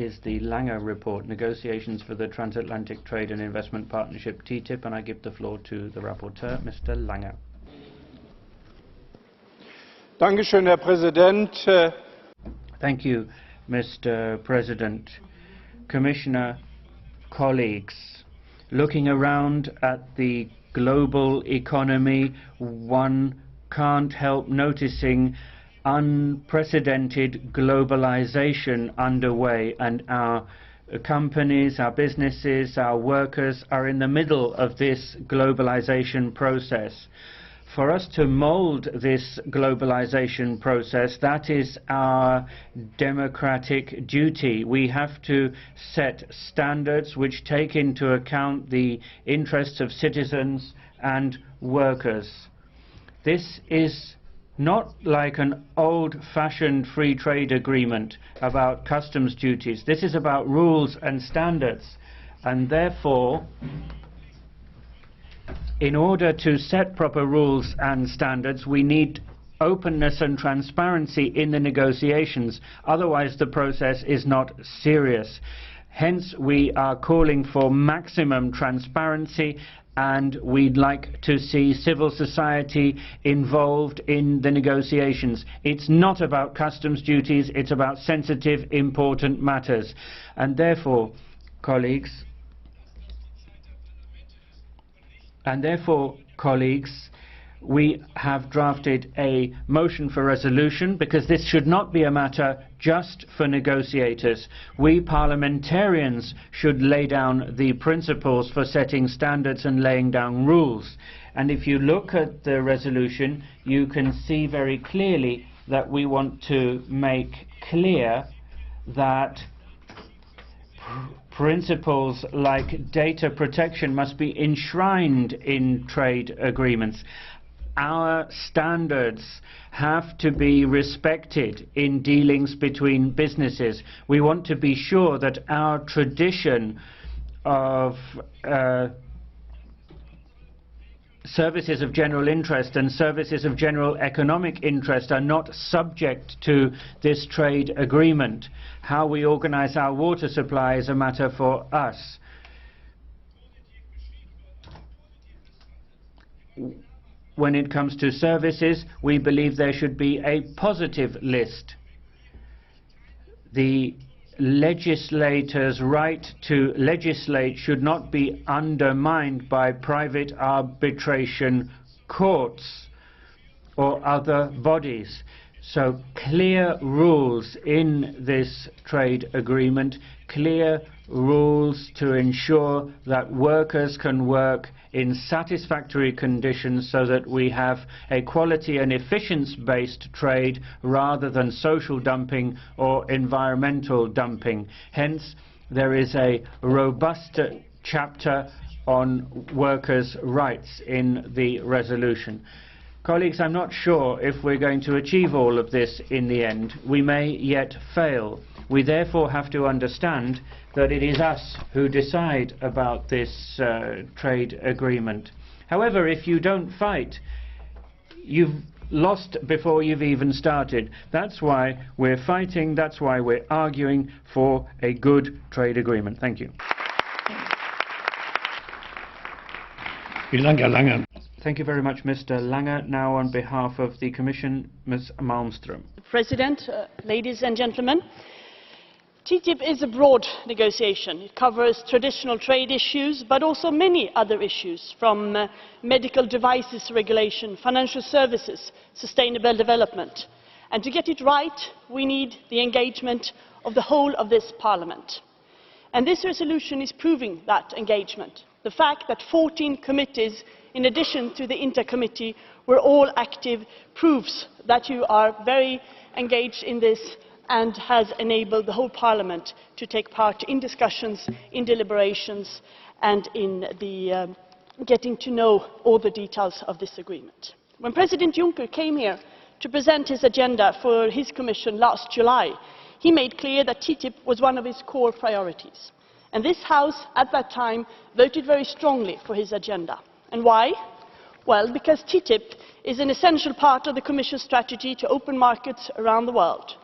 Is the Lange report, negotiations for the Transatlantic Trade and Investment Partnership TTIP, and I give the floor to the rapporteur, Mr. Lange. Dankeschön, Herr Präsident. Thank you, Mr. President. Commissioner, colleagues, looking around at the global economy, one can't help noticing unprecedented globalization underway, and our companies, our businesses, our workers are in the middle of this globalization process. For us to mold this globalization process, that is our democratic duty. We have to set standards which take into account the interests of citizens and workers. This is not like an old-fashioned free trade agreement about customs duties. This is about rules and standards, and therefore, in order to set proper rules and standards, we need openness and transparency in the negotiations. Otherwise, the process is not serious. Hence, we are calling for maximum transparency, and we'd like to see civil society involved in the negotiations. It's not about customs duties, it's about sensitive, important matters. And therefore, colleagues, we have drafted a motion for resolution, because this should not be a matter just for negotiators. We parliamentarians should lay down the principles for setting standards and laying down rules. And if you look at the resolution, you can see very clearly that we want to make clear that principles like data protection must be enshrined in trade agreements. Our standards have to be respected in dealings between businesses. We want to be sure that our tradition of services of general interest and services of general economic interest are not subject to this trade agreement. How we organize our water supply is a matter for us. When it comes to services, we believe there should be a positive list. The legislator's right to legislate should not be undermined by private arbitration courts or other bodies. So clear rules in this trade agreement, clear rules to ensure that workers can work in satisfactory conditions, so that we have a quality and efficiency-based trade rather than social dumping or environmental dumping. Hence, there is a robust chapter on workers' rights in the resolution. Colleagues, I'm not sure if we're going to achieve all of this in the end. We may yet fail. We therefore have to understand that it is us who decide about this trade agreement. However, if you don't fight, you've lost before you've even started. That's why we're fighting, that's why we're arguing for a good trade agreement. Thank you. Thank you very much, Mr. Lange. Now, on behalf of the Commission, Ms. Malmström. President, ladies and gentlemen, TTIP is a broad negotiation. It covers traditional trade issues, but also many other issues, from medical devices regulation, financial services, sustainable development. And to get it right, we need the engagement of the whole of this Parliament. And this resolution is proving that engagement. The fact that 14 committees, in addition to the Inter Committee, were all active proves that you are very engaged in this, and has enabled the whole Parliament to take part in discussions, in deliberations, and in the getting to know all the details of this agreement. When President Juncker came here to present his agenda for his Commission last July, he made clear that TTIP was one of his core priorities. And this House, at that time, voted very strongly for his agenda. And why? Well, because TTIP is an essential part of the Commission's strategy to open markets around the world.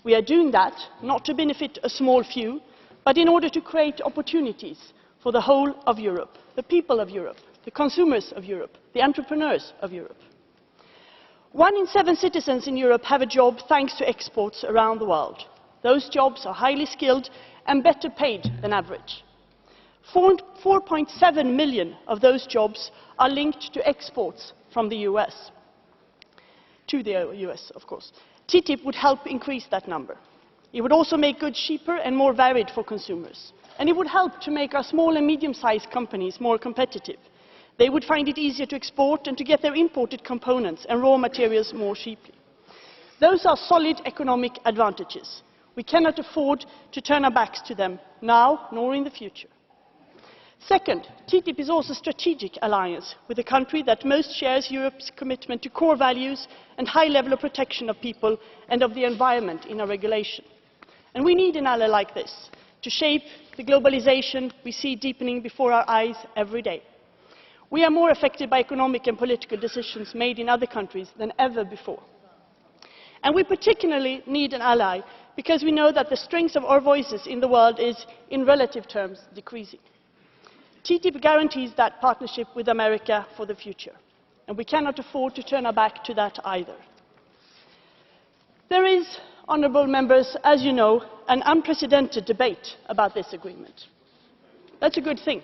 We are doing that not to benefit a small few, but in order to create opportunities for the whole of Europe, the people of Europe, the consumers of Europe, the entrepreneurs of Europe. 1 in 7 citizens in Europe have a job thanks to exports around the world. Those jobs are highly skilled and better paid than average. 4.7 million of those jobs are linked to exports from the US. To the US, of course. TTIP would help increase that number. It would also make goods cheaper and more varied for consumers. And it would help to make our small and medium-sized companies more competitive. They would find it easier to export and to get their imported components and raw materials more cheaply. Those are solid economic advantages. We cannot afford to turn our backs to them now nor in the future. Second, TTIP is also a strategic alliance with a country that most shares Europe's commitment to core values and high level of protection of people and of the environment in our regulation. And we need an ally like this to shape the globalization we see deepening before our eyes every day. We are more affected by economic and political decisions made in other countries than ever before. And we particularly need an ally because we know that the strength of our voices in the world is, in relative terms, decreasing. TTIP guarantees that partnership with America for the future, and we cannot afford to turn our back to that either. There is, honourable members, as you know, an unprecedented debate about this agreement. That's a good thing.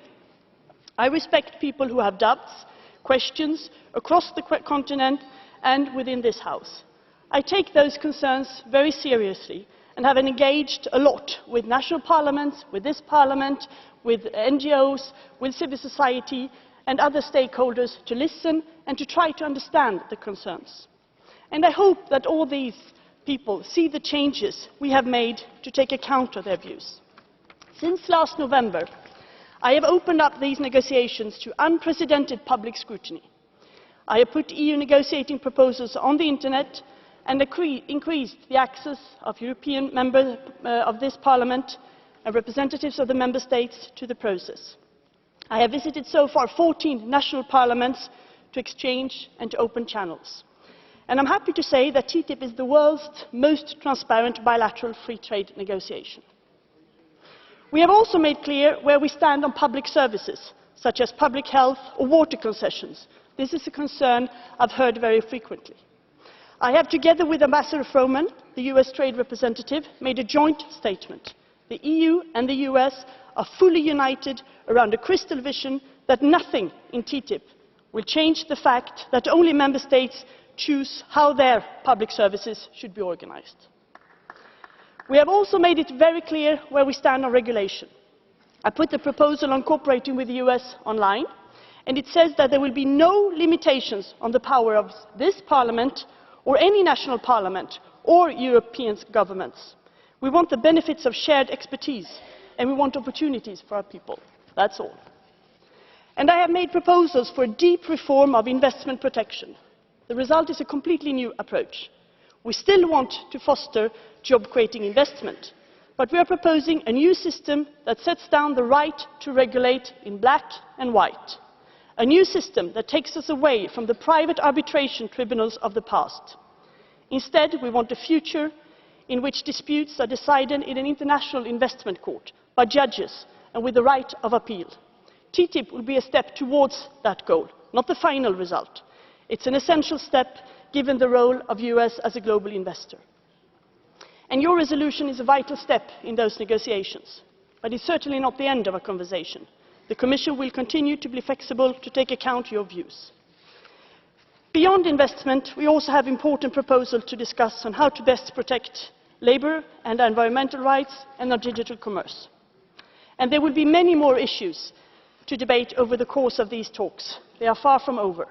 I respect people who have doubts, questions, across the continent and within this House. I take those concerns very seriously and have engaged a lot with national parliaments, with this parliament, with NGOs, with civil society and other stakeholders to listen and to try to understand the concerns. And I hope that all these people see the changes we have made to take account of their views. Since last November, I have opened up these negotiations to unprecedented public scrutiny. I have put EU negotiating proposals on the internet and increased the access of European members of this Parliament and representatives of the Member States to the process. I have visited so far 14 national parliaments to exchange and to open channels. And I'm happy to say that TTIP is the world's most transparent bilateral free trade negotiation. We have also made clear where we stand on public services, such as public health or water concessions. This is a concern I've heard very frequently. I have, together with Ambassador Froman, the US Trade Representative, made a joint statement. The EU and the US are fully united around a crystal vision that nothing in TTIP will change the fact that only Member States choose how their public services should be organised. We have also made it very clear where we stand on regulation. I put the proposal on cooperating with the US online, and it says that there will be no limitations on the power of this Parliament or any national parliament or European governments. We want the benefits of shared expertise, and we want opportunities for our people. That's all. And I have made proposals for a deep reform of investment protection. The result is a completely new approach. We still want to foster job-creating investment, but we are proposing a new system that sets down the right to regulate in black and white. A new system that takes us away from the private arbitration tribunals of the past. Instead, we want a future in which disputes are decided in an international investment court by judges and with the right of appeal. TTIP will be a step towards that goal, not the final result. It's an essential step given the role of the US as a global investor. And your resolution is a vital step in those negotiations, but it's certainly not the end of our conversation. The Commission will continue to be flexible to take account of your views. Beyond investment, we also have important proposals to discuss on how to best protect labour and environmental rights and our digital commerce. And there will be many more issues to debate over the course of these talks. They are far from over.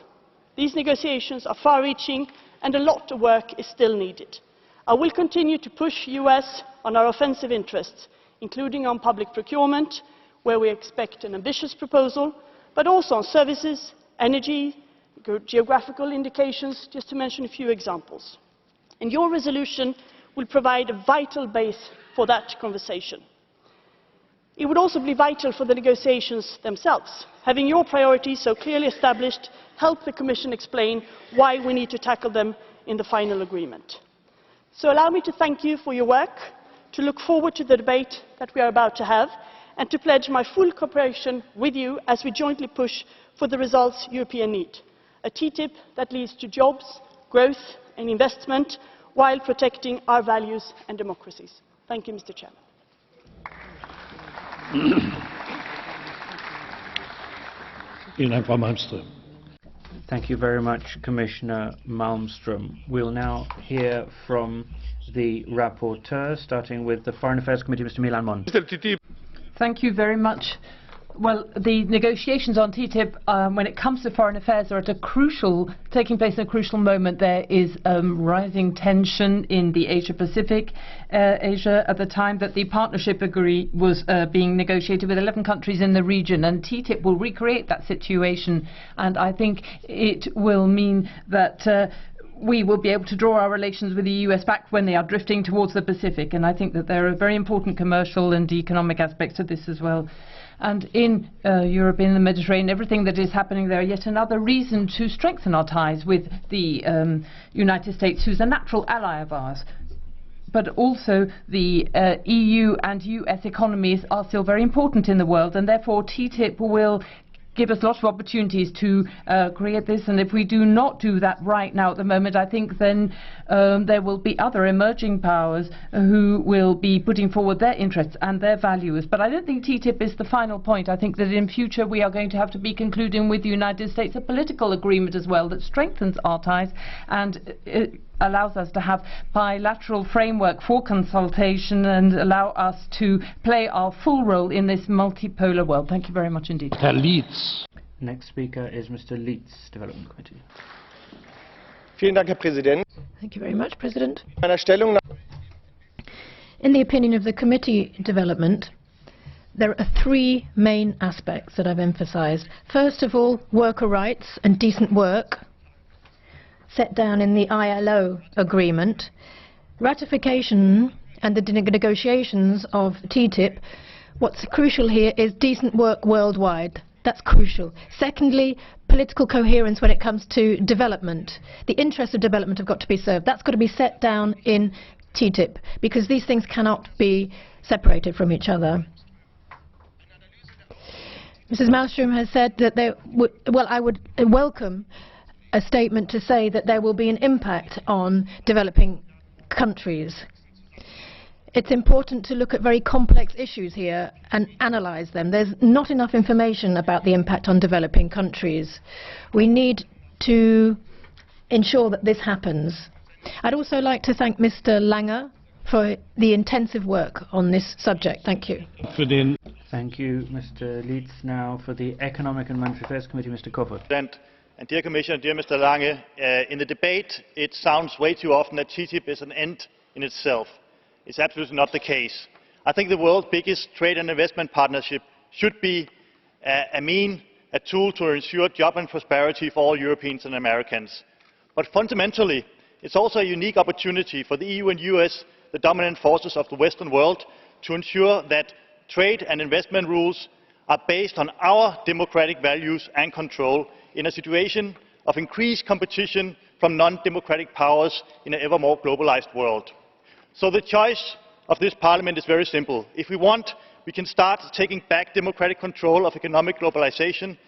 These negotiations are far-reaching and a lot of work is still needed. I will continue to push the US on our offensive interests, including on public procurement, where we expect an ambitious proposal, but also on services, energy, geographical indications, just to mention a few examples. And your resolution will provide a vital base for that conversation. It would also be vital for the negotiations themselves. Having your priorities so clearly established help the Commission explain why we need to tackle them in the final agreement. So allow me to thank you for your work, to look forward to the debate that we are about to have, and to pledge my full cooperation with you as we jointly push for the results Europe needs. A TTIP that leads to jobs, growth and investment while protecting our values and democracies. Thank you, Mr. Chairman. Vielen Dank, Frau Malmström. Thank you very much, Commissioner Malmström. We'll now hear from the rapporteur, starting with the Foreign Affairs Committee, Mr. Milan Mon. Thank you very much. Well, the negotiations on TTIP, when it comes to foreign affairs, are taking place at a crucial moment. There is rising tension in the Asia-Pacific, Asia, at the time that the partnership was being negotiated with 11 countries in the region, and TTIP will recreate that situation, and I think it will mean that we will be able to draw our relations with the US back when they are drifting towards the Pacific, and I think that there are very important commercial and economic aspects to this as well. And in Europe, in the Mediterranean, everything that is happening there, yet another reason to strengthen our ties with the United States, who's a natural ally of ours. But also the EU and US economies are still very important in the world, and therefore TTIP will give us lots of opportunities to create this, and if we do not do that right now at the moment, I think then there will be other emerging powers who will be putting forward their interests and their values. But I don't think TTIP is the final point. I think that in future we are going to have to be concluding with the United States a political agreement as well that strengthens our ties and allows us to have bilateral framework for consultation and allow us to play our full role in this multipolar world. Thank you very much indeed. Herr Lietz. Next speaker is Mr. Lietz, Development Committee. Vielen Dank, Herr Präsident. Thank you very much, President. Meiner Stellungnahme In the opinion of the Committee Development, there are three main aspects that I've emphasized. First of all, worker rights and decent work, set down in the ILO agreement. Ratification and the negotiations of TTIP, what's crucial here is decent work worldwide. That's crucial. Secondly, political coherence when it comes to development. The interests of development have got to be served. That's got to be set down in TTIP, because these things cannot be separated from each other. Mrs. Malmström has said that I would welcome a statement to say that there will be an impact on developing countries. It's important to look at very complex issues here and analyze them. There's not enough information about the impact on developing countries. We need to ensure that this happens. I'd also like to thank Mr. Lange for the intensive work on this subject. Thank you. Thank you, Mr. Lietz. Now for the Economic and Monetary Affairs Committee, Mr. KOFOD. And dear Commissioner, dear Mr. Lange, in the debate it sounds way too often that TTIP is an end in itself. It's absolutely not the case. I think the world's biggest trade and investment partnership should be a tool to ensure job and prosperity for all Europeans and Americans. But fundamentally, it's also a unique opportunity for the EU and US, the dominant forces of the Western world, to ensure that trade and investment rules are based on our democratic values and control in a situation of increased competition from non-democratic powers in an ever more globalized world. So the choice of this Parliament is very simple. If we want, we can start taking back democratic control of economic globalization,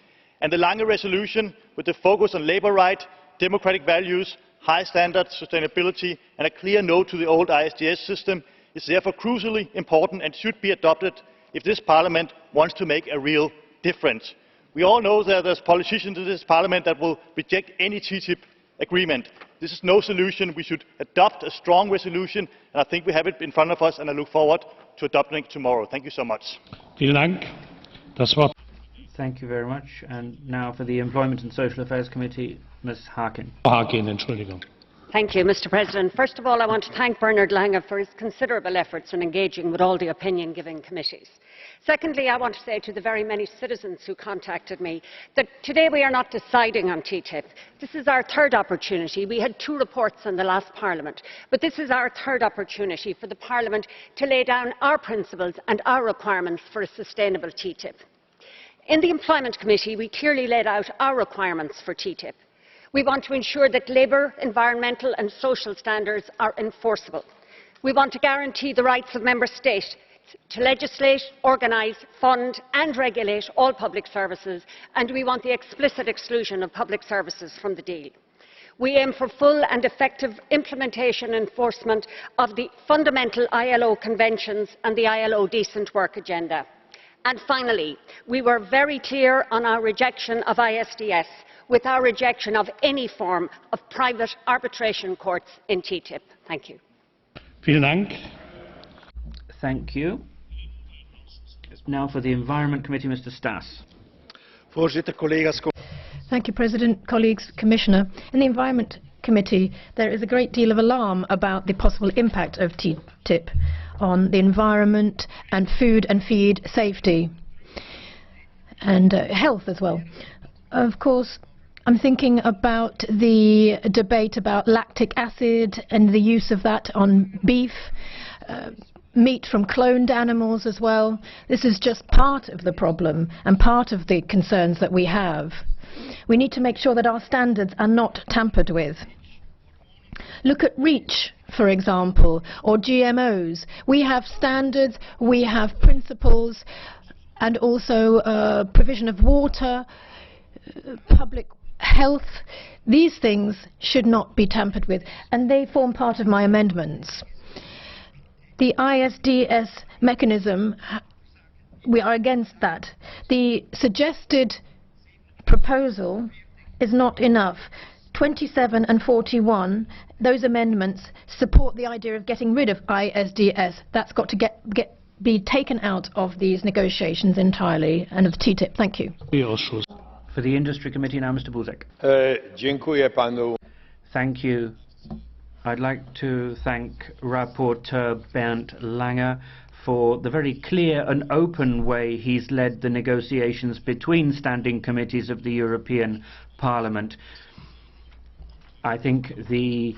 and the Lange resolution, with the focus on labour rights, democratic values, high standards, sustainability and a clear no to the old ISDS system, is therefore crucially important and should be adopted if this Parliament wants to make a real difference. We all know that there are politicians in this Parliament that will reject any TTIP agreement. This is no solution. We should adopt a strong resolution, and I think we have it in front of us, and I look forward to adopting it tomorrow. Thank you so much. Thank you very much. And now for the Employment and Social Affairs Committee, Ms. Harkin. Thank you, Mr. President. First of all, I want to thank Bernard Lange for his considerable efforts in engaging with all the opinion-giving committees. Secondly, I want to say to the very many citizens who contacted me that today we are not deciding on TTIP. This is our third opportunity. We had 2 reports in the last Parliament, but this is our third opportunity for the Parliament to lay down our principles and our requirements for a sustainable TTIP. In the Employment Committee, we clearly laid out our requirements for TTIP. We want to ensure that labour, environmental and social standards are enforceable. We want to guarantee the rights of Member States to legislate, organise, fund and regulate all public services, and we want the explicit exclusion of public services from the deal. We aim for full and effective implementation and enforcement of the fundamental ILO conventions and the ILO Decent Work Agenda. And finally, we were very clear on our rejection of ISDS, with our rejection of any form of private arbitration courts in TTIP. Thank you. Vielen Dank. Thank you. Now for the Environment Committee, Mr. Staes. Voorzitter, collega's. Thank you, President, colleagues, Commissioner. In the Environment Committee, there is a great deal of alarm about the possible impact of TTIP on the environment and food and feed safety and health as well. Of course, I'm thinking about the debate about lactic acid and the use of that on beef, meat from cloned animals as well. This is just part of the problem and part of the concerns that we have. We need to make sure that our standards are not tampered with. Look at REACH, for example, or GMOs. We have standards, we have principles, and also provision of water, public health. These things should not be tampered with, and they form part of my amendments. The ISDS mechanism, we are against that. The suggested proposal is not enough. 27 and 41, those amendments support the idea of getting rid of ISDS. That's got to be taken out of these negotiations entirely and of TTIP. Thank you. For the Industry Committee now, Mr. Buzek. Dziękuję panu. Thank you. I'd like to thank Rapporteur Bernd Lange for the very clear and open way he's led the negotiations between standing committees of the European Parliament. I think the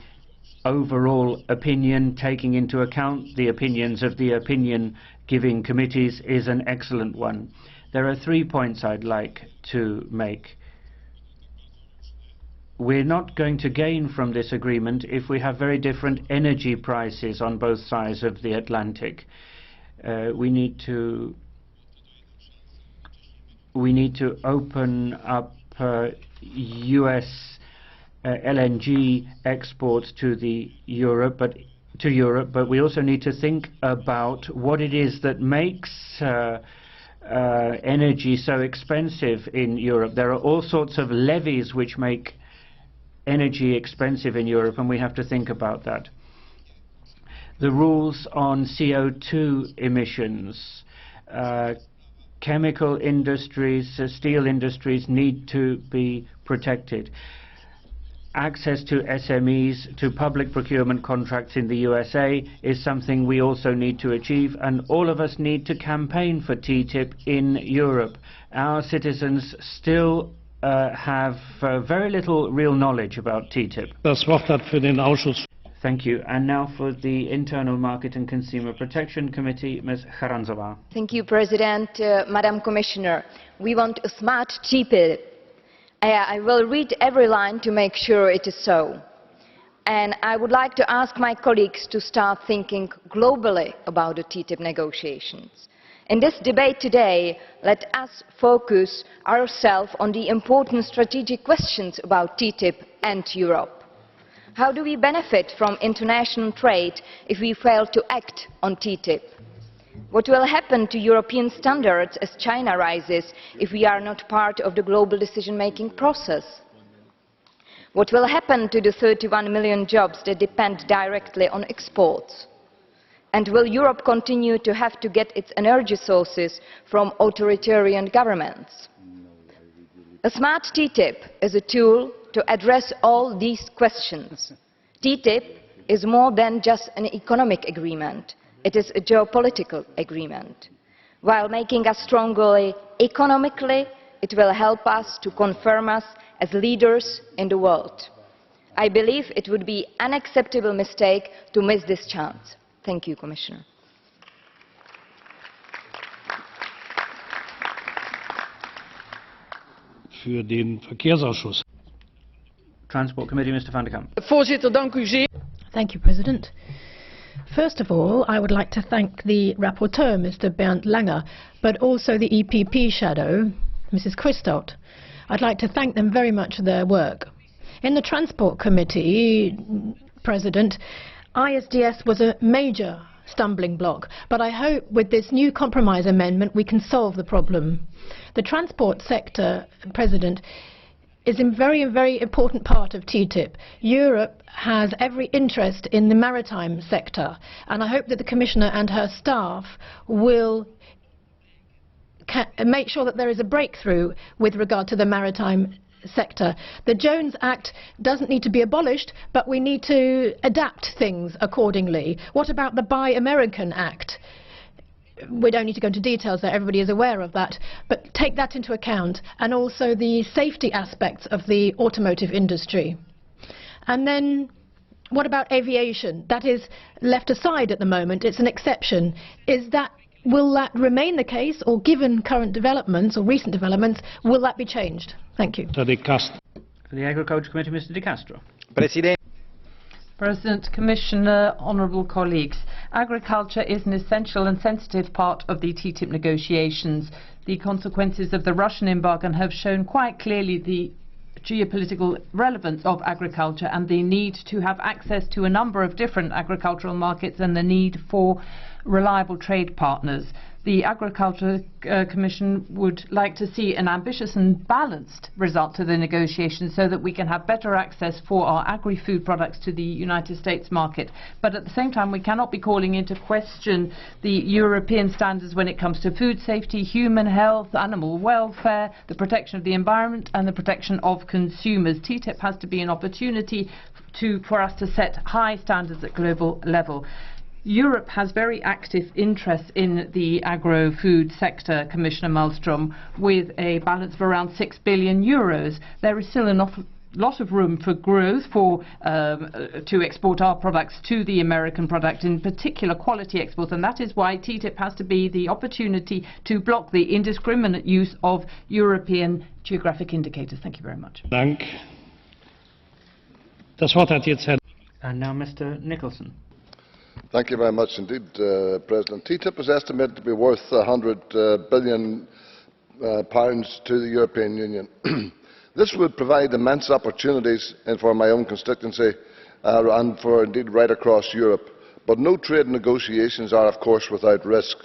overall opinion, taking into account the opinions of the opinion-giving committees, is an excellent one. There are 3 points I'd like to make. We're not going to gain from this agreement if we have very different energy prices on both sides of the Atlantic. We need to open up US LNG exports to Europe, but we also need to think about what it is that makes energy so expensive in Europe. There are all sorts of levies which make energy expensive in Europe, and we have to think about that. The rules on CO2 emissions, chemical industries, steel industries need to be protected. Access to SMEs, to public procurement contracts in the USA is something we also need to achieve, and all of us need to campaign for TTIP in Europe. Our citizens still have very little real knowledge about TTIP. Das Wort hat für den Ausschuss. Thank you. And now for the Internal Market and Consumer Protection Committee, Ms. CHARANZOVÁ. Thank you, President. Madam Commissioner, we want a smart TTIP. I will read every line to make sure it is so. And I would like to ask my colleagues to start thinking globally about the TTIP negotiations. In this debate today, let us focus ourselves on the important strategic questions about TTIP and Europe. How do we benefit from international trade if we fail to act on TTIP? What will happen to European standards as China rises if we are not part of the global decision-making process? What will happen to the 31 million jobs that depend directly on exports? And will Europe continue to have to get its energy sources from authoritarian governments? A smart TTIP is a tool to address all these questions. TTIP is more than just an economic agreement. It is a geopolitical agreement. While making us stronger economically, it will help us to confirm us as leaders in the world. I believe it would be an unacceptable mistake to miss this chance. Thank you, Commissioner. Für den Verkehrsausschuss. Transport Committee, Mr van der Kamp. Voorzitter, dank u zeer. Thank you, President. First of all, I would like to thank the rapporteur, Mr. Bernd Lange, but also the EPP shadow, Mrs. Quisthoudt. I'd like to thank them very much for their work. In the Transport Committee, President, ISDS was a major stumbling block, but I hope with this new compromise amendment we can solve the problem. The transport sector, President, is a very, very important part of TTIP. Europe has every interest in the maritime sector, and I hope that the Commissioner and her staff will make sure that there is a breakthrough with regard to the maritime sector. The Jones Act doesn't need to be abolished, but we need to adapt things accordingly. What about the Buy American Act? We don't need to go into details there, everybody is aware of that, but take that into account, and also the safety aspects of the automotive industry. And then what about aviation? That is left aside at the moment, it's an exception. Will that remain the case, or given current developments or recent developments, will that be changed? Thank you. For the Agriculture Committee, Mr. De Castro. President, Commissioner, honourable colleagues, agriculture is an essential and sensitive part of the TTIP negotiations. The consequences of the Russian embargo have shown quite clearly the geopolitical relevance of agriculture and the need to have access to a number of different agricultural markets and the need for reliable trade partners. The Agriculture Commission would like to see an ambitious and balanced result to the negotiations so that we can have better access for our agri-food products to the United States market. But at the same time, we cannot be calling into question the European standards when it comes to food safety, human health, animal welfare, the protection of the environment and the protection of consumers. TTIP has to be an opportunity for us to set high standards at global level. Europe has very active interests in the agro-food sector, Commissioner Malmström, with a balance of around 6 billion euros. There is still a lot of room for growth to export our products to the American product, in particular quality exports, and that is why TTIP has to be the opportunity to block the indiscriminate use of European geographic indicators. Thank you very much. Dank. Das Wort hat jetzt Herr. And now Mr. Nicholson. Thank you very much indeed, President. TTIP is estimated to be worth £100 billion to the European Union. This would provide immense opportunities for my own constituency and for indeed right across Europe. But no trade negotiations are, of course, without risk.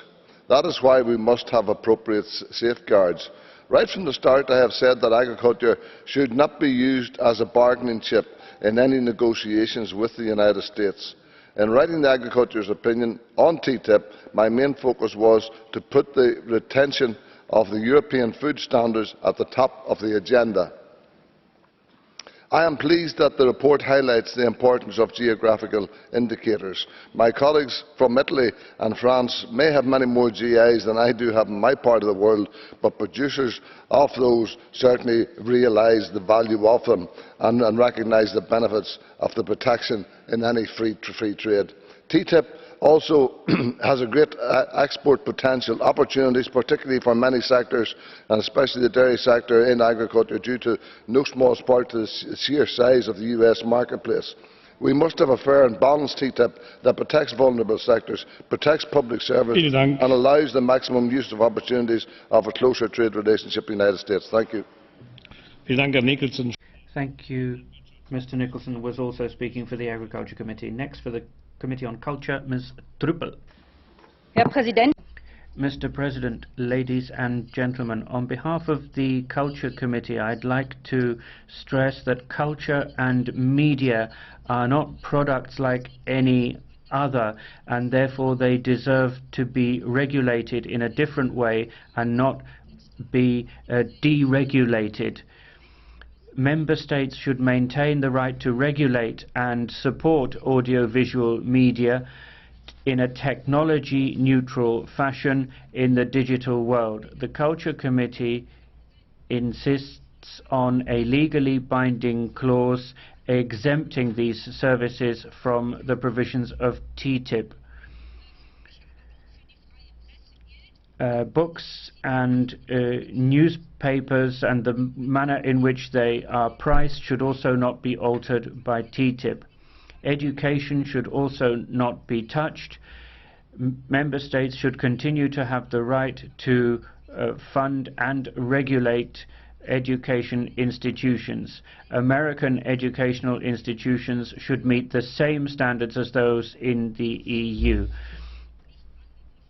That is why we must have appropriate safeguards. Right from the start, I have said that agriculture should not be used as a bargaining chip in any negotiations with the United States. In writing the Agriculture's opinion on TTIP, my main focus was to put the retention of the European food standards at the top of the agenda. I am pleased that the report highlights the importance of geographical indicators. My colleagues from Italy and France may have many more GIs than I do have in my part of the world, but producers of those certainly realise the value of them and recognise the benefits of the protection in any free trade. TTIP also has a great export potential, opportunities particularly for many sectors and especially the dairy sector in agriculture due to no small part to the sheer size of the US marketplace. We must have a fair and balanced TTIP that protects vulnerable sectors, protects public service and allows the maximum use of opportunities of a closer trade relationship with the United States. Thank you. Thank you. Mr. Nicholson was also speaking for the Agriculture Committee. Next, for the Committee on Culture, Ms. TRÜPEL. Mr. President, ladies and gentlemen, on behalf of the Culture Committee, I'd like to stress that culture and media are not products like any other, and therefore they deserve to be regulated in a different way and not be deregulated. Member States should maintain the right to regulate and support audiovisual media in a technology-neutral fashion in the digital world. The Culture Committee insists on a legally binding clause exempting these services from the provisions of TTIP. books and newspapers and the manner in which they are priced should also not be altered by TTIP. Education should also not be touched. Member states should continue to have the right to fund and regulate education institutions. American educational institutions should meet the same standards as those in the EU.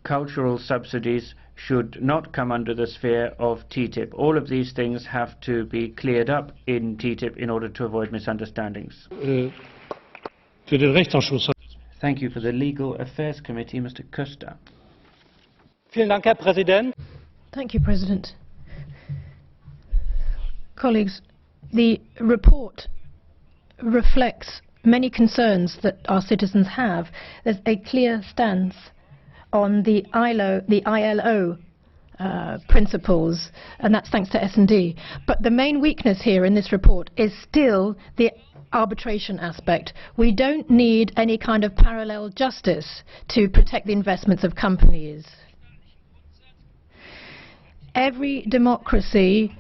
Cultural subsidies should not come under the sphere of TTIP. All of these things have to be cleared up in TTIP in order to avoid misunderstandings. Thank you. For the Legal Affairs Committee, Mr. Köster. Thank you, President. Colleagues, the report reflects many concerns that our citizens have. There's a clear stance on the ILO principles, and that's thanks to S&D. But the main weakness here in this report is still the arbitration aspect. We don't need any kind of parallel justice to protect the investments of companies. Every democracy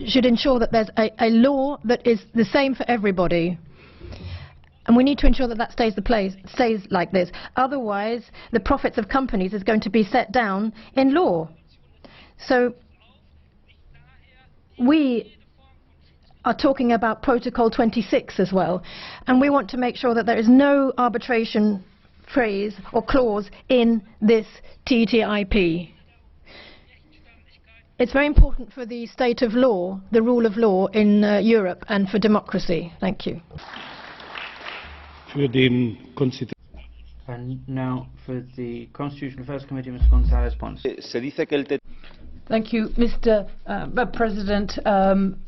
should ensure that there's a law that is the same for everybody. And we need to ensure that that stays like this. Otherwise, the profits of companies is going to be set down in law. So we are talking about Protocol 26 as well. And we want to make sure that there is no arbitration phrase or clause in this TTIP. It's very important for the state of law, the rule of law in Europe, and for democracy. Thank you. And now for the Constitutional Affairs Committee, Mr. González Pons. Thank you, Mr. President.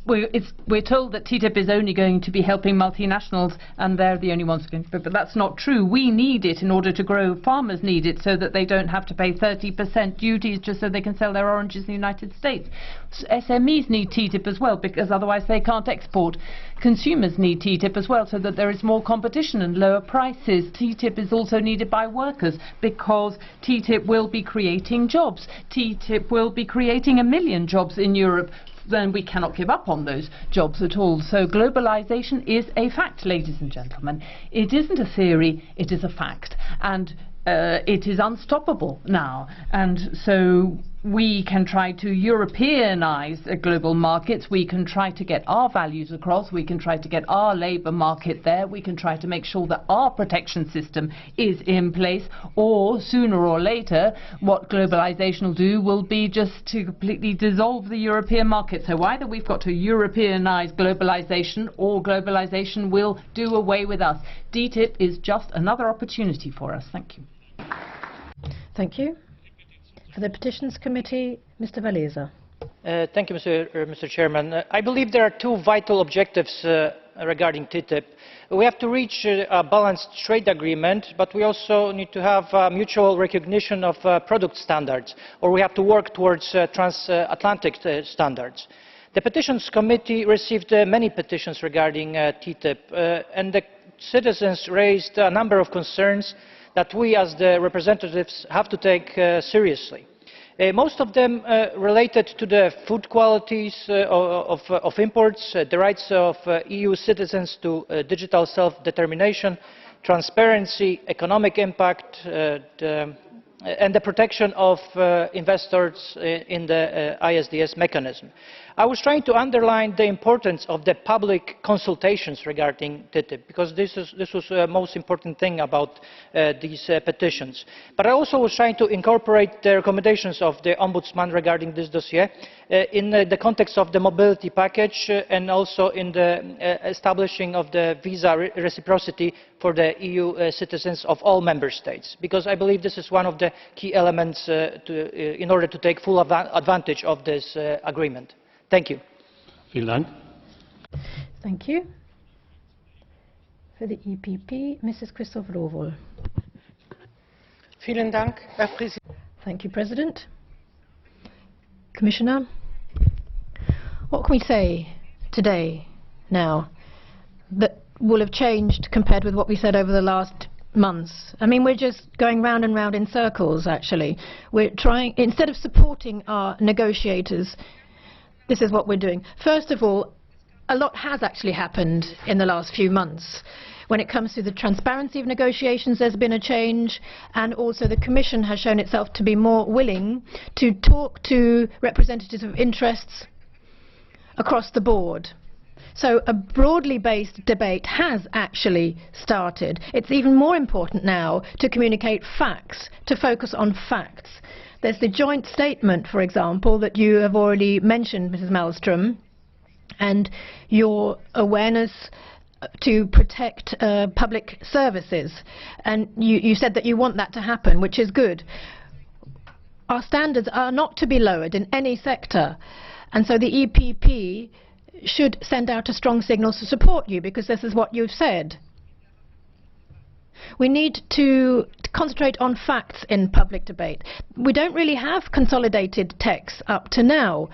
We're told that TTIP is only going to be helping multinationals and they're the only ones who can, but that's not true. We need it in order to grow. Farmers need it so that they don't have to pay 30% duties just so they can sell their oranges in the United States. SMEs need TTIP as well because otherwise they can't export. Consumers need TTIP as well so that there is more competition and lower prices. TTIP is also needed by workers because TTIP will be creating jobs. TTIP will be creating 1 million jobs in Europe. Then we cannot give up on those jobs at all. So globalization is a fact, ladies and gentlemen. It isn't a theory, it is a fact. And it is unstoppable now. And so we can try to Europeanize global markets. We can try to get our values across. We can try to get our labour market there. We can try to make sure that our protection system is in place. Or sooner or later, what globalization will do will be just to completely dissolve the European market. So either we've got to Europeanize globalization or globalization will do away with us. TTIP is just another opportunity for us. Thank you. Thank you. For the Petitions Committee, Mr. Wałęsa. Thank you, Mr. Chairman. I believe there are two vital objectives regarding TTIP. We have to reach a balanced trade agreement, but we also need to have mutual recognition of product standards, or we have to work towards transatlantic standards. The Petitions Committee received many petitions regarding TTIP, and the citizens raised a number of concerns that we as the representatives have to take seriously. Most of them related to the food qualities of imports, the rights of EU citizens to digital self-determination, transparency, economic impact, and the protection of investors in the ISDS mechanism. I was trying to underline the importance of the public consultations regarding TTIP, because this was the most important thing about these petitions. But I also was trying to incorporate the recommendations of the Ombudsman regarding this dossier in the context of the mobility package and also in the establishing of the visa reciprocity for the EU citizens of all member states, because I believe this is one of the key elements in order to take full advantage of this agreement. Thank you. Thank you. For the EPP, Mrs. QUISTHOUDT-ROWOHL. Thank you, President. Commissioner, what can we say today, now, that will have changed compared with what we said over the last months. I mean, we're just going round and round in circles, actually. We're trying, instead of supporting our negotiators, this is what we're doing. First of all, a lot has actually happened in the last few months. When it comes to the transparency of negotiations, there's been a change, and also the Commission has shown itself to be more willing to talk to representatives of interests across the board. So a broadly based debate has actually started. It's even more important now to communicate facts, to focus on facts. There's the joint statement, for example, that you have already mentioned, Mrs. Malmström, and your awareness to protect public services. And you said that you want that to happen, which is good. Our standards are not to be lowered in any sector. And so the EPP should send out a strong signal to support you, because this is what you've said. We need to concentrate on facts in public debate. We don't really have consolidated texts up to now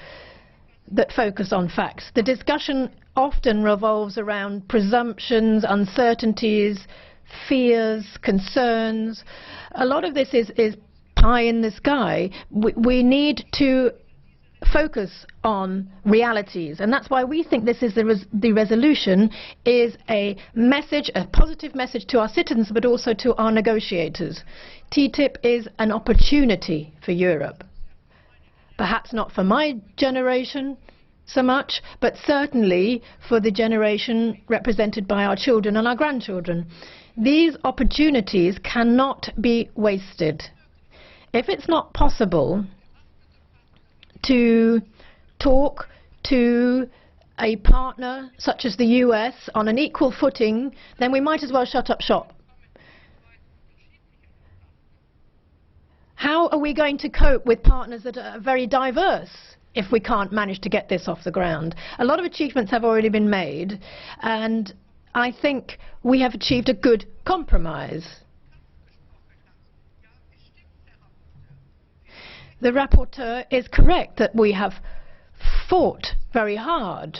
that focus on facts. The discussion often revolves around presumptions, uncertainties, fears, concerns. A lot of this is pie in the sky. We need to focus on realities, and that's why we think this is the resolution is a message, a positive message to our citizens, but also to our negotiators. TTIP is an opportunity for Europe. Perhaps not for my generation so much, but certainly for the generation represented by our children and our grandchildren. These opportunities cannot be wasted. If it's not possible to talk to a partner such as the US on an equal footing, then we might as well shut up shop. How are we going to cope with partners that are very diverse if we can't manage to get this off the ground? A lot of achievements have already been made, and I think we have achieved a good compromise. The rapporteur is correct that we have fought very hard.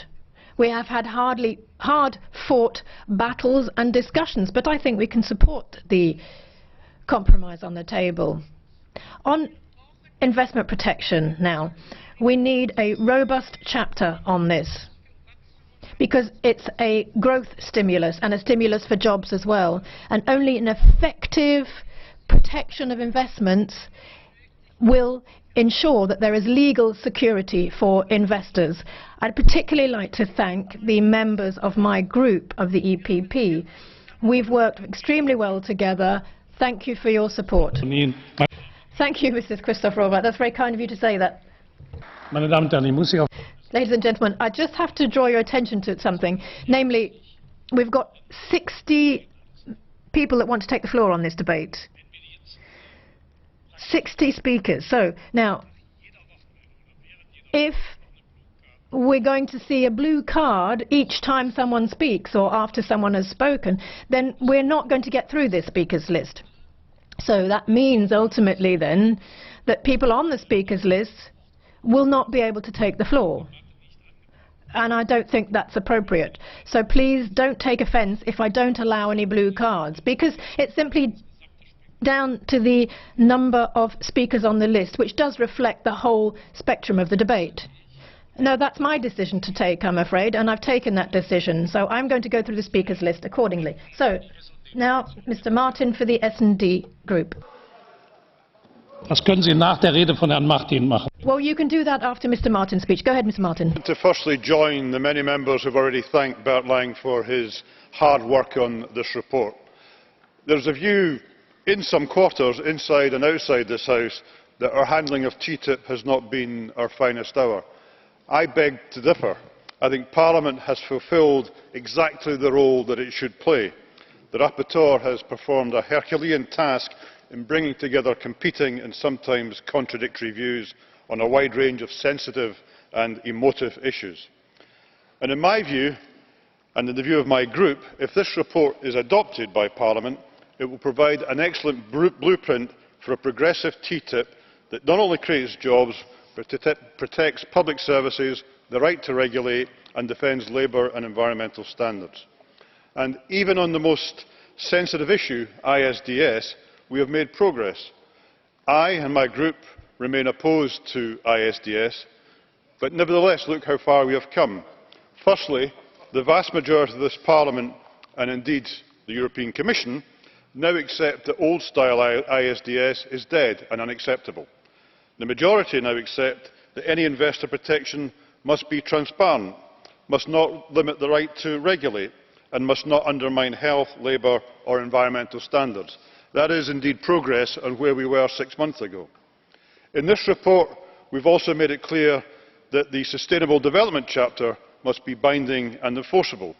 We have had hard-fought battles and discussions, but I think we can support the compromise on the table. On investment protection now, we need a robust chapter on this, because it's a growth stimulus and a stimulus for jobs as well. And only an effective protection of investments will ensure that there is legal security for investors. I'd particularly like to thank the members of my group of the EPP. We've worked extremely well together. Thank you for your support. Thank you, Mrs. Christopherova. That's very kind of you to say that. Ladies and gentlemen, I just have to draw your attention to something. Namely, we've got 60 people that want to take the floor on this debate. 60 speakers. So, now, if we're going to see a blue card each time someone speaks or after someone has spoken, then we're not going to get through this speakers list. So that means ultimately then that people on the speakers list will not be able to take the floor. And I don't think that's appropriate. So please don't take offense if I don't allow any blue cards, because it's simply down to the number of speakers on the list, which does reflect the whole spectrum of the debate. No, that's my decision to take, I'm afraid, and I've taken that decision. So I'm going to go through the speakers list accordingly. So now, Mr. Martin for the S&D Group. Das können Sie nach der Rede von Herrn Martin machen. Well, you can do that after Mr. Martin's speech. Go ahead, Mr. Martin. To firstly join the many members who have already thanked Bernd Lange for his hard work on this report. There's a view in some quarters, inside and outside this House, that our handling of TTIP has not been our finest hour. I beg to differ. I think Parliament has fulfilled exactly the role that it should play. The rapporteur has performed a Herculean task in bringing together competing and sometimes contradictory views on a wide range of sensitive and emotive issues. And in my view, and in the view of my group, if this report is adopted by Parliament, it will provide an excellent blueprint for a progressive TTIP that not only creates jobs, but protects public services, the right to regulate, and defends labour and environmental standards. And even on the most sensitive issue, ISDS, we have made progress. I and my group remain opposed to ISDS, but nevertheless look how far we have come. Firstly, the vast majority of this Parliament, and indeed the European Commission, now accept that old-style ISDS is dead and unacceptable. The majority now accept that any investor protection must be transparent, must not limit the right to regulate, and must not undermine health, labour or environmental standards. That is indeed progress on where we were 6 months ago. In this report, we have also made it clear that the Sustainable Development chapter must be binding and enforceable.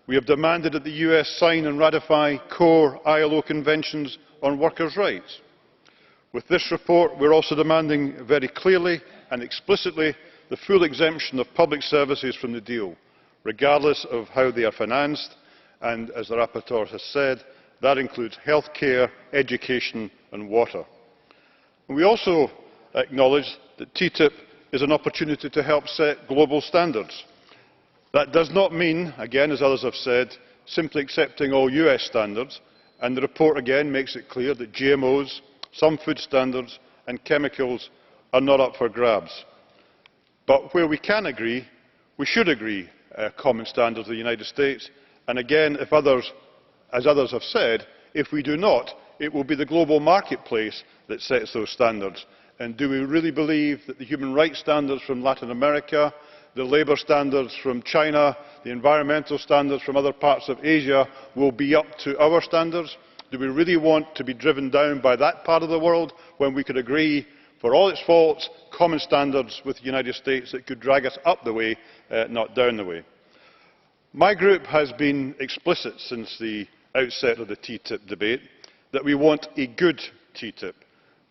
We have demanded that the US sign and ratify core ILO conventions on workers' rights. With this report, we are also demanding very clearly and explicitly the full exemption of public services from the deal, regardless of how they are financed, and, as the rapporteur has said, that includes healthcare, education and water. We also acknowledge that TTIP is an opportunity to help set global standards. That does not mean, again as others have said, simply accepting all US standards, and the report again makes it clear that GMOs, some food standards and chemicals are not up for grabs. But where we can agree, we should agree common standards of the United States, and again, if others, as others have said, if we do not, it will be the global marketplace that sets those standards. And do we really believe that the human rights standards from Latin America, the labour standards from China, the environmental standards from other parts of Asia will be up to our standards? Do we really want to be driven down by that part of the world when we could agree, for all its faults, common standards with the United States that could drag us up the way, not down the way? My group has been explicit since the outset of the TTIP debate that we want a good TTIP,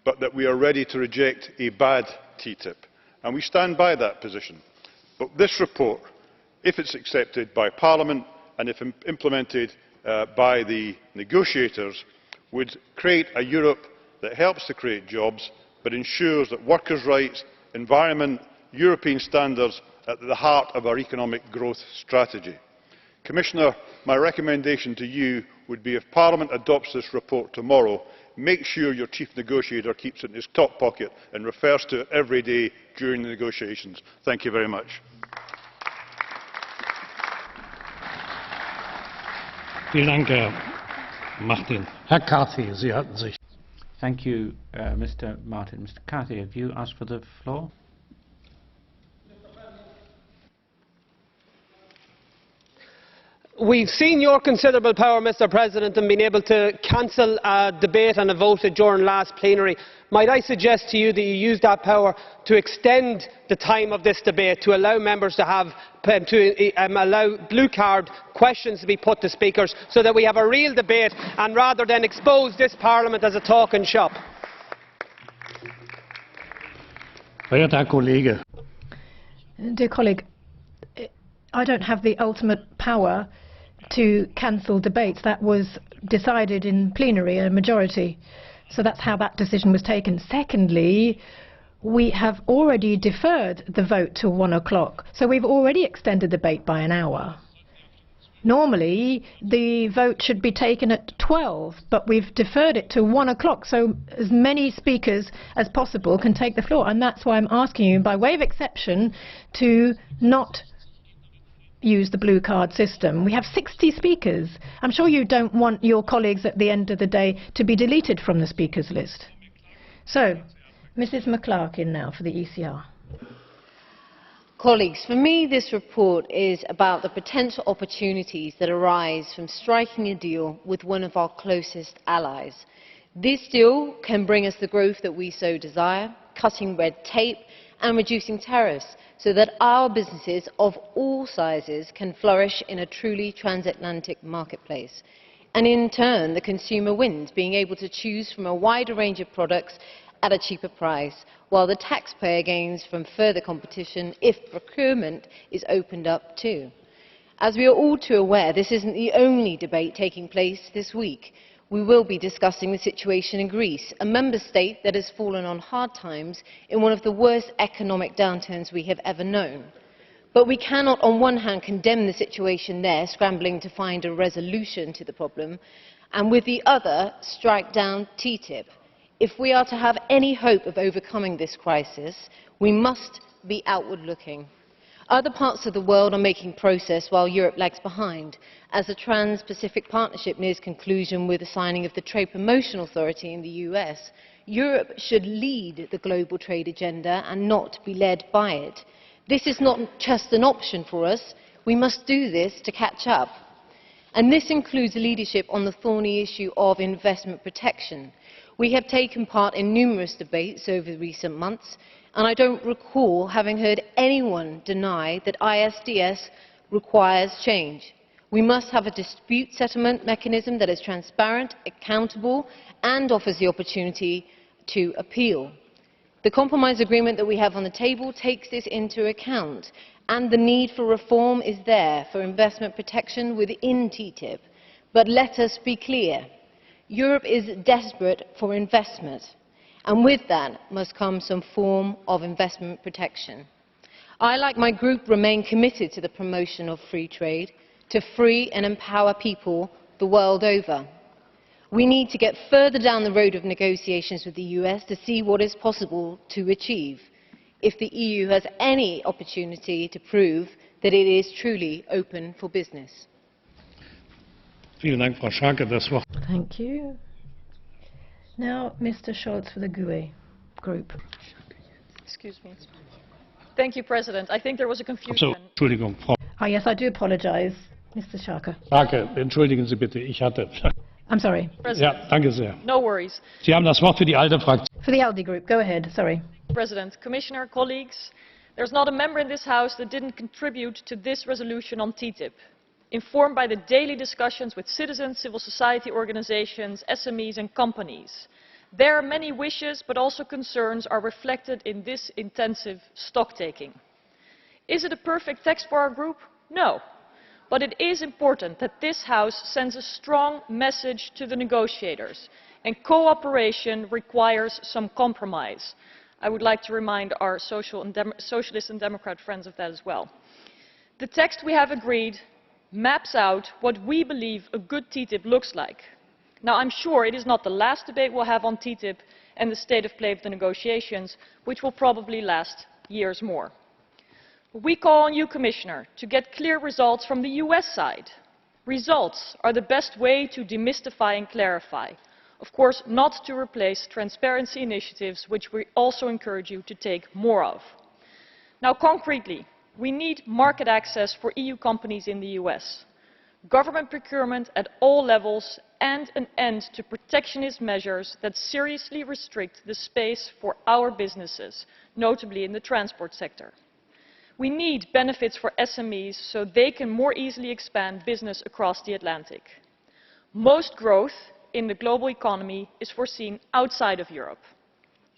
but that we are ready to reject a bad TTIP. And we stand by that position. But this report, if it is accepted by Parliament and if implemented by the negotiators, would create a Europe that helps to create jobs but ensures that workers' rights, environment, European standards are at the heart of our economic growth strategy. Commissioner, my recommendation to you would be, if Parliament adopts this report tomorrow, make sure your chief negotiator keeps it in his top pocket and refers to it every day during the negotiations. Thank you very much. Vielen Dank, Herr Martin. Herr Carthy, Sie hatten sich. Thank you, Mr. Martin. Mr. Carthy, have you asked for the floor? We've seen your considerable power, Mr. President, in being able to cancel a debate and a vote during last plenary. Might I suggest to you that you use that power to extend the time of this debate, to allow members to have allow blue card questions to be put to speakers, so that we have a real debate, and rather than expose this Parliament as a talking shop. Verehrter Herr Kollege. Dear colleague, I don't have the ultimate power to cancel debates. That was decided in plenary, a majority. So that's how that decision was taken. Secondly, we have already deferred the vote to 1 o'clock. So we've already extended the debate by an hour. Normally, the vote should be taken at 12, but we've deferred it to 1 o'clock, so as many speakers as possible can take the floor. And that's why I'm asking you, by way of exception, to not use the blue card system. We have 60 speakers. I'm sure you don't want your colleagues at the end of the day to be deleted from the speakers list. So, Mrs. McClarkin now for the ECR. Colleagues, for me this report is about the potential opportunities that arise from striking a deal with one of our closest allies. This deal can bring us the growth that we so desire, cutting red tape and reducing tariffs, so that our businesses of all sizes can flourish in a truly transatlantic marketplace. And in turn, the consumer wins, being able to choose from a wider range of products at a cheaper price, while the taxpayer gains from further competition if procurement is opened up too. As we are all too aware, this isn't the only debate taking place this week. We will be discussing the situation in Greece, a member state that has fallen on hard times in one of the worst economic downturns we have ever known. But we cannot, on one hand, condemn the situation there, scrambling to find a resolution to the problem, and with the other strike down TTIP. If we are to have any hope of overcoming this crisis, we must be outward-looking. Other parts of the world are making progress while Europe lags behind. As the Trans-Pacific Partnership nears conclusion with the signing of the Trade Promotion Authority in the US, Europe should lead the global trade agenda and not be led by it. This is not just an option for us, we must do this to catch up. And this includes leadership on the thorny issue of investment protection. We have taken part in numerous debates over recent months, and I don't recall having heard anyone deny that ISDS requires change. We must have a dispute settlement mechanism that is transparent, accountable, and offers the opportunity to appeal. The compromise agreement that we have on the table takes this into account, and the need for reform is there for investment protection within TTIP. But let us be clear. Europe is desperate for investment, and with that must come some form of investment protection. I, like my group, remain committed to the promotion of free trade, to free and empower people the world over. We need to get further down the road of negotiations with the US to see what is possible to achieve, if the EU has any opportunity to prove that it is truly open for business. Vielen Dank, Frau Schaake. Das Wort. Thank you. Now, Mr. Scholz for the GUE group. Excuse me. Thank you, President. I think there was a confusion. So, Entschuldigung, Frau Yes, I do apologize, Mr. Schaake. Schaake, entschuldigen Sie bitte, ich hatte. I'm sorry. President. Ja, danke sehr. No worries. Sie haben das Wort für die ALDE-Fraktion. For the ALDE group, go ahead. Sorry. President, Commissioner, colleagues, there's not a member in this House that didn't contribute to this resolution on TTIP. Informed by the daily discussions with citizens, civil society organizations, SMEs and companies. Their many wishes but also concerns are reflected in this intensive stock-taking. Is it a perfect text for our group? No. But it is important that this House sends a strong message to the negotiators, and cooperation requires some compromise. I would like to remind our Socialist and Democrat friends of that as well. The text we have agreed maps out what we believe a good TTIP looks like. Now, I'm sure it is not the last debate we'll have on TTIP and the state of play of the negotiations, which will probably last years more. We call on you, Commissioner, to get clear results from the US side. Results are the best way to demystify and clarify. Of course, not to replace transparency initiatives, which we also encourage you to take more of. Now, concretely, we need market access for EU companies in the US, government procurement at all levels, and an end to protectionist measures that seriously restrict the space for our businesses, notably in the transport sector. We need benefits for SMEs so they can more easily expand business across the Atlantic. Most growth in the global economy is foreseen outside of Europe.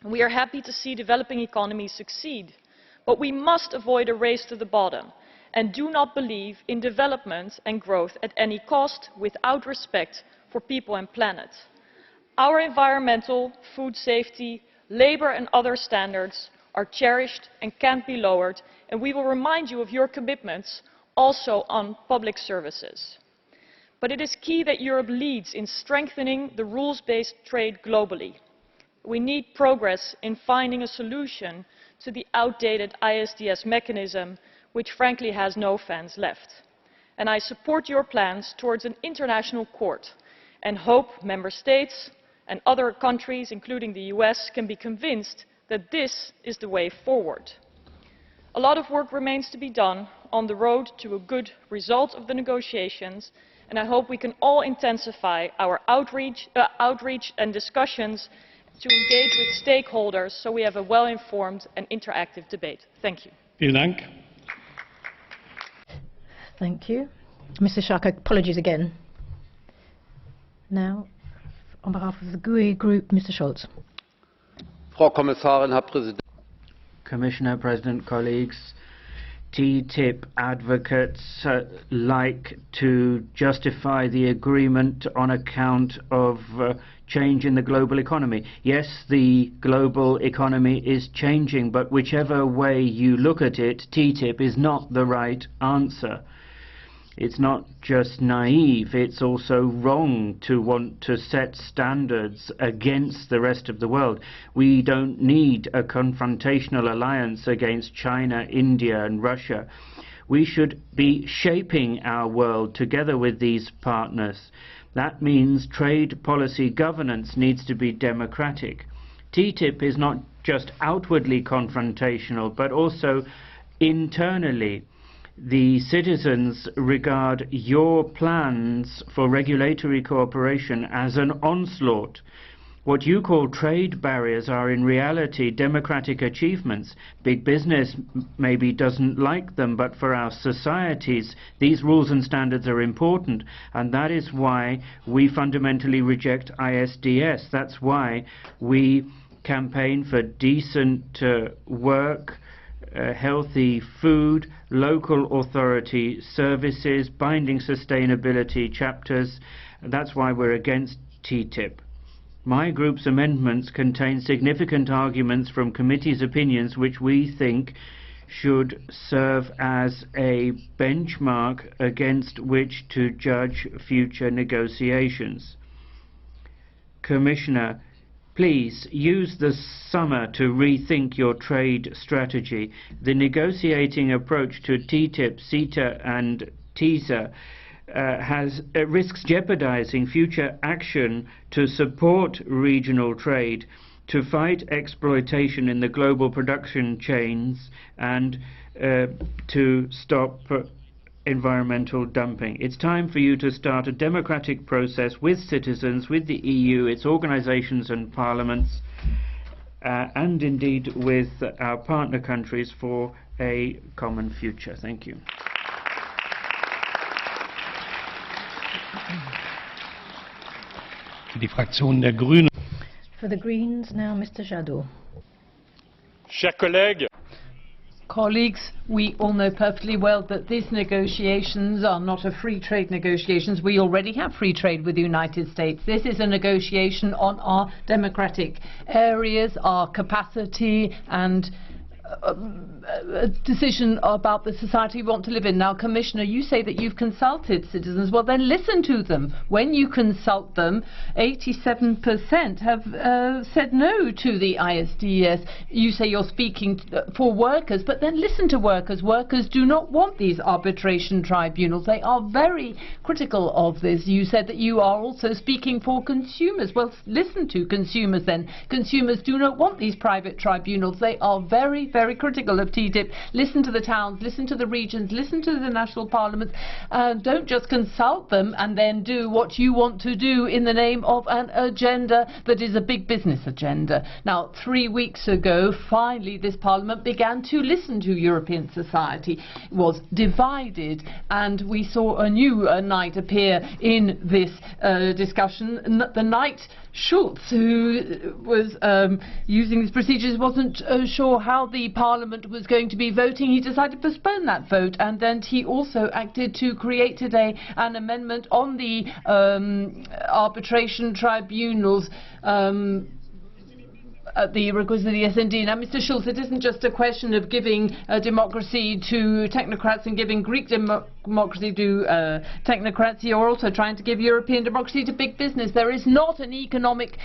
We are happy to see developing economies succeed, but we must avoid a race to the bottom and do not believe in development and growth at any cost without respect for people and planet. Our environmental, food safety, labour and other standards are cherished and can't be lowered, and we will remind you of your commitments also on public services. But it is key that Europe leads in strengthening the rules-based trade globally. We need progress in finding a solution to the outdated ISDS mechanism, which frankly has no fans left. And I support your plans towards an international court and hope member states and other countries, including the US, can be convinced that this is the way forward. A lot of work remains to be done on the road to a good result of the negotiations, and I hope we can all intensify our outreach and discussions to engage with stakeholders so we have a well-informed and interactive debate. Thank you. Vielen Dank. Thank you. Mr. Schaake, apologies again. Now, on behalf of the GUE group, Mr. Scholz. Frau Kommissarin, Herr Präsident. Commissioner, President, colleagues, TTIP advocates like to justify the agreement on account of change in the global economy. Yes, the global economy is changing, but whichever way you look at it, TTIP is not the right answer. It's not just naive, it's also wrong to want to set standards against the rest of the world. We don't need a confrontational alliance against China, India and Russia. We should be shaping our world together with these partners. That means trade policy governance needs to be democratic. TTIP is not just outwardly confrontational, but also internally. The citizens regard your plans for regulatory cooperation as an onslaught. What you call trade barriers are in reality democratic achievements. Big business maybe doesn't like them, but for our societies, these rules and standards are important, and that is why we fundamentally reject ISDS. That's why we campaign for decent work, healthy food, local authority services, binding sustainability chapters. That's why we're against TTIP. My group's amendments contain significant arguments from committee's opinions which we think should serve as a benchmark against which to judge future negotiations. Commissioner, please use the summer to rethink your trade strategy. The negotiating approach to TTIP, CETA and TISA risks jeopardizing future action to support regional trade, to fight exploitation in the global production chains and to stop environmental dumping. It's time for you to start a democratic process with citizens, with the EU, its organizations and parliaments, and indeed with our partner countries for a common future. Thank you. Für die Fraktion der Grünen. For the Greens now, Mr. Jadot. Chers collègues, Colleagues, we all know perfectly well that these negotiations are not a free trade negotiations. We already have free trade with the United States. This is a negotiation on our democratic areas, our capacity and a decision about the society we want to live in. Now, Commissioner, you say that you've consulted citizens. Well, then listen to them. When you consult them, 87% have said no to the ISDS. You say you're speaking for workers, but then listen to workers. Workers do not want these arbitration tribunals. They are very critical of this. You said that you are also speaking for consumers. Well, listen to consumers then. Consumers do not want these private tribunals. They are very, very critical of TTIP. Listen to the towns, listen to the regions, listen to the national parliaments. Don't just consult them and then do what you want to do in the name of an agenda that is a big business agenda. Now, 3 weeks ago, finally, this parliament began to listen to European society. It was divided, and we saw a new knight appear in this discussion. The knight Schulz, who was using these procedures, wasn't sure how the parliament was going to be voting. He decided to postpone that vote, and then he also acted to create today an amendment on the arbitration tribunals at the request of the SND. Now, Mr. Schulz, it isn't just a question of giving democracy to technocrats and giving Greek democracy to technocrats. You're also trying to give European democracy to big business. There is not an economic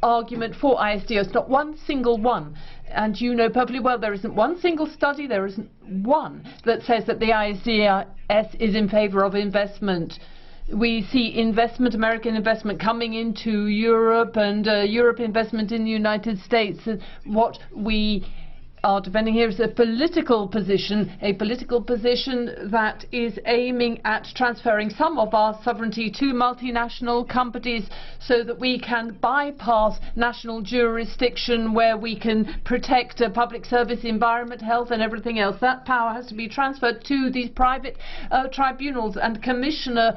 argument for ISDS, not one single one. And you know perfectly well there isn't one single study, there isn't one that says that the ISDS is in favor of investment. We see investment, American investment coming into Europe and Europe investment in the United States. What we are defending here is a political position that is aiming at transferring some of our sovereignty to multinational companies so that we can bypass national jurisdiction where we can protect public service, environment, health and everything else. That power has to be transferred to these private tribunals. And Commissioner,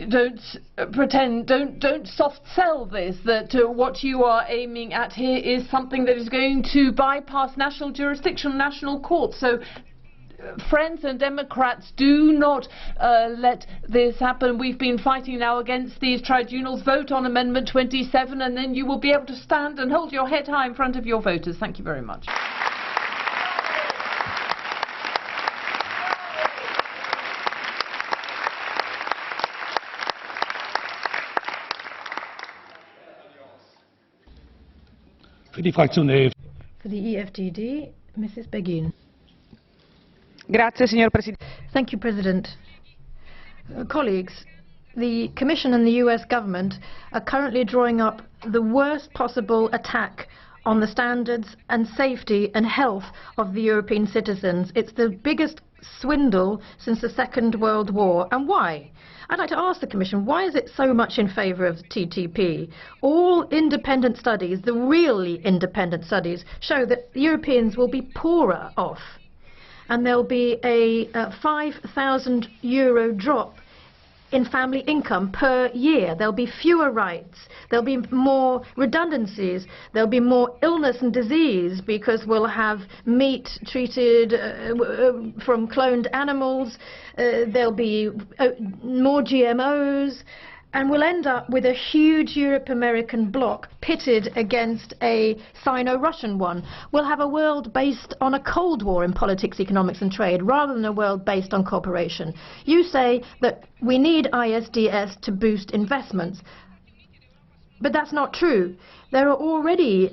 don't soft sell this, that what you are aiming at here is something that is going to bypass national jurisdiction, national courts. So Friends and Democrats, do not let this happen. We've been fighting now against these tribunals. Vote on Amendment 27 and then you will be able to stand and hold your head high in front of your voters. Thank you very much. Für die Fraktion der For the EFDD, Mrs. Beghin. Grazie, signor Presidente. Thank you, President. Colleagues, the Commission and the US government are currently drawing up the worst possible attack on the standards and safety and health of the European citizens. It's the biggest swindle since the Second World War. And why? I'd like to ask the Commission, why is it so much in favour of TTP? All independent studies, the really independent studies, show that Europeans will be poorer off. And there'll be a €5,000 drop in family income per year. There'll be fewer rights. There'll be more redundancies. There'll be more illness and disease because we'll have meat treated from cloned animals. There'll be more GMOs. And we'll end up with a huge Europe-American bloc pitted against a Sino-Russian one. We'll have a world based on a Cold War in politics, economics and trade, rather than a world based on cooperation. You say that we need ISDS to boost investments. But that's not true. There are already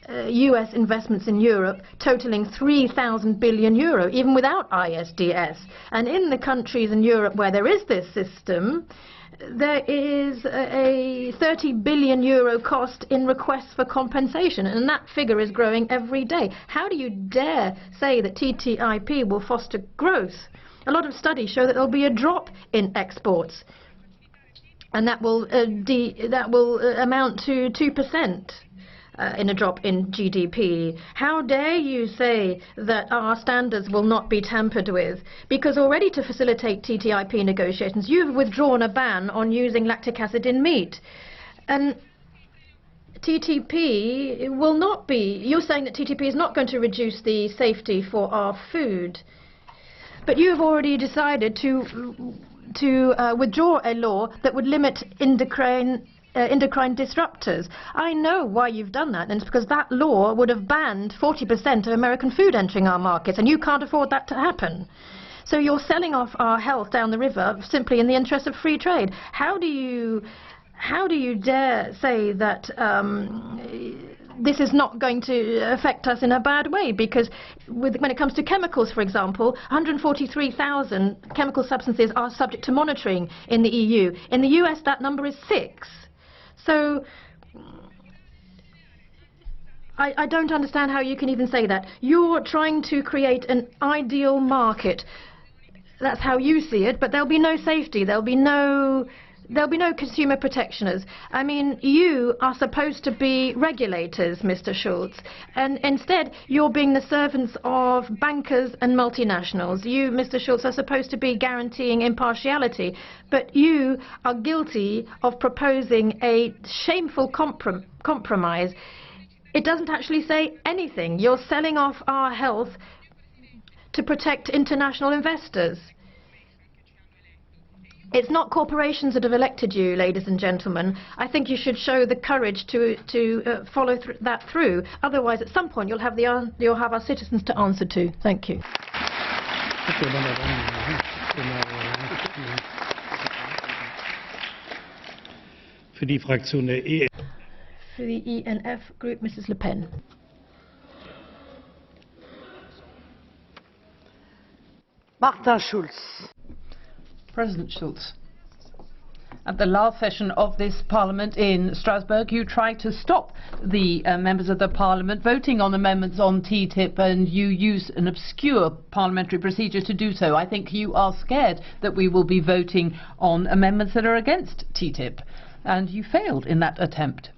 US investments in Europe totaling €3,000 billion, even without ISDS. And in the countries in Europe where there is this system, there is a €30 billion cost in requests for compensation, and that figure is growing every day. How do you dare say that TTIP will foster growth? A lot of studies show that there will be a drop in exports, and that will amount to 2%. In a drop in GDP. How dare you say that our standards will not be tampered with? Because already to facilitate TTIP negotiations, you've withdrawn a ban on using lactic acid in meat. And TTP will not be... You're saying that TTP is not going to reduce the safety for our food. But you've already decided to withdraw a law that would limit endocrine disruptors. I know why you've done that, and it's because that law would have banned 40% of American food entering our markets, and you can't afford that to happen. So you're selling off our health down the river simply in the interest of free trade. How do you dare say that this is not going to affect us in a bad way? Because when it comes to chemicals, for example, 143,000 chemical substances are subject to monitoring in the EU. In the US, that number is 6. So I don't understand how you can even say that. You're trying to create an ideal market. That's how you see it, but there'll be no safety. There'll be no consumer protectioners. I mean, you are supposed to be regulators, Mr. Schulz, and instead you're being the servants of bankers and multinationals. You, Mr. Schulz, are supposed to be guaranteeing impartiality, but you are guilty of proposing a shameful compromise. It doesn't actually say anything. You're selling off our health to protect international investors. It's not corporations that have elected you, ladies and gentlemen. I think you should show the courage to follow that through. Otherwise, at some point, you'll have our citizens to answer to. Thank you. Für die Fraktion der For the ENF group, Mrs. Le Pen. Martin Schulz. President Schulz, at the last session of this Parliament in Strasbourg, you tried to stop the members of the Parliament voting on amendments on TTIP, and you used an obscure parliamentary procedure to do so. I think you are scared that we will be voting on amendments that are against TTIP, and you failed in that attempt.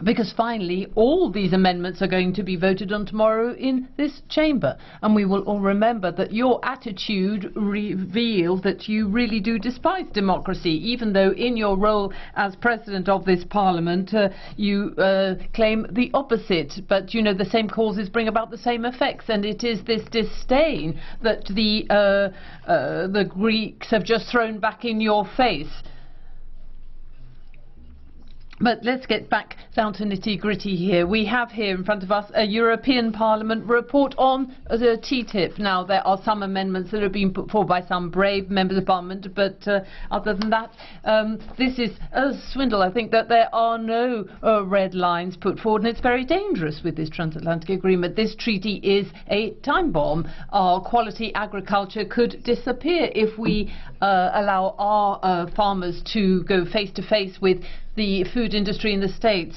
Because finally, all these amendments are going to be voted on tomorrow in this chamber. And we will all remember that your attitude revealed that you really do despise democracy, even though in your role as President of this Parliament, you claim the opposite. But, you know, the same causes bring about the same effects. And it is this disdain that the Greeks have just thrown back in your face. But let's get back down to nitty-gritty here. We have here in front of us a European Parliament report on the TTIP. Now, there are some amendments that have been put forward by some brave members of Parliament, but other than that, this is a swindle. I think that there are no red lines put forward, and it's very dangerous with this transatlantic agreement. This treaty is a time bomb. Our quality agriculture could disappear if we allow our farmers to go face-to-face with the food industry in the States.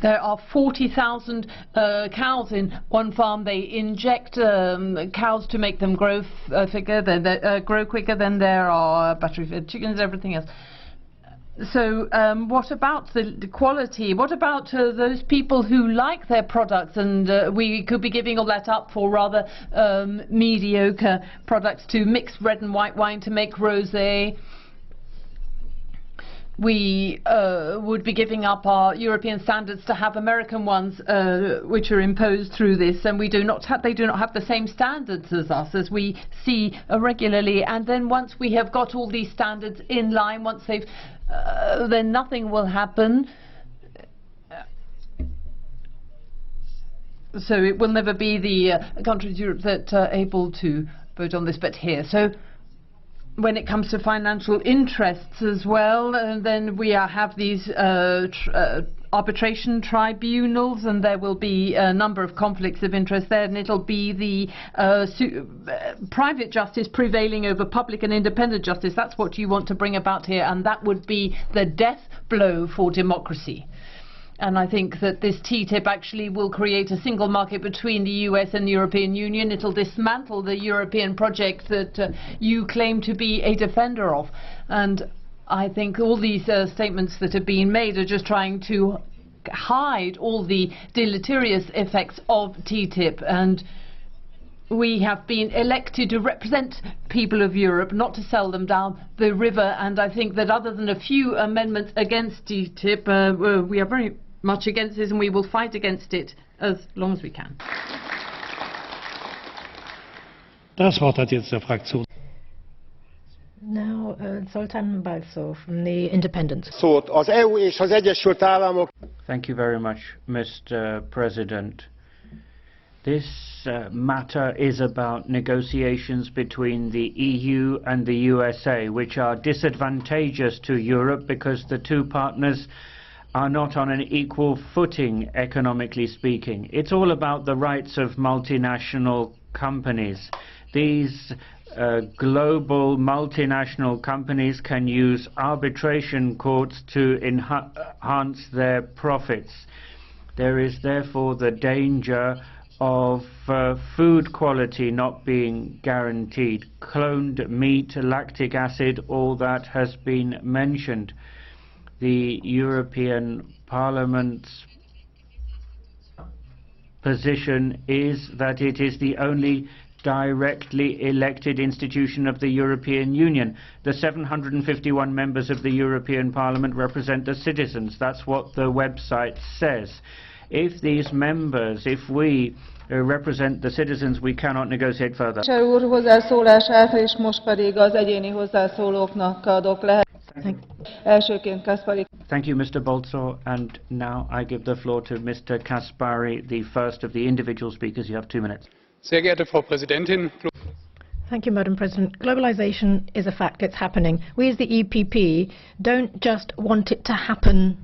There are 40,000 cows in one farm. They inject cows to make them grow grow quicker than there are battery-fed chickens, everything else. So what about the quality? What about those people who like their products? And we could be giving all that up for rather mediocre products, to mix red and white wine to make rosé. We would be giving up our European standards to have American ones, which are imposed through this, and they do not have the same standards as us, as we see regularly. And then once we have got all these standards in line, once they've, then nothing will happen. So it will never be the countries in Europe that are able to vote on this, but here. So when it comes to financial interests as well, then we have these arbitration tribunals, and there will be a number of conflicts of interest there, and it'll be the private justice prevailing over public and independent justice. That's what you want to bring about here, and that would be the death blow for democracy. And I think that this TTIP actually will create a single market between the US and the European Union. It'll dismantle the European project that you claim to be a defender of. And I think all these statements that have been made are just trying to hide all the deleterious effects of TTIP. And we have been elected to represent people of Europe, not to sell them down the river. And I think that other than a few amendments against TTIP, we are very much against this, and we will fight against it as long as we can. Das Wort hat jetzt der Fraktion. Now, Zoltán BALCZÓ from the Independents. Thank you very much, Mr. President. This matter is about negotiations between the EU and the USA, which are disadvantageous to Europe because the two partners are not on an equal footing, economically speaking. It's all about the rights of multinational companies. These global multinational companies can use arbitration courts to enhance their profits. There is therefore the danger of food quality not being guaranteed. Cloned meat, lactic acid, all that has been mentioned. The European Parliament's position is that it is the only directly elected institution of the European Union. The 751 members of the European Parliament represent the citizens. That's what the website says. If these members, if we represent the citizens, we cannot negotiate further. Thank you, Mr. Balczó, and now I give the floor to Mr. Kaspari, the first of the individual speakers. You have 2 minutes. Sehr geehrte Frau Präsidentin. Thank you, Madam President. Globalization is a fact. It's happening. We as the EPP don't just want it to happen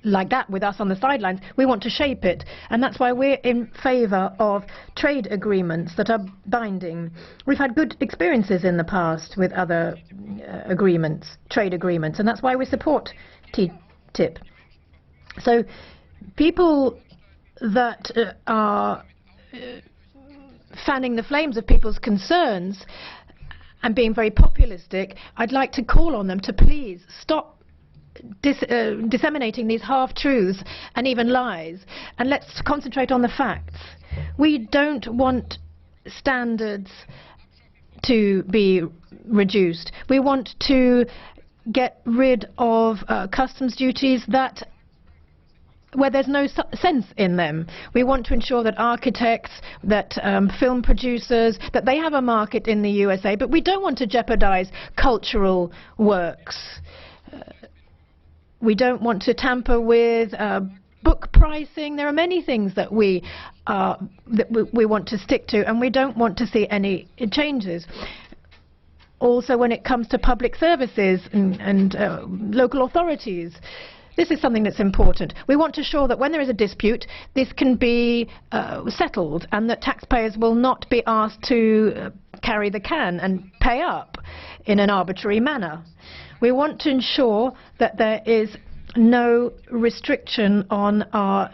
like that with us on the sidelines. We want to shape it, and that's why we're in favor of trade agreements that are binding. We've had good experiences in the past with other agreements, trade agreements, and that's why we support TTIP. So people that are fanning the flames of people's concerns and being very populistic, I'd like to call on them to please stop disseminating these half-truths and even lies, and let's concentrate on the facts. We don't want standards to be reduced. We want to get rid of customs duties where there's no sense in them. We want to ensure that architects, that film producers, that they have a market in the USA, but we don't want to jeopardize cultural works. We don't want to tamper with book pricing. There are many things that we want to stick to, and we don't want to see any changes. Also, when it comes to public services and local authorities, this is something that's important. We want to ensure that when there is a dispute, this can be settled, and that taxpayers will not be asked to carry the can and pay up in an arbitrary manner. We want to ensure that there is no restriction on our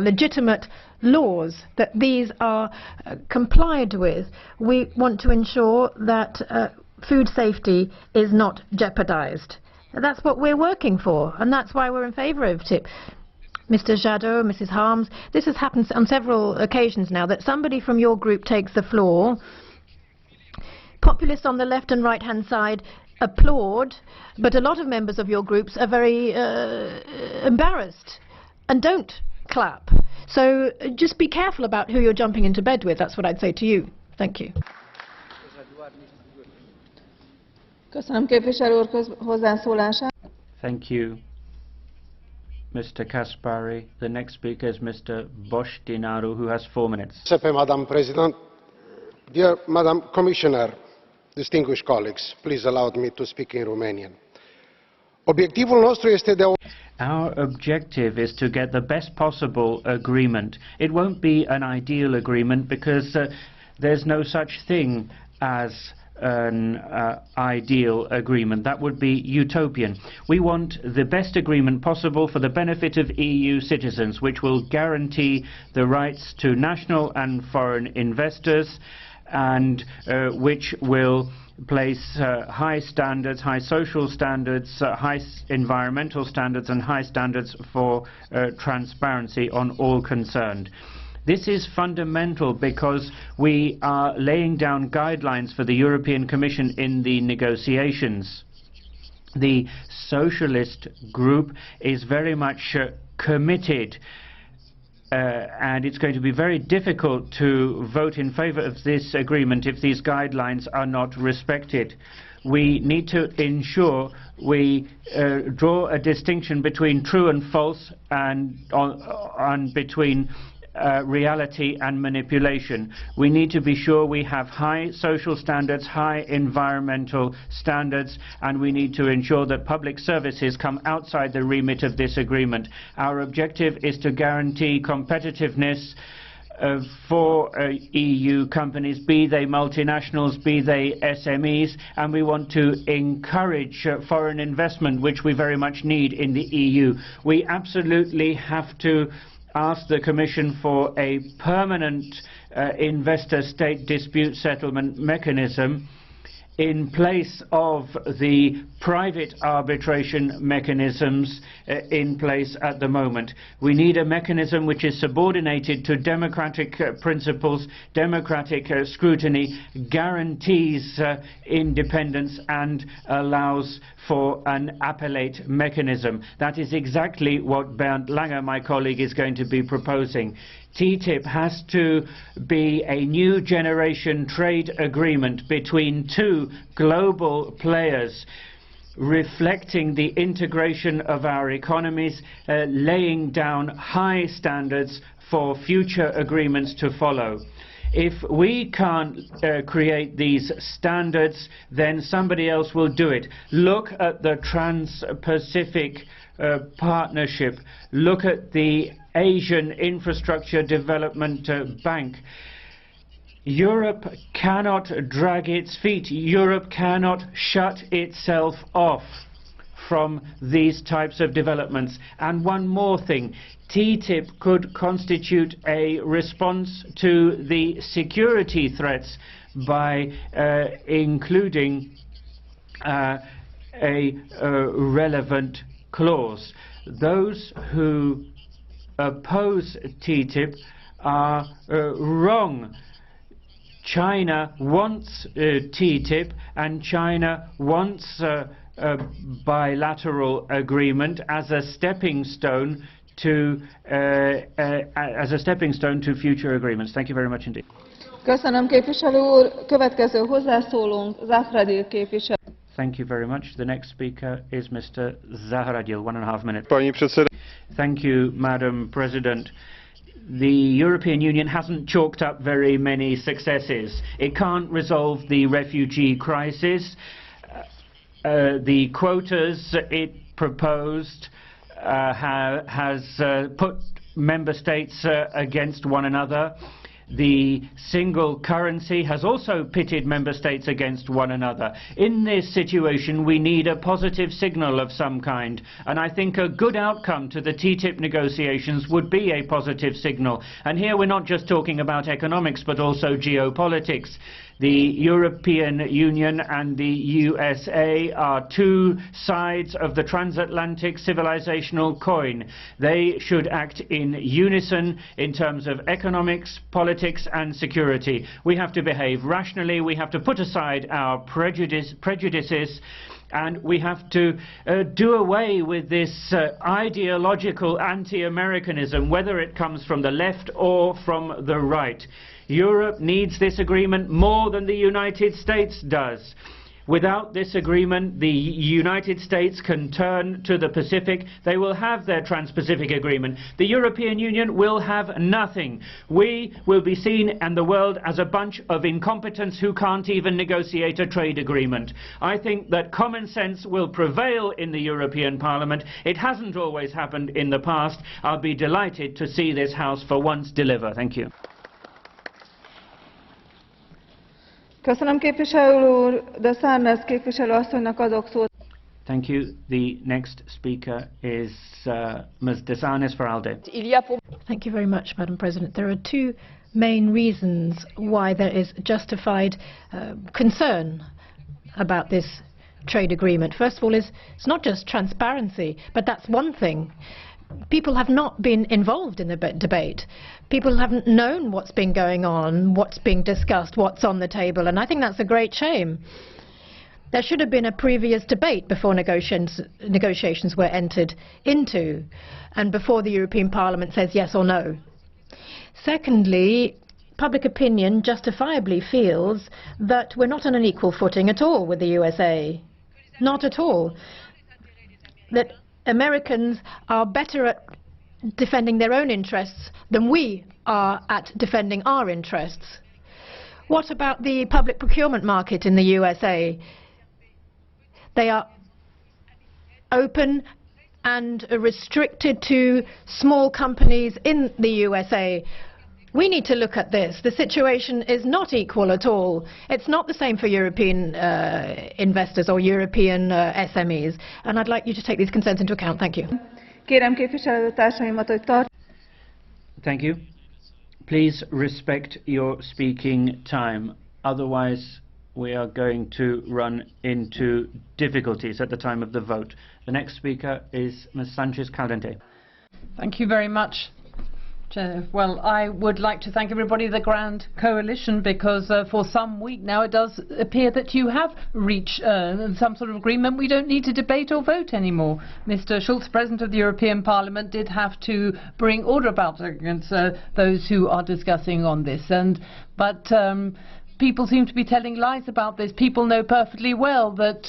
legitimate laws, that these are complied with. We want to ensure that food safety is not jeopardized. That's what we're working for, and that's why we're in favour of TTIP. Mr. Jadot, Mrs. Harms, this has happened on several occasions now, that somebody from your group takes the floor. Populists on the left and right-hand side applaud, but a lot of members of your groups are very embarrassed and don't clap. So just be careful about who you're jumping into bed with. That's what I'd say to you. Thank you. Thank you, Mr. Kaspari. The next speaker is Mr. Boștinaru, who has 4 minutes. Madam President, dear Madam Commissioner, distinguished colleagues, please allow me to speak in Romanian. Obiectivul nostru este de Our objective is to get the best possible agreement. It won't be an ideal agreement because there's no such thing as an ideal agreement. That would be utopian. We want the best agreement possible for the benefit of EU citizens, which will guarantee the rights to national and foreign investors, and which will place high standards, high social standards, high environmental standards, and high standards for transparency on all concerned. This is fundamental because we are laying down guidelines for the European Commission in the negotiations. The Socialist group is very much committed, and it's going to be very difficult to vote in favor of this agreement if these guidelines are not respected. We need to ensure we draw a distinction between true and false, and between reality and manipulation. We need to be sure we have high social standards, high environmental standards, and we need to ensure that public services come outside the remit of this agreement. Our objective is to guarantee competitiveness for EU companies, be they multinationals, be they SMEs, and we want to encourage foreign investment, which we very much need in the EU. We absolutely have to ask the Commission for a permanent investor-state dispute settlement mechanism in place of the private arbitration mechanisms in place at the moment. We need a mechanism which is subordinated to democratic principles, democratic scrutiny, guarantees independence, and allows for an appellate mechanism. That is exactly what Bernd Lange, my colleague, is going to be proposing. TTIP has to be a new generation trade agreement between two global players, reflecting the integration of our economies, laying down high standards for future agreements to follow. If we can't create these standards, then somebody else will do it. Look at the Trans-Pacific Partnership. Look at the Asian Infrastructure Development Bank. Europe cannot drag its feet. Europe cannot shut itself off from these types of developments. And one more thing, TTIP could constitute a response to the security threats by including a relevant clause. Those who oppose TTIP are wrong. China wants TTIP, and China wants a bilateral agreement as a stepping stone to future agreements. Thank you very much indeed. Thank you very much. The next speaker is Mr. Zahradil, 1.5 minutes. Thank you, Madam President. The European Union hasn't chalked up very many successes. It can't resolve the refugee crisis. The quotas it proposed has put member states against one another. The single currency has also pitted member states against one another. In this situation, we need a positive signal of some kind, and I think a good outcome to the TTIP negotiations would be a positive signal. And here we're not just talking about economics, but also geopolitics. The European Union and the USA are two sides of the transatlantic civilizational coin. They should act in unison in terms of economics, politics and security. We have to behave rationally, we have to put aside our prejudices, and we have to do away with this ideological anti-Americanism, whether it comes from the left or from the right. Europe needs this agreement more than the United States does. Without this agreement, the United States can turn to the Pacific. They will have their Trans-Pacific Agreement. The European Union will have nothing. We will be seen in the world as a bunch of incompetents who can't even negotiate a trade agreement. I think that common sense will prevail in the European Parliament. It hasn't always happened in the past. I'll be delighted to see this House for once deliver. Thank you. Köszönöm képviselő úr, de Sarnez képviselő asszonynak adok szót. Thank you. The next speaker is Ms. de SARNEZ for ALDE. Thank you very much, Madam President. There are two main reasons why there is justified concern about this trade agreement. First of all, it's not just transparency, but that's one thing. People have not been involved in the debate. People haven't known what's been going on, what's being discussed, what's on the table, and I think that's a great shame. There should have been a previous debate before negotiations were entered into, and before the European Parliament says yes or no. Secondly, public opinion justifiably feels that we're not on an equal footing at all with the USA. Not at all. That Americans are better at defending their own interests than we are at defending our interests. What about the public procurement market in the USA? They are open and restricted to small companies in the USA. We need to look at this. The situation is not equal at all. It's not the same for European investors or European SMEs. And I'd like you to take these concerns into account. Thank you. Thank you. Please respect your speaking time. Otherwise, we are going to run into difficulties at the time of the vote. The next speaker is Ms. Sanchez Caldente. Thank you very much. Well, I would like to thank everybody, the Grand Coalition, because for some week now it does appear that you have reached some sort of agreement. We don't need to debate or vote anymore. Mr. Schulz, President of the European Parliament, did have to bring order about against those who are discussing on this. But people seem to be telling lies about this. People know perfectly well that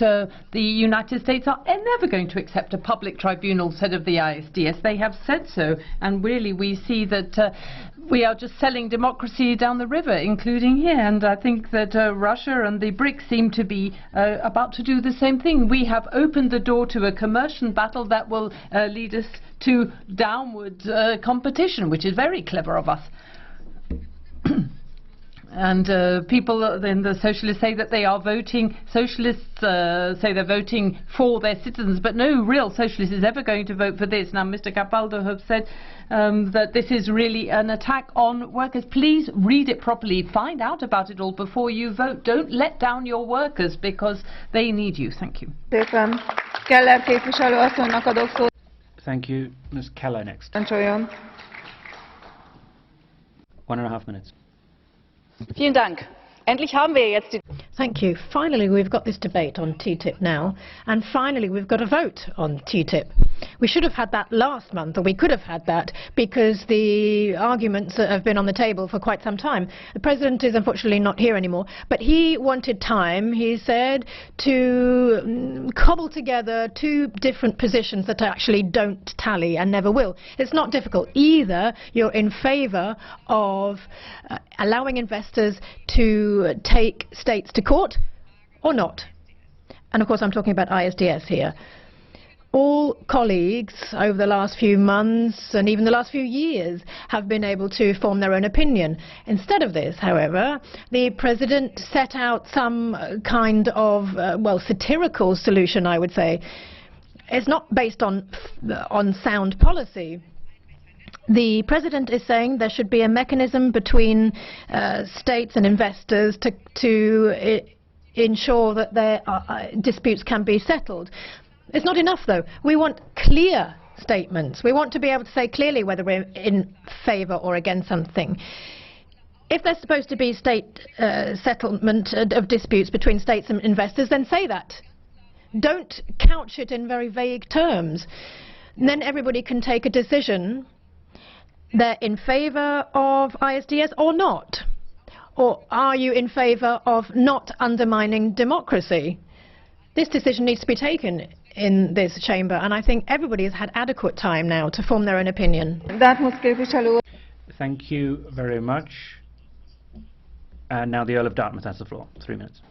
the United States are never going to accept a public tribunal said of the ISDS. They have said so, and really we see that we are just selling democracy down the river, including here. And I think that Russia and the BRICS seem to be about to do the same thing. We have opened the door to a commercial battle that will lead us to downward competition, which is very clever of us. And people in the socialists say that they are voting, socialists say they're voting for their citizens, but no real socialist is ever going to vote for this. Now, Mr. Capaldo has said that this is really an attack on workers. Please read it properly, find out about it all before you vote. Don't let down your workers because they need you. Thank you. Thank you. Ms. Keller next. 1.5 minutes. Vielen Dank. Endlich haben wir jetzt die Thank you. Finally, we've got this debate on TTIP now, and finally we've got a vote on TTIP. We should have had that last month, or we could have had that, because the arguments have been on the table for quite some time. The President is unfortunately not here anymore, but he wanted time, he said, to cobble together two different positions that actually don't tally and never will. It's not difficult. Either you're in favour of allowing investors to take states to court, or not. And of course I'm talking about ISDS here. All colleagues over the last few months and even the last few years have been able to form their own opinion. Instead of this, however, the President set out some kind of, well, satirical solution, I would say. It's not based on sound policy. The President is saying there should be a mechanism between states and investors to ensure that their disputes can be settled. It's not enough, though. We want clear statements. We want to be able to say clearly whether we're in favour or against something. If there's supposed to be state settlement of disputes between states and investors, then say that. Don't couch it in very vague terms. And then everybody can take a decision. They're in favour of ISDS or not? Or are you in favour of not undermining democracy? This decision needs to be taken in this chamber, and I think everybody has had adequate time now to form their own opinion. Thank you very much. And now the Earl of Dartmouth has the floor. 3 minutes.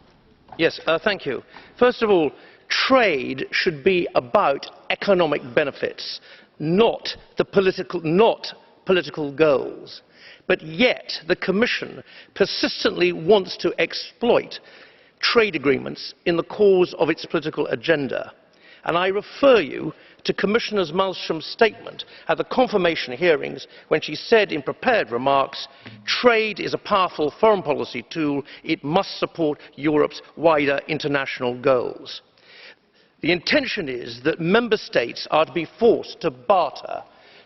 Yes, thank you. First of all, trade should be about economic benefits, not political goals. But yet the Commission persistently wants to exploit trade agreements in the cause of its political agenda. And I refer you to Commissioner Malmström's statement at the confirmation hearings when she said in prepared remarks, trade is a powerful foreign policy tool, it must support Europe's wider international goals. The intention is that member states are to be forced to barter,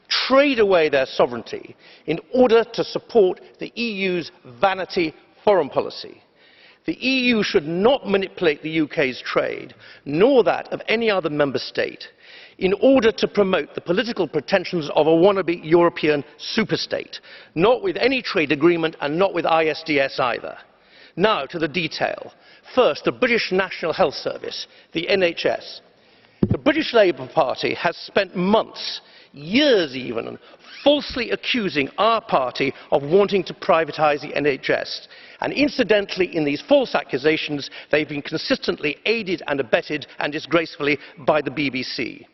trade away their sovereignty in order to support the EU's vanity foreign policy. The EU should not manipulate the UK's trade, nor that of any other member state, in order to promote the political pretensions of a wannabe European superstate, not with any trade agreement and not with ISDS either. Now to the detail. First, the British National Health Service, the NHS. The British Labour Party has spent months, years even, falsely accusing our party of wanting to privatise the NHS. And incidentally, in these false accusations, they've been consistently aided and abetted and disgracefully by the BBC.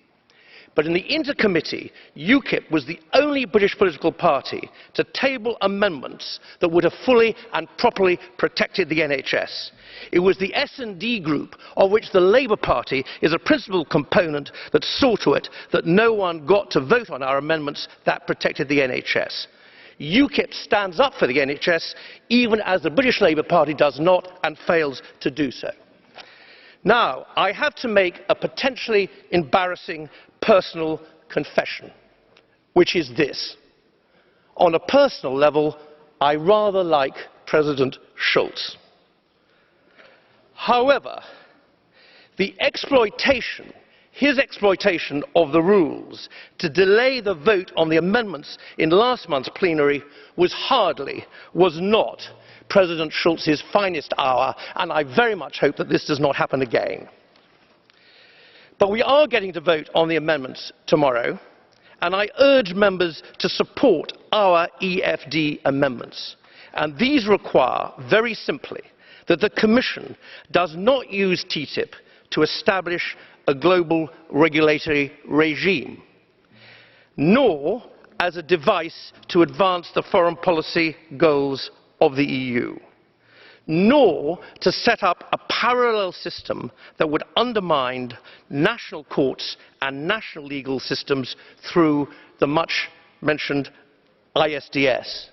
But in the intercommittee, UKIP was the only British political party to table amendments that would have fully and properly protected the NHS. It was the S&D group, of which the Labour Party is a principal component, that saw to it that no one got to vote on our amendments that protected the NHS. UKIP stands up for the NHS, even as the British Labour Party does not and fails to do so. Now, I have to make a potentially embarrassing personal confession, which is this. On a personal level, I rather like President Scholz. However, his exploitation of the rules to delay the vote on the amendments in last month's plenary was not President Scholz's finest hour, and I very much hope that this does not happen again. But we are getting to vote on the amendments tomorrow, and I urge members to support our EFD amendments. And these require, very simply, that the Commission does not use TTIP to establish a global regulatory regime, nor as a device to advance the foreign policy goals of the EU, nor to set up a parallel system that would undermine national courts and national legal systems through the much-mentioned ISDS.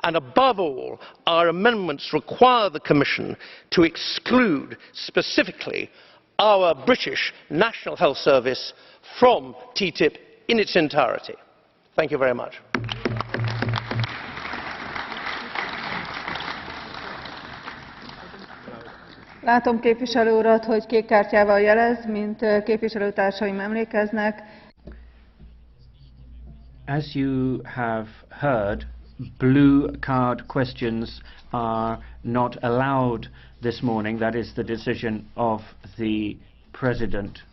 And above all, our amendments require the Commission to exclude specifically our British National Health Service from TTIP in its entirety. Thank you very much. Látom képviselő urat, hogy kék kártyával jelez, mint képviselőtársaim emlékeznek. As you have heard, blue card questions are not allowed this morning. That is the decision of the President.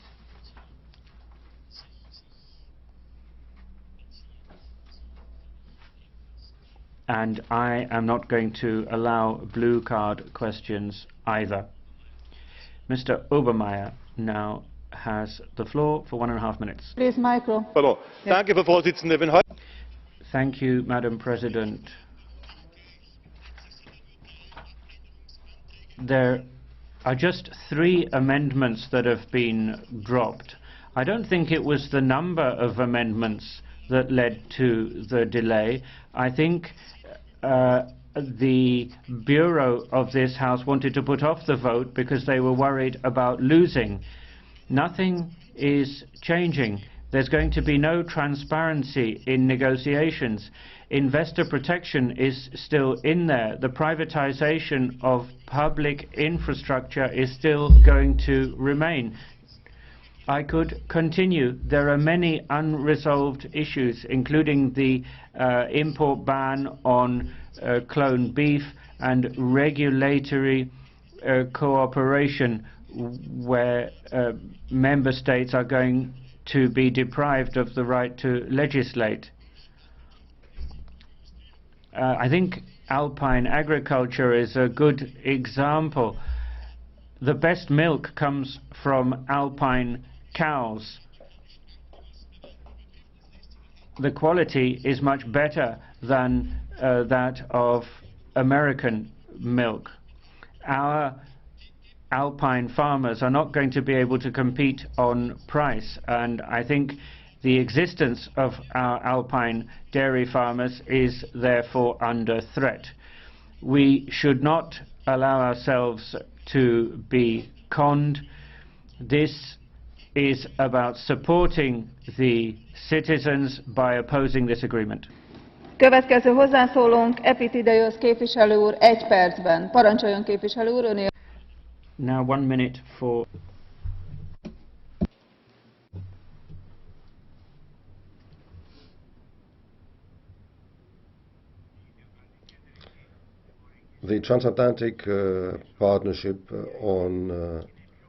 And I am not going to allow blue card questions either. Mr. Obermayr now has the floor for 1.5 minutes. Please, micro. Thank you, Madam President. There are just 3 amendments that have been dropped. I don't think it was the number of amendments that led to the delay. I think the Bureau of this House wanted to put off the vote because they were worried about losing. Nothing is changing. There's going to be no transparency in negotiations. Investor protection is still in there. The privatization of public infrastructure is still going to remain. I could continue. There are many unresolved issues, including the import ban on cloned beef and regulatory cooperation, where member states are going to be deprived of the right to legislate. I think alpine agriculture is a good example. The best milk comes from alpine cows. The quality is much better than that of American milk. Our alpine farmers are not going to be able to compete on price, and I think the existence of our alpine dairy farmers is therefore under threat. We should not allow ourselves to be conned. This is about supporting the citizens by opposing this agreement. Következő hozzászólónk Epitideios képviselő úr 1 percben. Parancsoljon képviselő úr, öné. Now 1 minute for... The transatlantic partnership on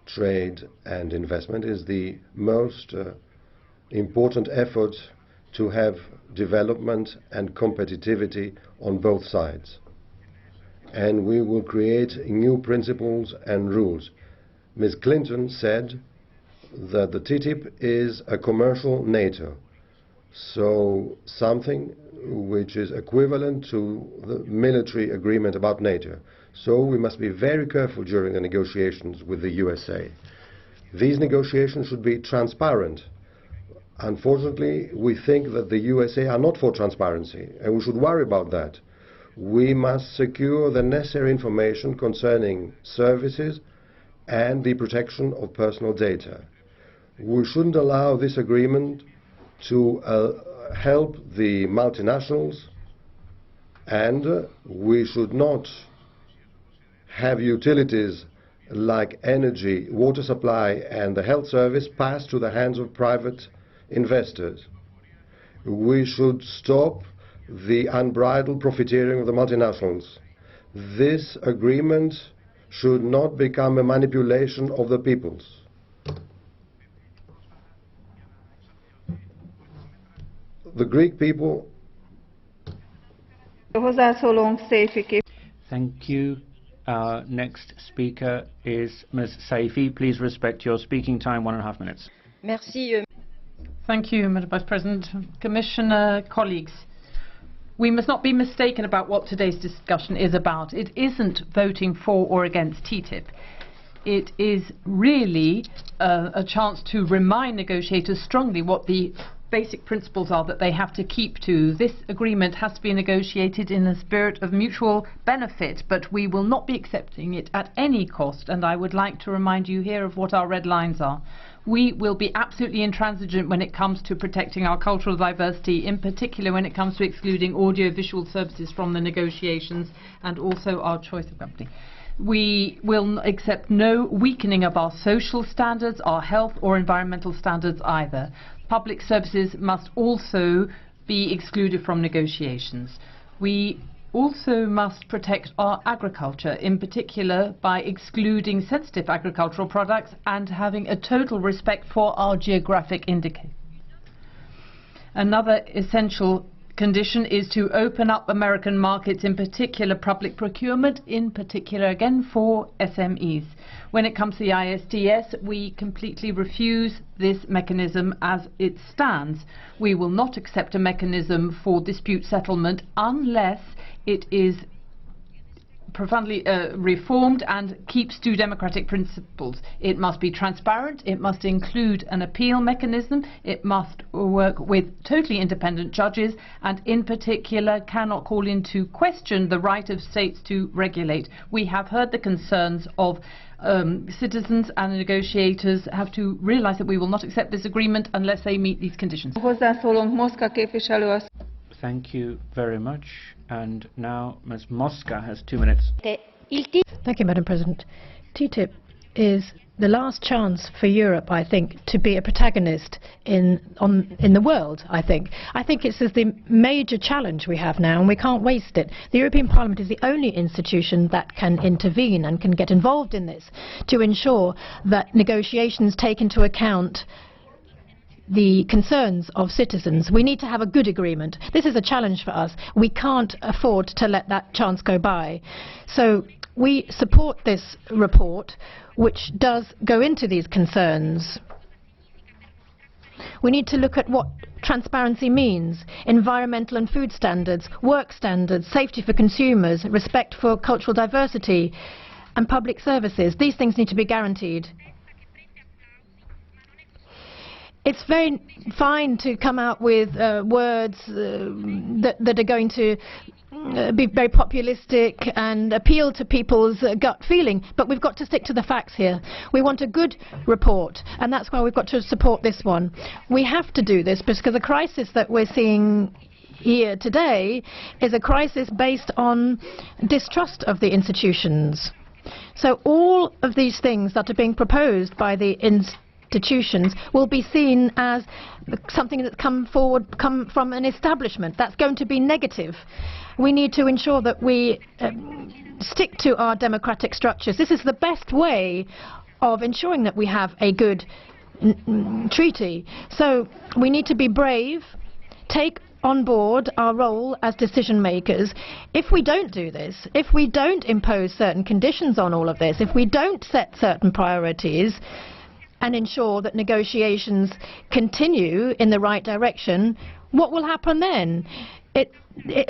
trade and investment is the most important effort to have development and competitivity on both sides. And we will create new principles and rules. Ms. Clinton said that the TTIP is a commercial NATO, so something which is equivalent to the military agreement about NATO. So we must be very careful during the negotiations with the USA. These negotiations should be transparent. Unfortunately, we think that the USA are not for transparency, and we should worry about that. We must secure the necessary information concerning services and the protection of personal data. We shouldn't allow this agreement to help the multinationals, and we should not have utilities like energy, water supply and the health service pass to the hands of private investors. We should stop the unbridled profiteering of the multinationals. This agreement should not become a manipulation of the peoples. The Greek people... Thank you. Our next speaker is Ms. SAIFI. Please respect your speaking time, 1.5 minutes. Merci. Thank you, Madam Vice President. Commissioner, colleagues, we must not be mistaken about what today's discussion is about. It isn't voting for or against TTIP. It is really a chance to remind negotiators strongly what the basic principles are that they have to keep to. This agreement has to be negotiated in a spirit of mutual benefit, but we will not be accepting it at any cost, and I would like to remind you here of what our red lines are. We will be absolutely intransigent when it comes to protecting our cultural diversity, in particular when it comes to excluding audiovisual services from the negotiations, and also our choice of company. We will accept no weakening of our social standards, our health or environmental standards either. Public services must also be excluded from negotiations. We also must protect our agriculture, in particular by excluding sensitive agricultural products and having a total respect for our geographic indicators. Another essential condition is to open up American markets, in particular public procurement, in particular again for SMEs. When it comes to the ISDS, we completely refuse this mechanism as it stands. We will not accept a mechanism for dispute settlement unless it is profoundly reformed and keeps to democratic principles. It must be transparent, it must include an appeal mechanism, it must work with totally independent judges, and in particular cannot call into question the right of states to regulate. We have heard the concerns of citizens, and negotiators have to realize that we will not accept this agreement unless they meet these conditions. Thank you very much. And now Ms. Mosca has 2 minutes. Thank you, Madam President. TTIP is the last chance for Europe, I think, to be a protagonist in the world, I think. I think this is the major challenge we have now, and we can't waste it. The European Parliament is the only institution that can intervene and can get involved in this to ensure that negotiations take into account the concerns of citizens. We need to have a good agreement. This is a challenge for us. We can't afford to let that chance go by. So we support this report, which does go into these concerns. We need to look at what transparency means, environmental and food standards, work standards, safety for consumers, respect for cultural diversity and public services. These things need to be guaranteed. It's very fine to come out with words that are going to be very populistic and appeal to people's gut feeling, but we've got to stick to the facts here. We want a good report, and that's why we've got to support this one. We have to do this because the crisis that we're seeing here today is a crisis based on distrust of the institutions. So all of these things that are being proposed by the institutions will be seen as something that's come from an establishment. That's going to be negative. We need to ensure that we stick to our democratic structures. This is the best way of ensuring that we have a good treaty. So we need to be brave, take on board our role as decision makers. If we don't do this, if we don't impose certain conditions on all of this, if we don't set certain priorities and ensure that negotiations continue in the right direction, what will happen then?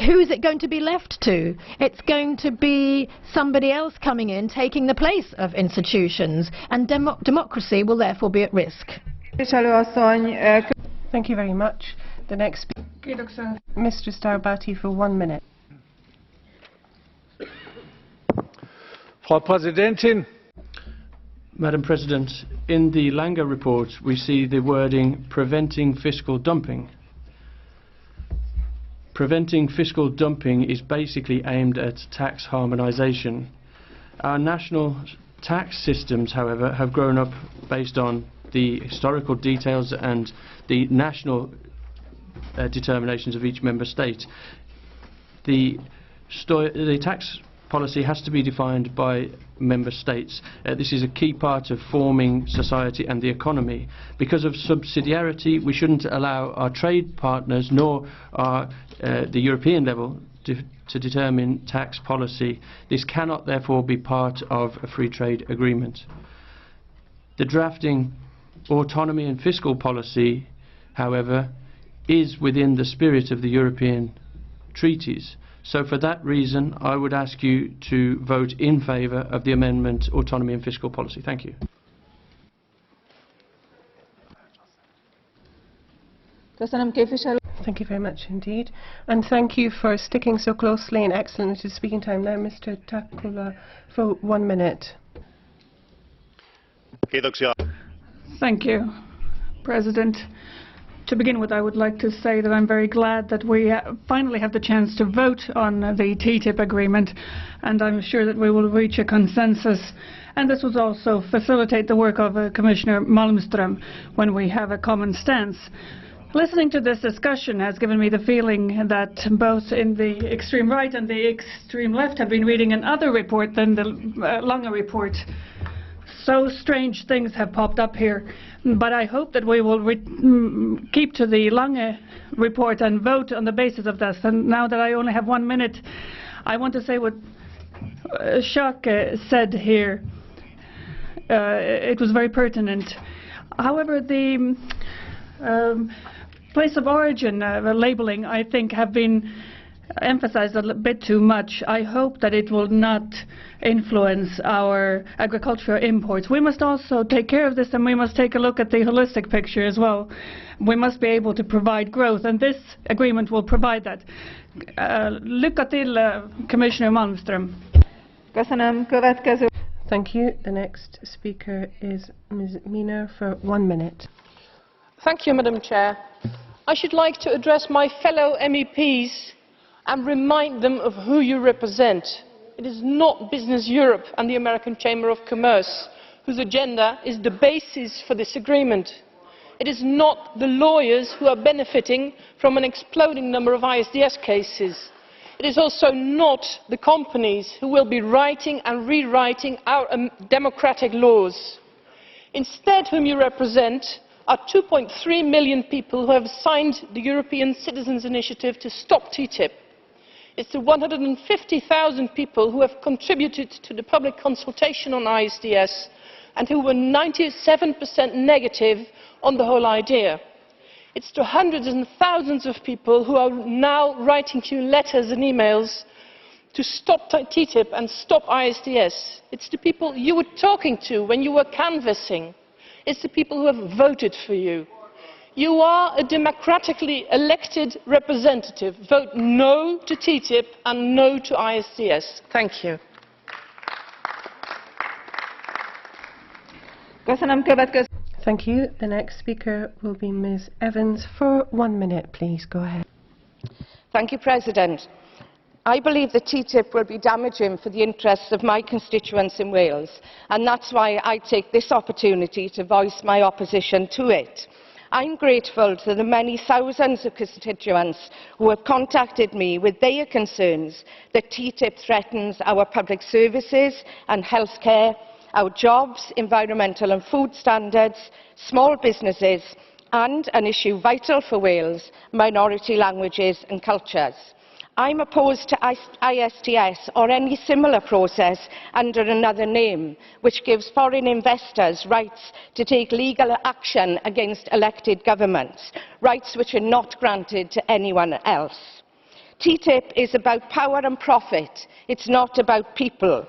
Who is it going to be left to? It's going to be somebody else coming in, taking the place of institutions, and democracy will therefore be at risk. Thank you very much. The next speaker, Mr. Starbatty, for 1 minute. Frau Präsidentin! Madam President, in the Lange report we see the wording preventing fiscal dumping. Preventing fiscal dumping is basically aimed at tax harmonization. Our national tax systems, however, have grown up based on the historical details and the national determinations of each member state. The tax policy has to be defined by member states. This is a key part of forming society and the economy. Because of subsidiarity, we shouldn't allow our trade partners nor the European level to determine tax policy. This cannot therefore be part of a free trade agreement. The drafting autonomy and fiscal policy, however, is within the spirit of the European treaties. So for that reason, I would ask you to vote in favour of the amendment Autonomy and Fiscal Policy. Thank you. Thank you very much indeed. And thank you for sticking so closely and excellent to speaking time. Now Mr. Takkula for 1 minute. Thank you, President. To begin with, I would like to say that I'm very glad that we finally have the chance to vote on the TTIP agreement, and I'm sure that we will reach a consensus. And this will also facilitate the work of Commissioner Malmström when we have a common stance. Listening to this discussion has given me the feeling that both in the extreme right and the extreme left have been reading another report than the Lange report. So strange things have popped up here, but I hope that we will keep to the Lange report and vote on the basis of this. And now that I only have 1 minute, I want to say what Schaake said here. It was very pertinent. However, the place of origin labeling, I think, have been emphasized a bit too much. I hope that it will not influence our agricultural imports. We must also take care of this, and we must take a look at the holistic picture as well. We must be able to provide growth, and this agreement will provide that. Lycka till, Commissioner Malmström. Thank you. The next speaker is Ms. Mina for 1 minute. Thank you, Madam Chair. I should like to address my fellow MEPs and remind them of who you represent. It is not Business Europe and the American Chamber of Commerce, whose agenda is the basis for this agreement. It is not the lawyers who are benefiting from an exploding number of ISDS cases. It is also not the companies who will be writing and rewriting our democratic laws. Instead, whom you represent are 2.3 million people who have signed the European Citizens' Initiative to stop TTIP. It's the 150,000 people who have contributed to the public consultation on ISDS and who were 97% negative on the whole idea. It's the hundreds and thousands of people who are now writing to you letters and emails to stop TTIP and stop ISDS. It's the people you were talking to when you were canvassing. It's the people who have voted for you. You are a democratically elected representative. Vote no to TTIP and no to ISDS. Thank you. Thank you. The next speaker will be Ms. Evans for 1 minute, please. Go ahead. Thank you, President. I believe that TTIP will be damaging for the interests of my constituents in Wales, and that's why I take this opportunity to voice my opposition to it. I'm grateful to the many thousands of constituents who have contacted me with their concerns that TTIP threatens our public services and healthcare, our jobs, environmental and food standards, small businesses, and an issue vital for Wales, minority languages and cultures. I'm opposed to ISDS or any similar process under another name, which gives foreign investors rights to take legal action against elected governments, rights which are not granted to anyone else. TTIP is about power and profit. It's not about people.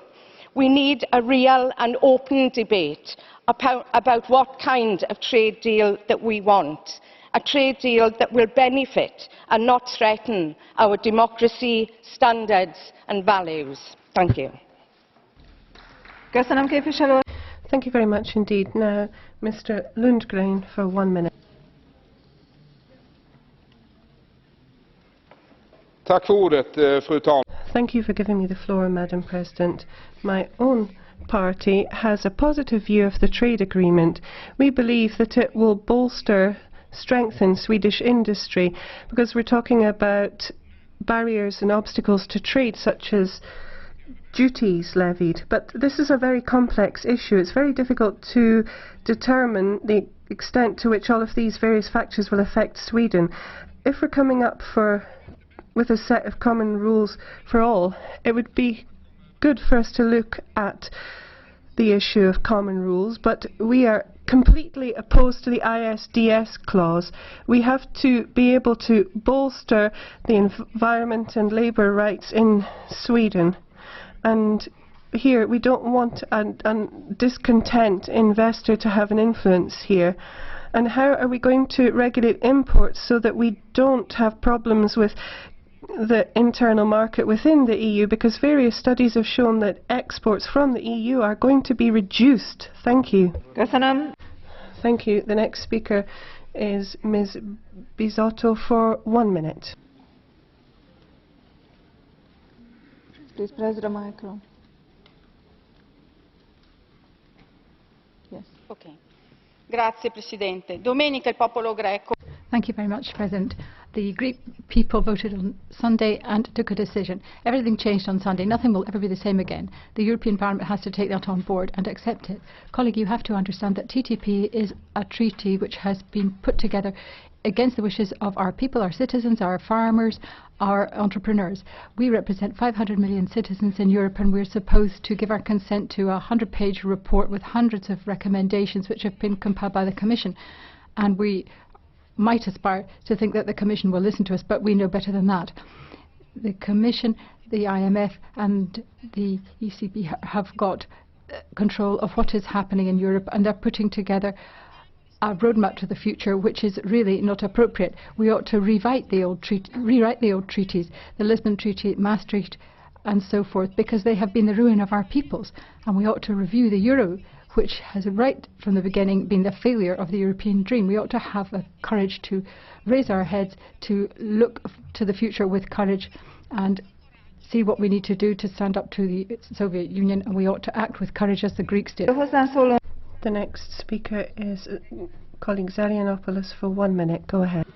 We need a real and open debate about what kind of trade deal that we want. A trade deal that will benefit and not threaten our democracy, standards and values. Thank you. Thank you very much indeed. Now, Mr. Lundgren for 1 minute. Thank you for giving me the floor, Madam President. My own party has a positive view of the trade agreement. We believe that it will strengthen Swedish industry, because we're talking about barriers and obstacles to trade, such as duties levied. But this is a very complex issue. It's very difficult to determine the extent to which all of these various factors will affect Sweden. If we're coming up with a set of common rules for all, it would be good for us to look at the issue of common rules, but we are completely opposed to the ISDS clause. We have to be able to bolster the environment and labour rights in Sweden. And here we don't want a discontent investor to have an influence here. And how are we going to regulate imports so that we don't have problems with the internal market within the EU, because various studies have shown that exports from the EU are going to be reduced. Thank you. Thank you. The next speaker is Ms. Bisotto for 1 minute. Please press the micro. Yes. Okay. Grazie Presidente. Domenica il popolo greco. Thank you very much, President. The Greek people voted on Sunday and took a decision. Everything changed on Sunday. Nothing will ever be the same again. The European Parliament has to take that on board and accept it. Colleague, you have to understand that TTIP is a treaty which has been put together against the wishes of our people, our citizens, our farmers, our entrepreneurs. We represent 500 million citizens in Europe, and we're supposed to give our consent to a 100-page report with hundreds of recommendations which have been compiled by the Commission. And we might aspire to think that the Commission will listen to us, but we know better than that. The Commission, the IMF and the ECB have got control of what is happening in Europe, and they're putting together a roadmap to the future which is really not appropriate. We ought to rewrite the old treaties, the Lisbon Treaty, Maastricht and so forth, because they have been the ruin of our peoples. And we ought to review the euro, which has right from the beginning been the failure of the European dream. We ought to have the courage to raise our heads, to look to the future with courage and see what we need to do to stand up to the Soviet Union, and we ought to act with courage as the Greeks did. The next speaker is colleague Zarianopoulos for 1 minute. Go ahead.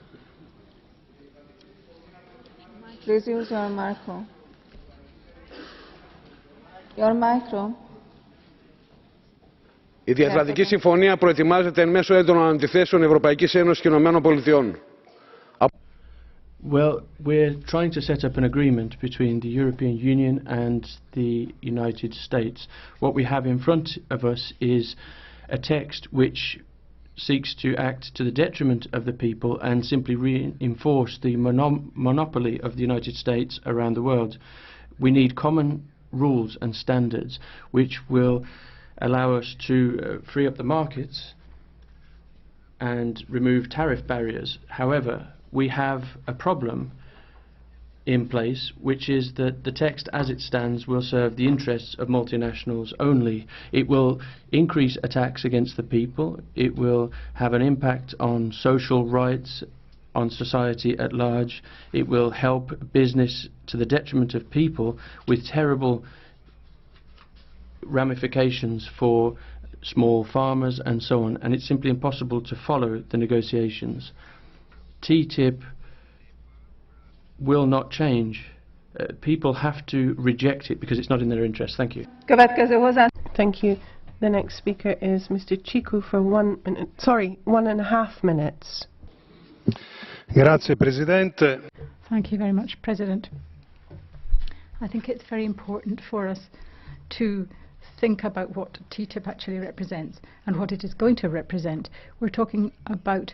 Please use your micro. Your micro. Η Διατλαντική Συμφωνία προετοιμάζεται εν μέσω έντονων αντιθέσεων Ευρωπαϊκής Ένωσης και Ηνωμένων Πολιτειών. Well, we're trying to set up an agreement between the European Union and the United States. What we have in front of us is a text which seeks to act to the detriment of the people and simply reinforce the monopoly of the United States around the world. We need common rules and standards which will allow us to free up the markets and remove tariff barriers. However, we have a problem in place, which is that the text as it stands will serve the interests of multinationals only. It will increase attacks against the people. It will have an impact on social rights, on society at large. It will help business to the detriment of people, with terrible ramifications for small farmers and so on. And it's simply impossible to follow the negotiations. TTIP will not change. People have to reject it because it's not in their interest. Thank you. Thank you. The next speaker is Mr. CICU for 1 minute. Sorry, 1.5 minutes. Grazie, Presidente. Thank you very much, President. I think it's very important for us to think about what TTIP actually represents and what it is going to represent. We're talking about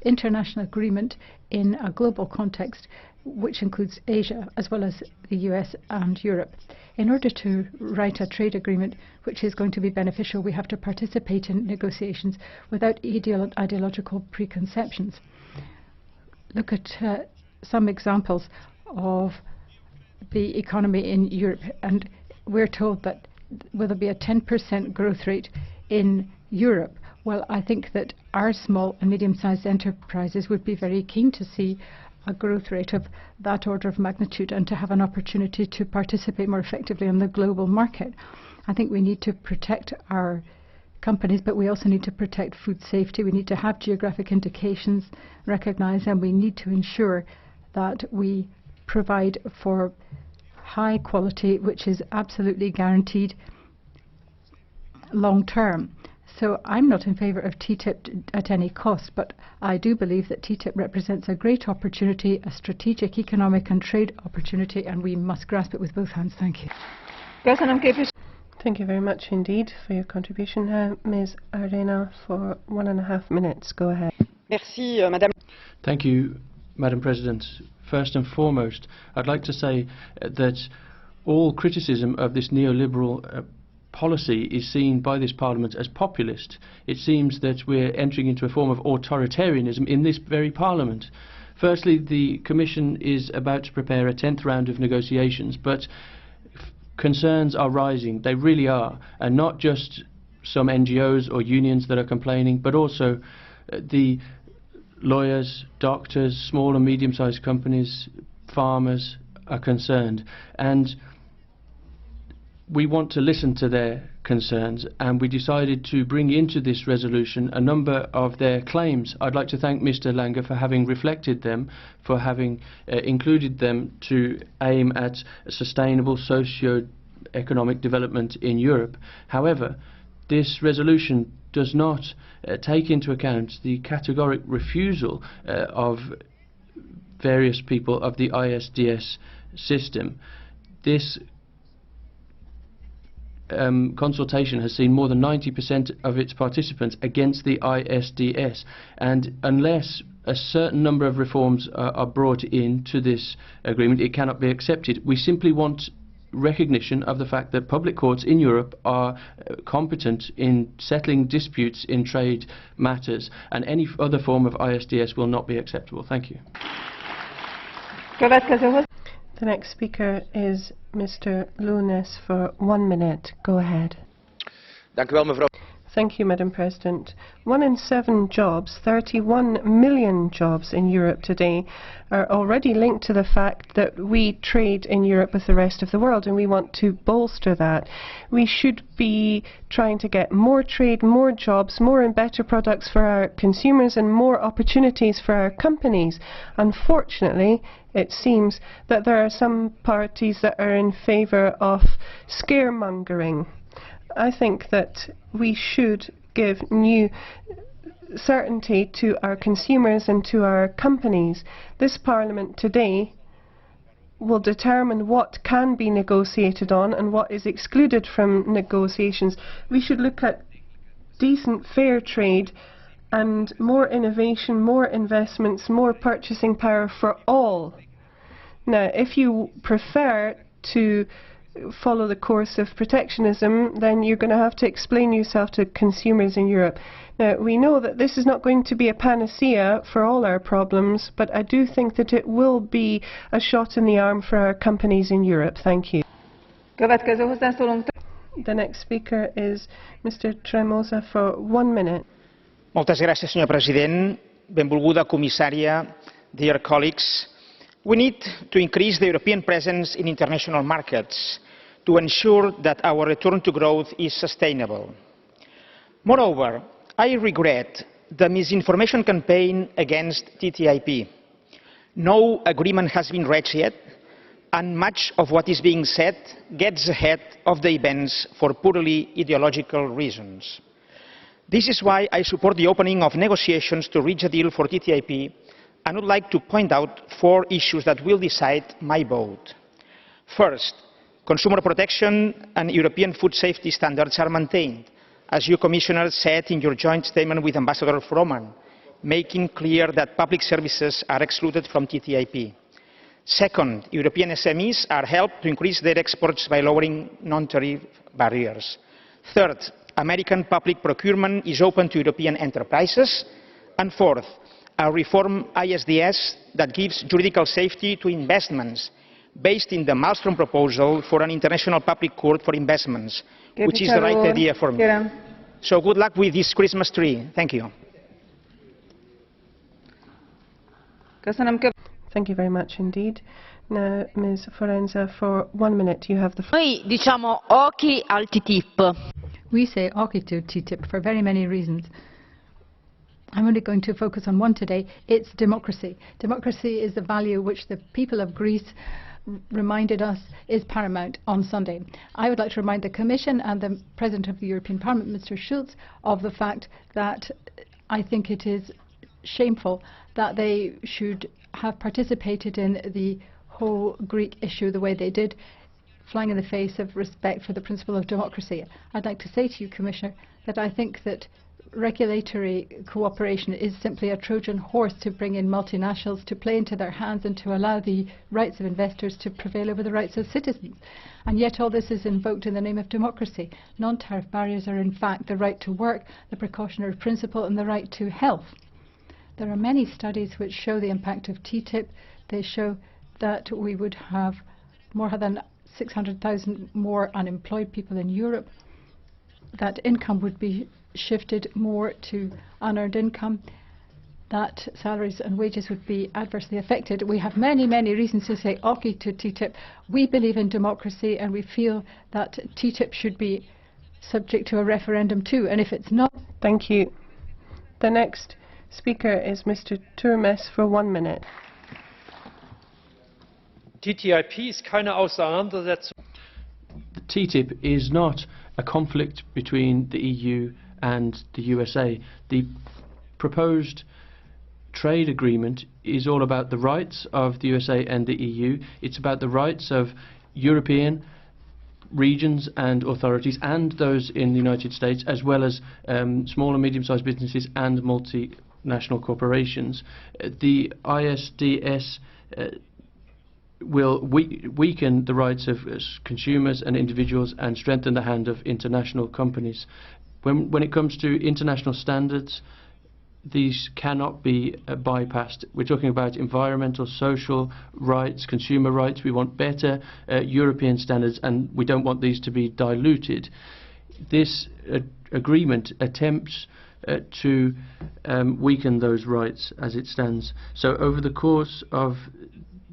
international agreement in a global context which includes Asia as well as the US and Europe. In order to write a trade agreement which is going to be beneficial, we have to participate in negotiations without ideological preconceptions. Look at some examples of the economy in Europe, and we're told that will there be a 10% growth rate in Europe. Well, I think that our small and medium-sized enterprises would be very keen to see a growth rate of that order of magnitude and to have an opportunity to participate more effectively in the global market. I think we need to protect our companies, but we also need to protect food safety. We need to have geographic indications recognized, and we need to ensure that we provide for high quality, which is absolutely guaranteed long term. So I'm not in favour of TTIP at any cost, but I do believe that TTIP represents a great opportunity, a strategic economic and trade opportunity, and we must grasp it with both hands. Thank you. Thank you very much indeed for your contribution. Ms. Arena for 1.5 minutes. Go ahead. Merci, Madame. Thank you, Madam President. First and foremost, I'd like to say that all criticism of this neoliberal policy is seen by this Parliament as populist. It seems that we're entering into a form of authoritarianism in this very Parliament. Firstly, the Commission is about to prepare a 10th round of negotiations, but concerns are rising. They really are, and not just some NGOs or unions that are complaining, but also the lawyers, doctors, small and medium-sized companies, farmers are concerned, and we want to listen to their concerns, and we decided to bring into this resolution a number of their claims. I'd like to thank Mr. Lange for having reflected them, for having included them to aim at sustainable socio-economic development in Europe. However, this resolution does not take into account the categoric refusal of various people of the ISDS system. This consultation has seen more than 90% of its participants against the ISDS, and unless a certain number of reforms are brought into this agreement, it cannot be accepted. We simply want recognition of the fact that public courts in Europe are competent in settling disputes in trade matters, and any other form of ISDS will not be acceptable. Thank you. The next speaker is Mr. Lunes for 1 minute. Go ahead. Thank you, Madam President. 1 in 7 jobs, 31 million jobs in Europe today, are already linked to the fact that we trade in Europe with the rest of the world, and we want to bolster that. We should be trying to get more trade, more jobs, more and better products for our consumers, and more opportunities for our companies. Unfortunately, it seems that there are some parties that are in favour of scaremongering. I think that we should give new certainty to our consumers and to our companies. This Parliament today will determine what can be negotiated on and what is excluded from negotiations. We should look at decent, fair trade and more innovation, more investments, more purchasing power for all. Now, if you prefer to follow the course of protectionism, then you're going to have to explain yourself to consumers in Europe. Now, we know that this is not going to be a panacea for all our problems, but I do think that it will be a shot in the arm for our companies in Europe. Thank you. The next speaker is Mr. Tremosa for 1 minute. Moltes gràcies, senyor president. Benvolguda comissària, dear colleagues. We need to increase the European presence in international markets to ensure that our return to growth is sustainable. Moreover, I regret the misinformation campaign against TTIP. No agreement has been reached yet, and much of what is being said gets ahead of the events for purely ideological reasons. This is why I support the opening of negotiations to reach a deal for TTIP, and would like to point out 4 issues that will decide my vote. First, consumer protection and European food safety standards are maintained, as you, Commissioner, said in your joint statement with Ambassador Froman, making clear that public services are excluded from TTIP. Second, European SMEs are helped to increase their exports by lowering non-tariff barriers. Third, American public procurement is open to European enterprises. And fourth, a reform ISDS that gives juridical safety to investments, based in the Malmström proposal for an international public court for investments, which is the right idea for me. So good luck with this Christmas tree. Thank you. Thank you very much indeed. Now, Ms. Forenza, for 1 minute, you have the floor. Noi diciamo occhi al TTIP. We say occhi to TTIP for very many reasons. I'm only going to focus on one today. It's democracy. Democracy is the value which the people of Greece reminded us is paramount on Sunday. I would like to remind the Commission and the President of the European Parliament, Mr. Schulz, of the fact that I think it is shameful that they should have participated in the whole Greek issue the way they did, flying in the face of respect for the principle of democracy. I'd like to say to you, Commissioner, that I think that regulatory cooperation is simply a Trojan horse to bring in multinationals, to play into their hands and to allow the rights of investors to prevail over the rights of citizens. And yet all this is invoked in the name of democracy. Non-tariff barriers are in fact the right to work, the precautionary principle and the right to health. There are many studies which show the impact of TTIP. They show that we would have more than 600,000 more unemployed people in Europe. that income would be shifted more to unearned income, that salaries and wages would be adversely affected. We have many, many reasons to say okay to TTIP. We believe in democracy and we feel that TTIP should be subject to a referendum too, and if it's not... Thank you. The next speaker is Mr. Turmes for 1 minute. TTIP ist keine Auseinandersetzung. The TTIP is not a conflict between the EU and the USA. The proposed trade agreement is all about the rights of the USA and the EU. It's about the rights of European regions and authorities and those in the United States, as well as small and medium-sized businesses and multinational corporations. The ISDS will weaken the rights of consumers and individuals and strengthen the hand of international companies. When it comes to international standards, these cannot be bypassed. We're talking about environmental, social rights, consumer rights. We want better European standards, and we don't want these to be diluted. This agreement attempts to weaken those rights as it stands. So over the course of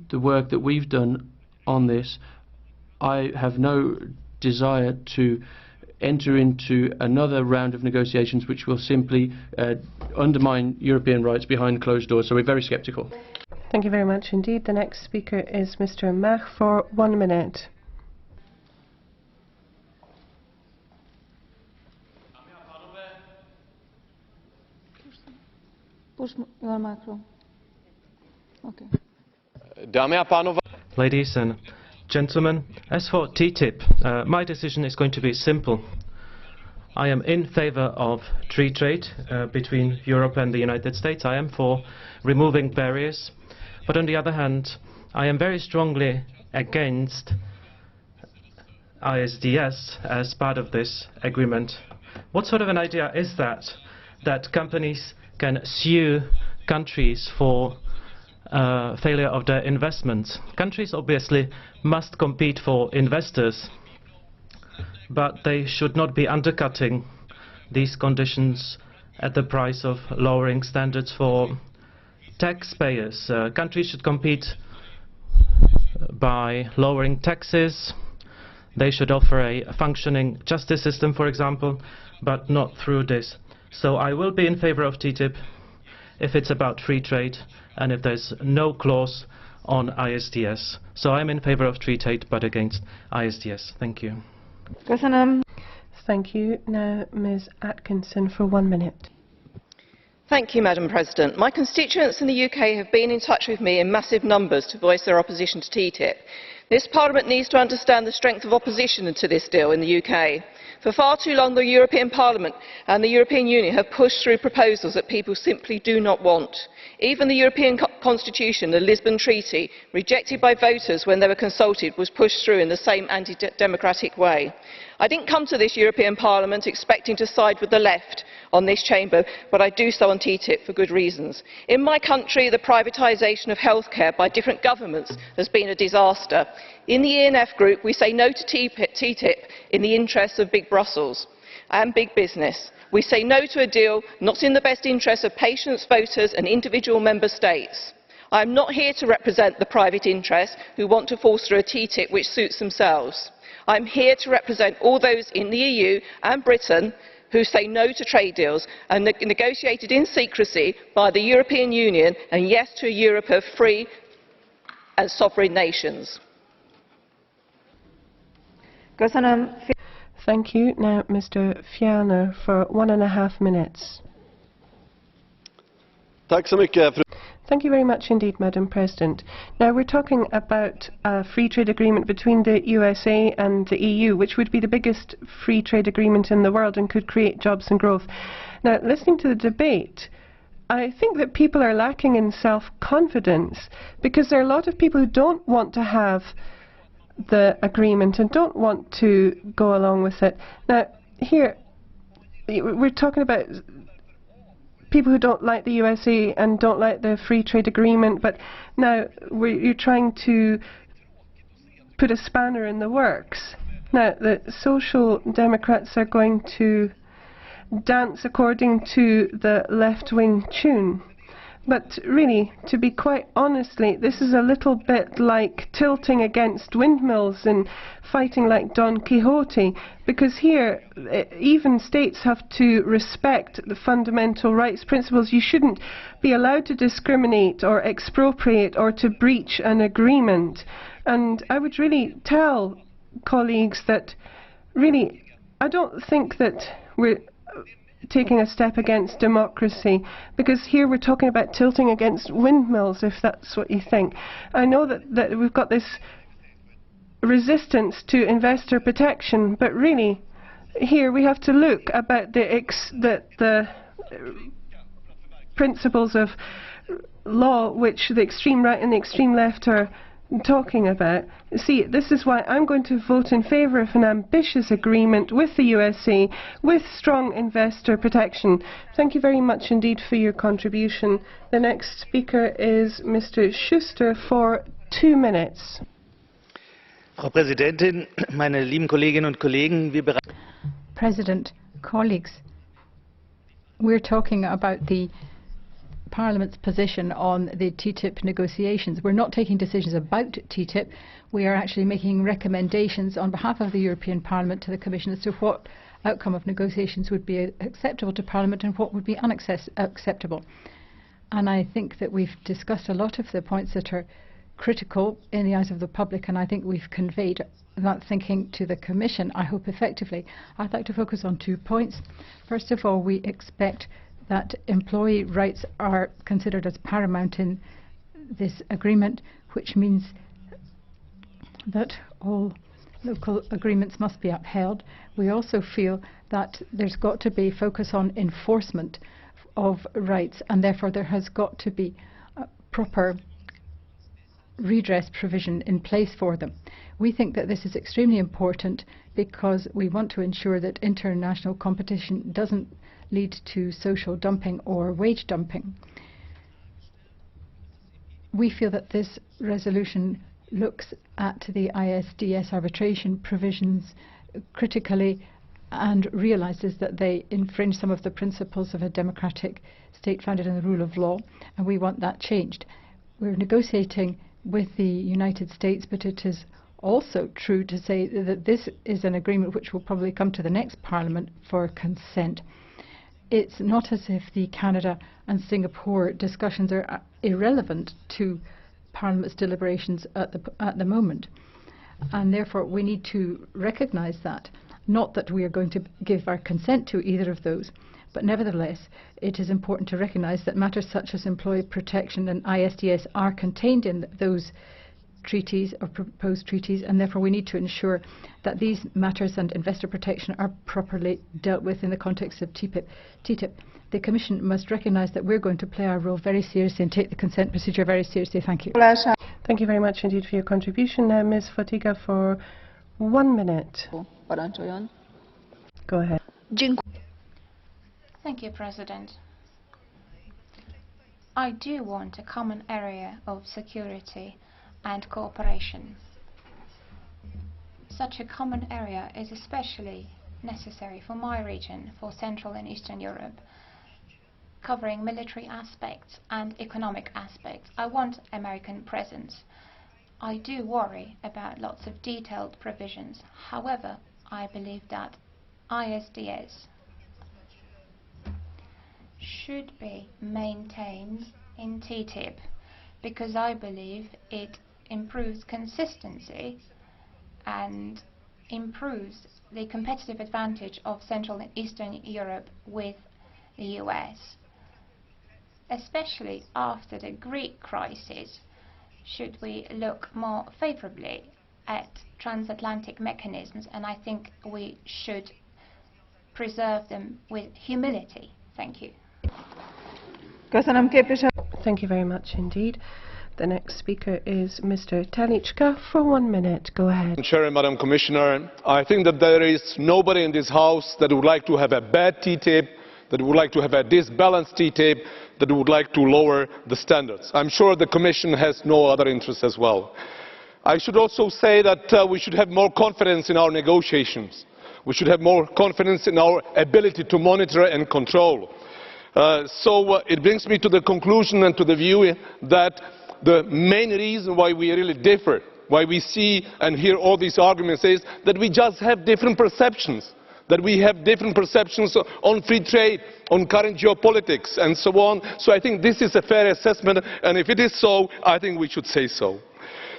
the work that we've done on this, I have no desire to enter into another round of negotiations which will simply undermine European rights behind closed doors. So we're very sceptical. Thank you very much indeed. The next speaker is Mr. Mach for 1 minute. Ladies and gentlemen, as for TTIP, my decision is going to be simple. I am in favor of free trade between Europe and the United States. I am for removing barriers. But on the other hand, I am very strongly against ISDS as part of this agreement. What sort of an idea is that? That companies can sue countries for failure of their investments. Countries obviously must compete for investors, but they should not be undercutting these conditions at the price of lowering standards for taxpayers. Countries should compete by lowering taxes. They should offer a functioning justice system, for example, but not through this. So I will be in favor of TTIP if it's about free trade and if there's no clause on ISDS. So I'm in favor of free trade but against ISDS. Thank you. Thank you. Now Ms. Atkinson for 1 minute. Thank you, Madam President. My constituents in the UK have been in touch with me in massive numbers to voice their opposition to TTIP. This Parliament needs to understand the strength of opposition to this deal in the UK. For far too long, the European Parliament and the European Union have pushed through proposals that people simply do not want. Even the European Constitution, the Lisbon Treaty, rejected by voters when they were consulted, was pushed through in the same anti-democratic way. I didn't come to this European Parliament expecting to side with the left on this chamber, but I do so on TTIP for good reasons. In my country, the privatisation of healthcare by different governments has been a disaster. In the ENF group, we say no to TTIP in the interests of big Brussels and big business. We say no to a deal not in the best interests of patients, voters and individual member states. I am not here to represent the private interests who want to force through a TTIP which suits themselves. I am here to represent all those in the EU and Britain who say no to trade deals and negotiated in secrecy by the European Union and yes to a Europe of free and sovereign nations. Thank you. Now Mr. Fjellner for 1.5 minutes. Thank you very much indeed, Madam President. Now we're talking about a free trade agreement between the USA and the EU, which would be the biggest free trade agreement in the world and could create jobs and growth. Now, listening to the debate, I think that people are lacking in self-confidence because there are a lot of people who don't want to have the agreement and don't want to go along with it. Now, here, we're talking about people who don't like the USA and don't like the free trade agreement, but now you're trying to put a spanner in the works. Now, the Social Democrats are going to dance according to the left-wing tune. But really, to be quite honestly, this is a little bit like tilting against windmills and fighting like Don Quixote, because here even states have to respect the fundamental rights principles. You shouldn't be allowed to discriminate or expropriate or to breach an agreement. And I would really tell colleagues that really I don't think that we're taking a step against democracy, because here we're talking about tilting against windmills, if that's what you think. I know that we've got this resistance to investor protection, but really here we have to look about the principles of law which the extreme right and the extreme left are talking about. See, this is why I'm going to vote in favour of an ambitious agreement with the USA with strong investor protection. Thank you very much indeed for your contribution. The next speaker is Mr. Schuster for 2 minutes. Frau Präsidentin, meine lieben Kolleginnen und Kollegen, President, colleagues, we're talking about the Parliament's position on the TTIP negotiations. We're not taking decisions about TTIP. We are actually making recommendations on behalf of the European Parliament to the Commission as to what outcome of negotiations would be acceptable to Parliament and what would be unacceptable. And I think that we've discussed a lot of the points that are critical in the eyes of the public, and I think we've conveyed that thinking to the Commission, I hope effectively. I'd like to focus on 2 points. First of all, we expect that employee rights are considered as paramount in this agreement, which means that all local agreements must be upheld. We also feel that there's got to be focus on enforcement of rights, and therefore there has got to be a proper redress provision in place for them. We think that this is extremely important because we want to ensure that international competition doesn't lead to social dumping or wage dumping. We feel that this resolution looks at the ISDS arbitration provisions critically and realizes that they infringe some of the principles of a democratic state founded on the rule of law, and we want that changed. We're negotiating with the United States, but it is also true to say that this is an agreement which will probably come to the next Parliament for consent. It's not as if the Canada and Singapore discussions are irrelevant to Parliament's deliberations at the moment, and therefore we need to recognise that. Not that we are going to give our consent to either of those, but nevertheless it is important to recognise that matters such as employee protection and ISDS are contained in those treaties or proposed treaties, and therefore we need to ensure that these matters and investor protection are properly dealt with in the context of TTIP. The Commission must recognise that we're going to play our role very seriously and take the consent procedure very seriously. Thank you. Thank you very much indeed for your contribution. Now Ms. Fotyga for 1 minute. Go ahead. Thank you, President. I do want a common area of security and cooperation. Such a common area is especially necessary for my region, for Central and Eastern Europe, covering military aspects and economic aspects. I want American presence. I do worry about lots of detailed provisions. However, I believe that ISDS should be maintained in TTIP because I believe it improves consistency and improves the competitive advantage of Central and Eastern Europe with the US. Especially after the Greek crisis, should we look more favorably at transatlantic mechanisms, and I think we should preserve them with humility. Thank you. Thank you very much indeed. The next speaker is Mr. Telička for 1 minute. Go ahead. Chair, Madam Commissioner, I think that there is nobody in this House that would like to have a bad TTIP, that would like to have a disbalanced TTIP, that would like to lower the standards. I'm sure the Commission has no other interest as well. I should also say that we should have more confidence in our negotiations. We should have more confidence in our ability to monitor and control. It brings me to the conclusion and to the view that the main reason why we really differ, why we see and hear all these arguments, is that we just have different perceptions. That we have different perceptions on free trade, on current geopolitics and so on. So I think this is a fair assessment, and if it is so, I think we should say so.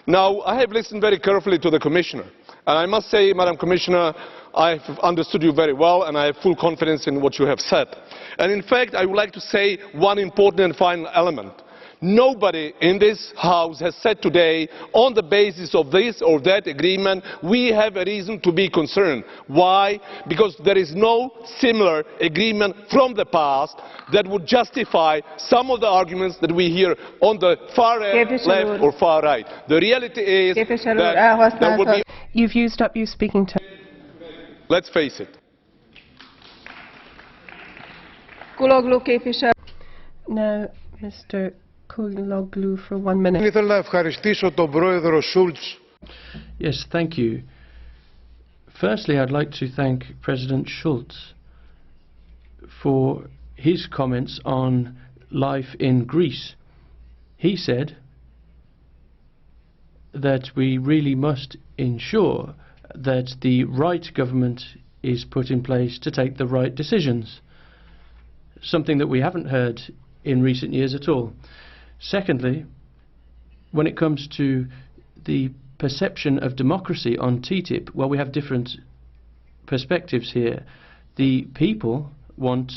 Now, I have listened very carefully to the Commissioner, and I must say, Madam Commissioner, I have understood you very well, and I have full confidence in what you have said. And in fact, I would like to say one important and final element. Nobody in this House has said today, on the basis of this or that agreement, we have a reason to be concerned. Why? Because there is no similar agreement from the past that would justify some of the arguments that we hear on the far left or far right. The reality is that there would be... You've used up your speaking time. Let's face it. Now, Mr. Kuloglu for 1 minute. Yes, thank you. Firstly, I'd like to thank President Schulz for his comments on life in Greece. He said that we really must ensure that the right government is put in place to take the right decisions, something that we haven't heard in recent years at all. Secondly, when it comes to the perception of democracy on TTIP, well, we have different perspectives here. The people want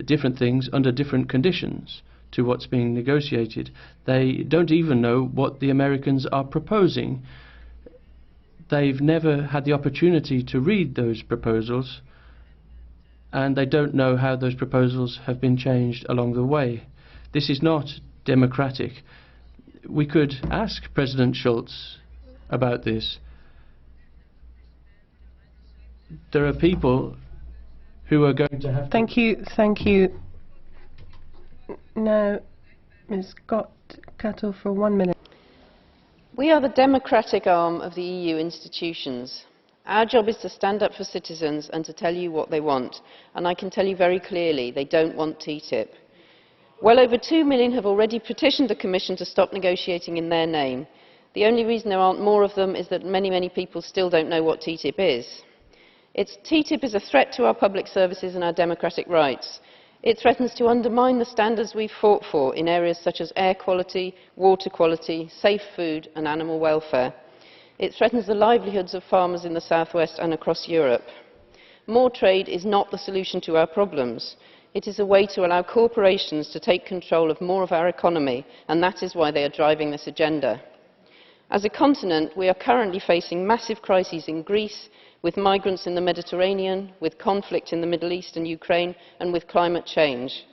different things under different conditions to what's being negotiated. They don't even know what the Americans are proposing. They've never had the opportunity to read those proposals, and they don't know how those proposals have been changed along the way. This is not democratic. We could ask President Schulz about this. There are people who are going to have... Thank you. Now, Ms. Gott-Kato for 1 minute. We are the democratic arm of the EU institutions. Our job is to stand up for citizens and to tell you what they want. And I can tell you very clearly, they don't want TTIP. Well over 2 million have already petitioned the Commission to stop negotiating in their name. The only reason there aren't more of them is that many people still don't know what TTIP is. TTIP is a threat to our public services and our democratic rights. It threatens to undermine the standards we've fought for in areas such as air quality, water quality, safe food and animal welfare. It threatens the livelihoods of farmers in the southwest and across Europe. More trade is not the solution to our problems. It is a way to allow corporations to take control of more of our economy, and that is why they are driving this agenda. As a continent, we are currently facing massive crises in Greece, with migrants in the Mediterranean, with conflict in the Middle East and Ukraine, and with climate change.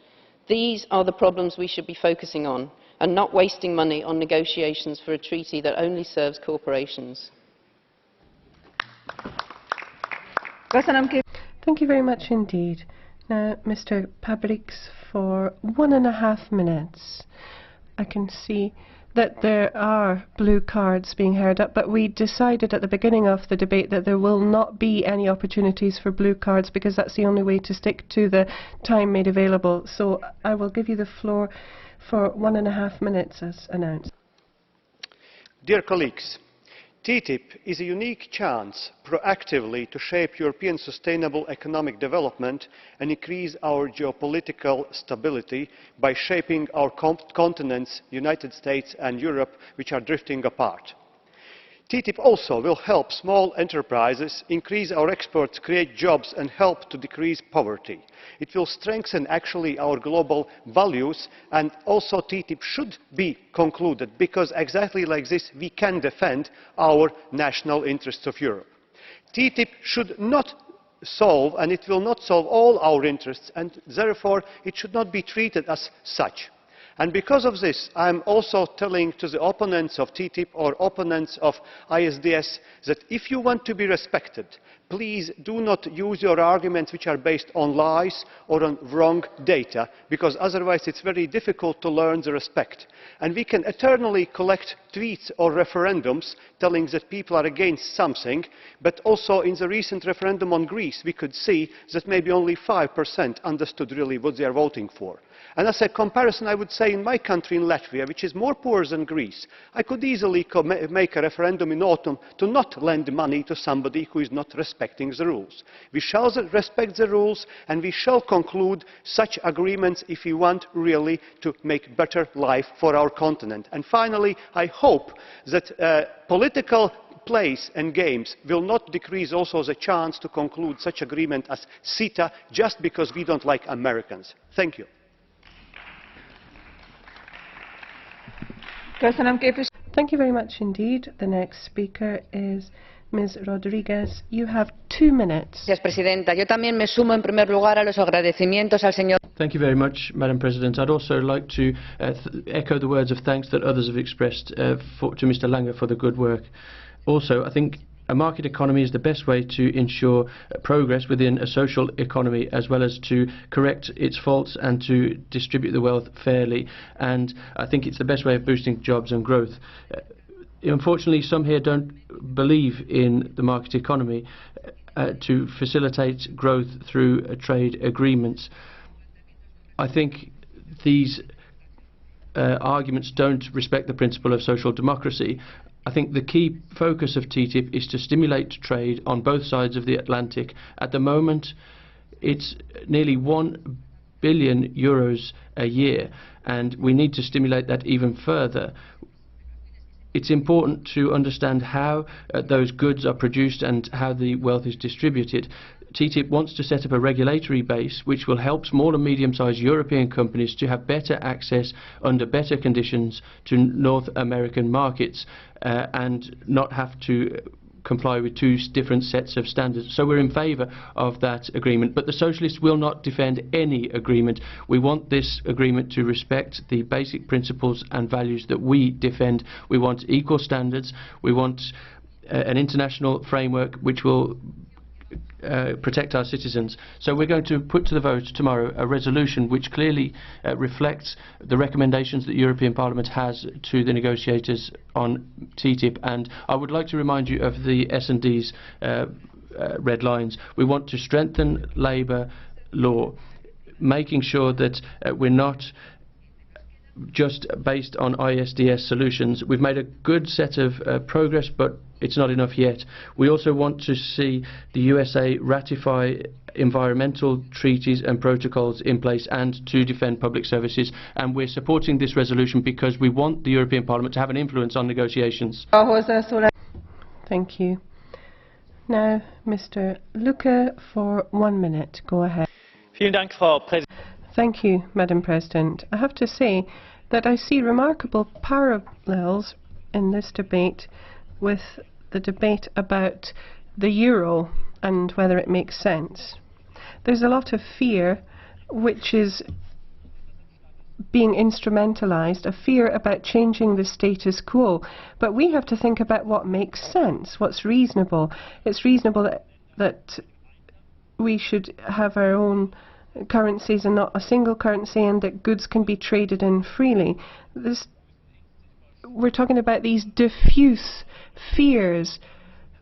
These are the problems we should be focusing on, and not wasting money on negotiations for a treaty that only serves corporations. Thank you very much indeed. Now, Mr. Pabriks for 1.5 minutes. I can see that there are blue cards being held up, but we decided at the beginning of the debate that there will not be any opportunities for blue cards because that's the only way to stick to the time made available. So I will give you the floor for 1.5 minutes as announced. Dear colleagues, TTIP is a unique chance proactively to shape European sustainable economic development and increase our geopolitical stability by shaping our continents, United States and Europe, which are drifting apart. TTIP also will help small enterprises increase our exports, create jobs and help to decrease poverty. It will strengthen actually our global values, and also TTIP should be concluded because exactly like this we can defend our national interests of Europe. TTIP should not solve, and it will not solve all our interests, and therefore it should not be treated as such. And because of this, I am also telling to the opponents of TTIP or opponents of ISDS that if you want to be respected, please do not use your arguments which are based on lies or on wrong data, because otherwise it's very difficult to learn the respect. And we can eternally collect tweets or referendums telling that people are against something, but also in the recent referendum on Greece we could see that maybe only 5% understood really what they are voting for. And as a comparison, I would say in my country, in Latvia, which is more poor than Greece, I could easily make a referendum in autumn to not lend money to somebody who is not respecting the rules. We shall respect the rules, and we shall conclude such agreements if we want really to make better life for our continent. And finally, I hope that political plays and games will not decrease also the chance to conclude such agreement as CETA just because we don't like Americans. Thank you. Thank you very much indeed. The next speaker is Ms. Rodriguez. You have 2 minutes. Gracias, Presidenta. Yo también me sumo en primer lugar a los agradecimientos al señor. Thank you very much, Madam President. I'd also like to echo the words of thanks that others have expressed to Mr. Lange for the good work. Also, I think a market economy is the best way to ensure progress within a social economy, as well as to correct its faults and to distribute the wealth fairly. And I think it's the best way of boosting jobs and growth. Unfortunately, some here don't believe in the market economy to facilitate growth through trade agreements. I think these arguments don't respect the principle of social democracy. I think the key focus of TTIP is to stimulate trade on both sides of the Atlantic. At the moment, it's nearly €1 billion a year, and we need to stimulate that even further. It's important to understand how those goods are produced and how the wealth is distributed. TTIP wants to set up a regulatory base which will help small and medium-sized European companies to have better access under better conditions to North American markets and not have to comply with two different sets of standards. So we're in favour of that agreement. But the Socialists will not defend any agreement. We want this agreement to respect the basic principles and values that we defend. We want equal standards. We want an international framework which will protect our citizens. So we're going to put to the vote tomorrow a resolution which clearly reflects the recommendations that European Parliament has to the negotiators on TTIP. And I would like to remind you of the S&D's red lines. We want to strengthen labour law, making sure that we're not just based on ISDS solutions. We've made a good set of progress, but it's not enough yet. We also want to see the USA ratify environmental treaties and protocols in place and to defend public services. And we're supporting this resolution because we want the European Parliament to have an influence on negotiations. Thank you. Now, Mr. Lucke for 1 minute. Go ahead. Thank you, Madam President. I have to say that I see remarkable parallels in this debate with the debate about the euro and whether it makes sense. There's a lot of fear which is being instrumentalized, a fear about changing the status quo. But we have to think about what makes sense, what's reasonable. It's reasonable that we should have our own currencies and not a single currency, and that goods can be traded in freely. We're talking about these diffuse fears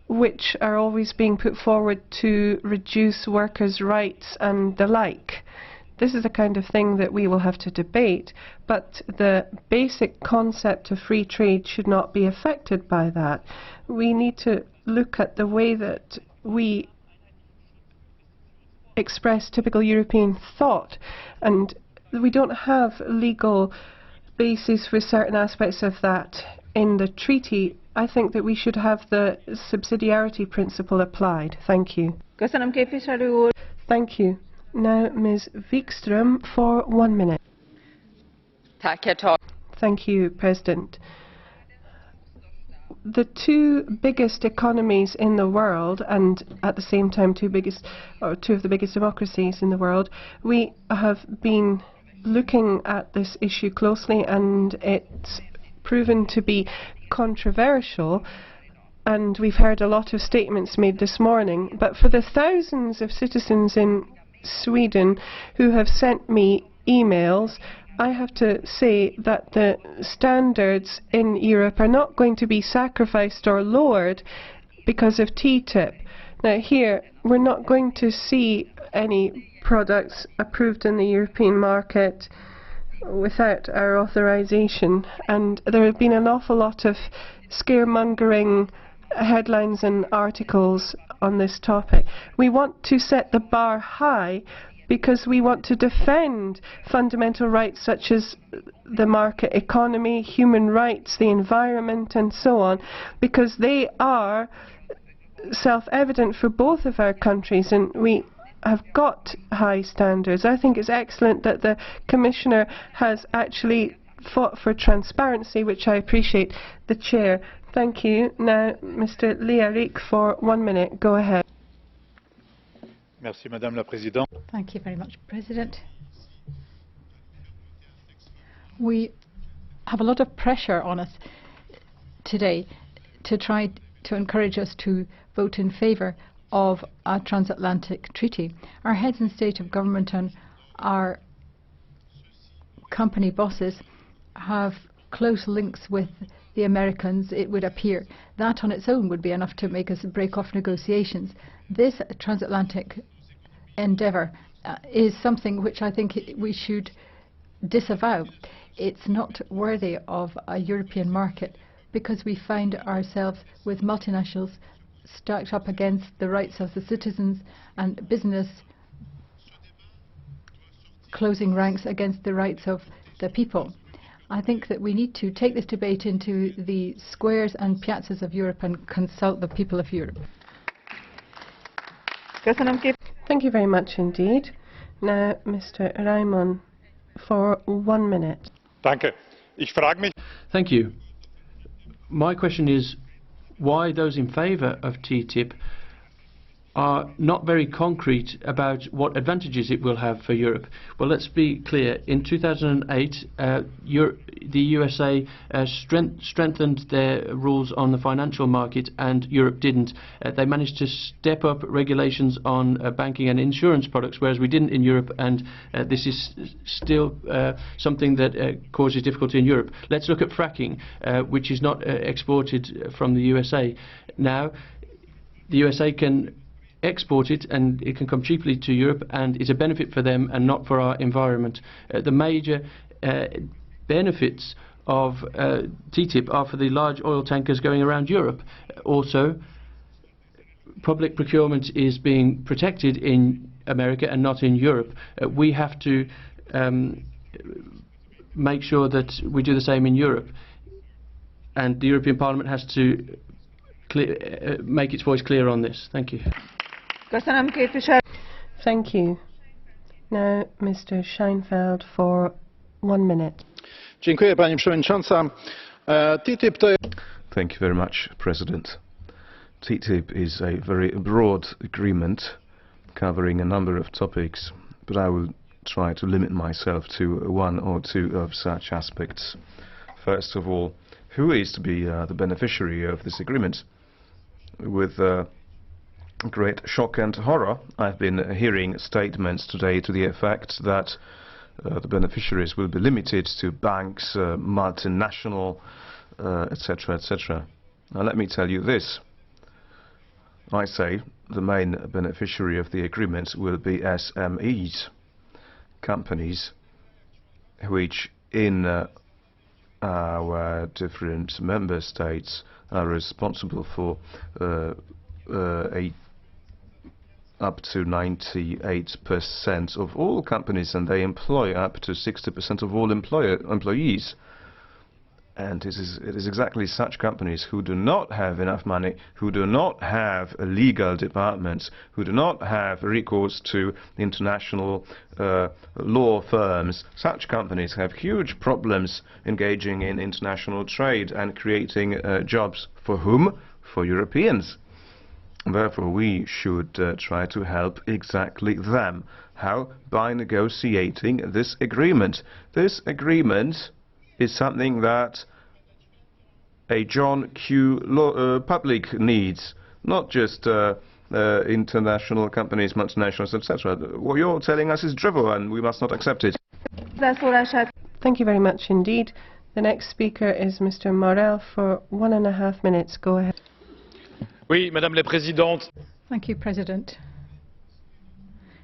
which are always being put forward to reduce workers' rights and the like. This is the kind of thing that we will have to debate, but the basic concept of free trade should not be affected by that. We need to look at the way that we express typical European thought, and we don't have legal basis for certain aspects of that in the treaty. I think that we should have the subsidiarity principle applied. Thank you. Thank you. Now Ms. Wikström for 1 minute. Thank you, President. The two biggest economies in the world, and at the same time two of the biggest democracies in the world, we have been looking at this issue closely, and it's proven to be controversial, and we've heard a lot of statements made this morning. But for the thousands of citizens in Sweden who have sent me emails, I have to say that the standards in Europe are not going to be sacrificed or lowered because of TTIP. Now here, we're not going to see any products approved in the European market without our authorization, and there have been an awful lot of scaremongering headlines and articles on this topic. We want to set the bar high because we want to defend fundamental rights such as the market economy, human rights, the environment, and so on, because they are self-evident for both of our countries, and we have got high standards. I think it's excellent that the Commissioner has actually fought for transparency, which I appreciate. The Chair. Thank you. Now, Mr. Liarik, for 1 minute. Go ahead. Merci, Madame la Présidente. Thank you very much, President. We have a lot of pressure on us today to try to encourage us to vote in favour of a transatlantic treaty. Our heads of state of government and our company bosses have close links with the Americans, it would appear. That on its own would be enough to make us break off negotiations. This transatlantic endeavour is something which I think we should disavow. It's not worthy of a European market because we find ourselves with multinationals stacked up against the rights of the citizens and business closing ranks against the rights of the people. I think that we need to take this debate into the squares and piazzas of Europe and consult the people of Europe. Thank you very much indeed. Now, Mr. Raimon, for 1 minute. Danke. Ich frage mich. Thank you. My question is why those in favour of TTIP are not very concrete about what advantages it will have for Europe. Well, let's be clear. In 2008, the USA strengthened their rules on the financial market, and Europe didn't. They managed to step up regulations on banking and insurance products, whereas we didn't in Europe, and this is still something that causes difficulty in Europe. Let's look at fracking, which is not exported from the USA. Now, the USA can export it, and it can come cheaply to Europe, and it's a benefit for them and not for our environment. The major benefits of TTIP are for the large oil tankers going around Europe. Also, public procurement is being protected in America and not in Europe. We have to make sure that we do the same in Europe, and the European Parliament has to make its voice clear on this. Thank you. Thank you. Now, Mr. Scheinfeld, for 1 minute. Dziękuję, Pani Przewodnicząca. TTIP to... Thank you very much, President. TTIP is a very broad agreement covering a number of topics, but I will try to limit myself to 1 or 2 of such aspects. First of all, who is to be the beneficiary of this agreement? With great shock and horror, I've been hearing statements today to the effect that the beneficiaries will be limited to banks, multinational, etc., etc. Now let me tell you this. I say the main beneficiary of the agreement will be SMEs, companies which in our different member states are responsible for up to 98% of all companies, and they employ up to 60% of all employees. And it is exactly such companies who do not have enough money, who do not have a legal department, who do not have recourse to international law firms. Such companies have huge problems engaging in international trade and creating jobs. For whom? For Europeans. Therefore, we should try to help exactly them. How? By negotiating this agreement. This agreement is something that a John Q. public needs, not just international companies, multinationals, etc. What you're telling us is drivel, and we must not accept it. Thank you very much indeed. The next speaker is Mr. Morel for 1.5 minutes. Go ahead. Oui, Madame la Présidente. Thank you, President.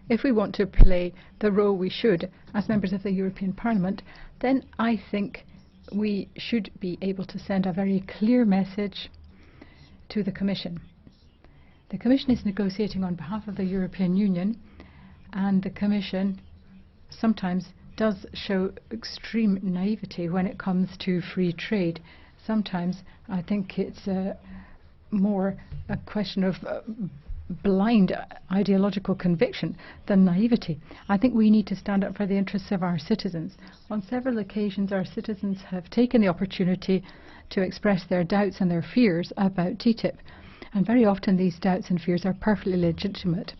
If we want to play the role we should as members of the European Parliament, then I think we should be able to send a very clear message to the Commission. The Commission is negotiating on behalf of the European Union, and the Commission sometimes does show extreme naivety when it comes to free trade. Sometimes I think it's more a question of blind ideological conviction than naivety. I think we need to stand up for the interests of our citizens. On several occasions, our citizens have taken the opportunity to express their doubts and their fears about TTIP. And very often these doubts and fears are perfectly legitimate.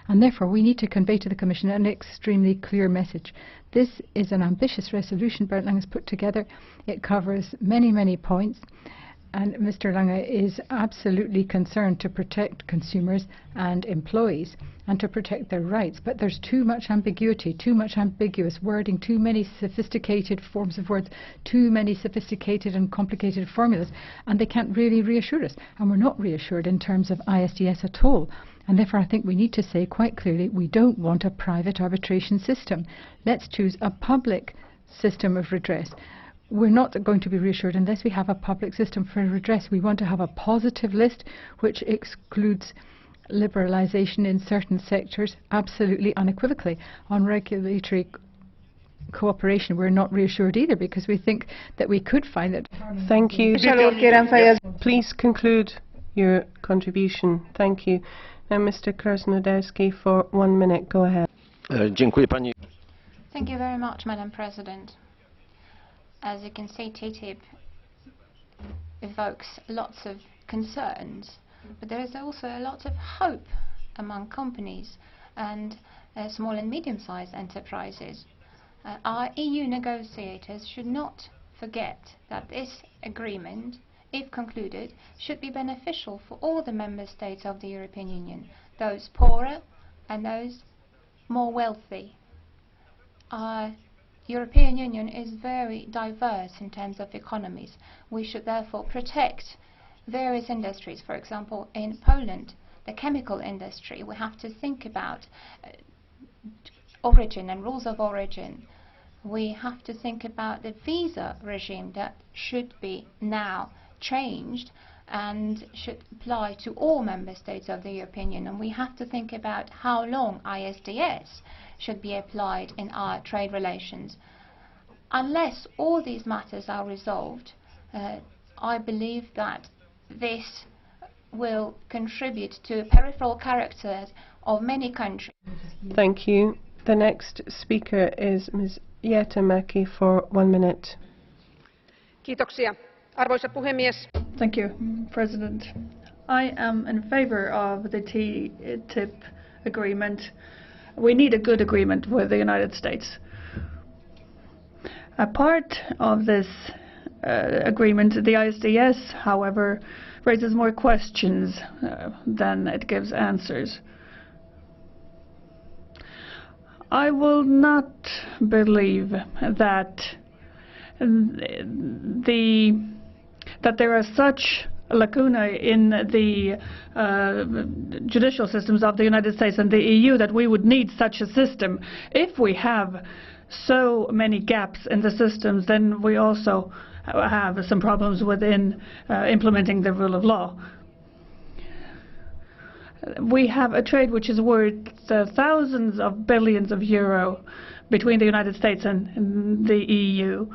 And therefore we need to convey to the Commission an extremely clear message. This is an ambitious resolution Bernd Lange has put together. It covers many, many points. And Mr. Lange is absolutely concerned to protect consumers and employees and to protect their rights. But there's too much ambiguity, too much ambiguous wording, too many sophisticated forms of words, too many sophisticated and complicated formulas, and they can't really reassure us. And we're not reassured in terms of ISDS at all. And therefore I think we need to say quite clearly we don't want a private arbitration system. Let's choose a public system of redress. We're not going to be reassured unless we have a public system for redress. We want to have a positive list which excludes liberalisation in certain sectors absolutely unequivocally. On regulatory cooperation, we're not reassured either because we think that we could find that. Thank you. Please conclude your contribution. Thank you. And Mr. Krasnodębski for 1 minute. Go ahead. Thank you very much, Madam President. As you can see, TTIP evokes lots of concerns, but there is also a lot of hope among companies and small and medium-sized enterprises. Our EU negotiators should not forget that this agreement, if concluded, should be beneficial for all the member states of the European Union, those poorer and those more wealthy. Our European Union is very diverse in terms of economies. We should therefore protect various industries. For example, in Poland, the chemical industry, we have to think about origin and rules of origin. We have to think about the visa regime that should be now changed and should apply to all member states of the European Union. And we have to think about how long ISDS should be applied in our trade relations. Unless all these matters are resolved, I believe that this will contribute to peripheral character of many countries. Thank you. The next speaker is Ms. Jäätteenmäki for 1 minute. Kiitoksia. Arvoisa puhemies. Thank you, President. I am in favor of the TTIP agreement. We need a good agreement with the United States. A part of this agreement, the ISDS, however, raises more questions than it gives answers. I will not believe that there are such lacuna in the judicial systems of the United States and the EU that we would need such a system. If we have so many gaps in the systems, then we also have some problems within implementing the rule of law. We have a trade which is worth thousands of billions of euro between the United States and the EU.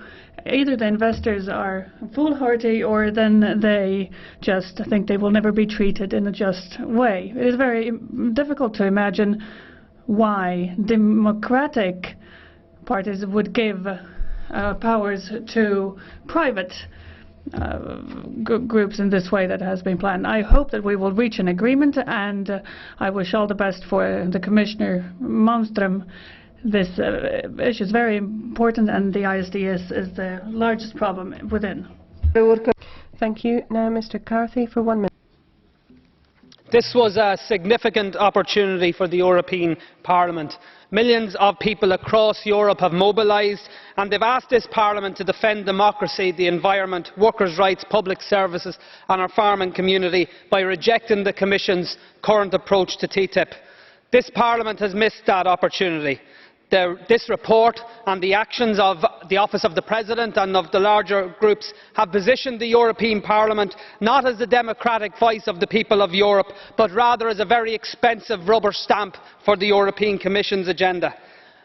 Either the investors are foolhardy or then they just think they will never be treated in a just way. It is very difficult to imagine why democratic parties would give powers to private groups in this way that has been planned. I hope that we will reach an agreement, and I wish all the best for the Commissioner Malmström. This issue is very important, and the ISDS is the largest problem within. Thank you. Now Mr. CARTHY for 1 minute. This was a significant opportunity for the European Parliament. Millions of people across Europe have mobilised, and they've asked this Parliament to defend democracy, the environment, workers' rights, public services and our farming community by rejecting the Commission's current approach to TTIP. This Parliament has missed that opportunity. This report and the actions of the Office of the President and of the larger groups have positioned the European Parliament not as the democratic voice of the people of Europe, but rather as a very expensive rubber stamp for the European Commission's agenda.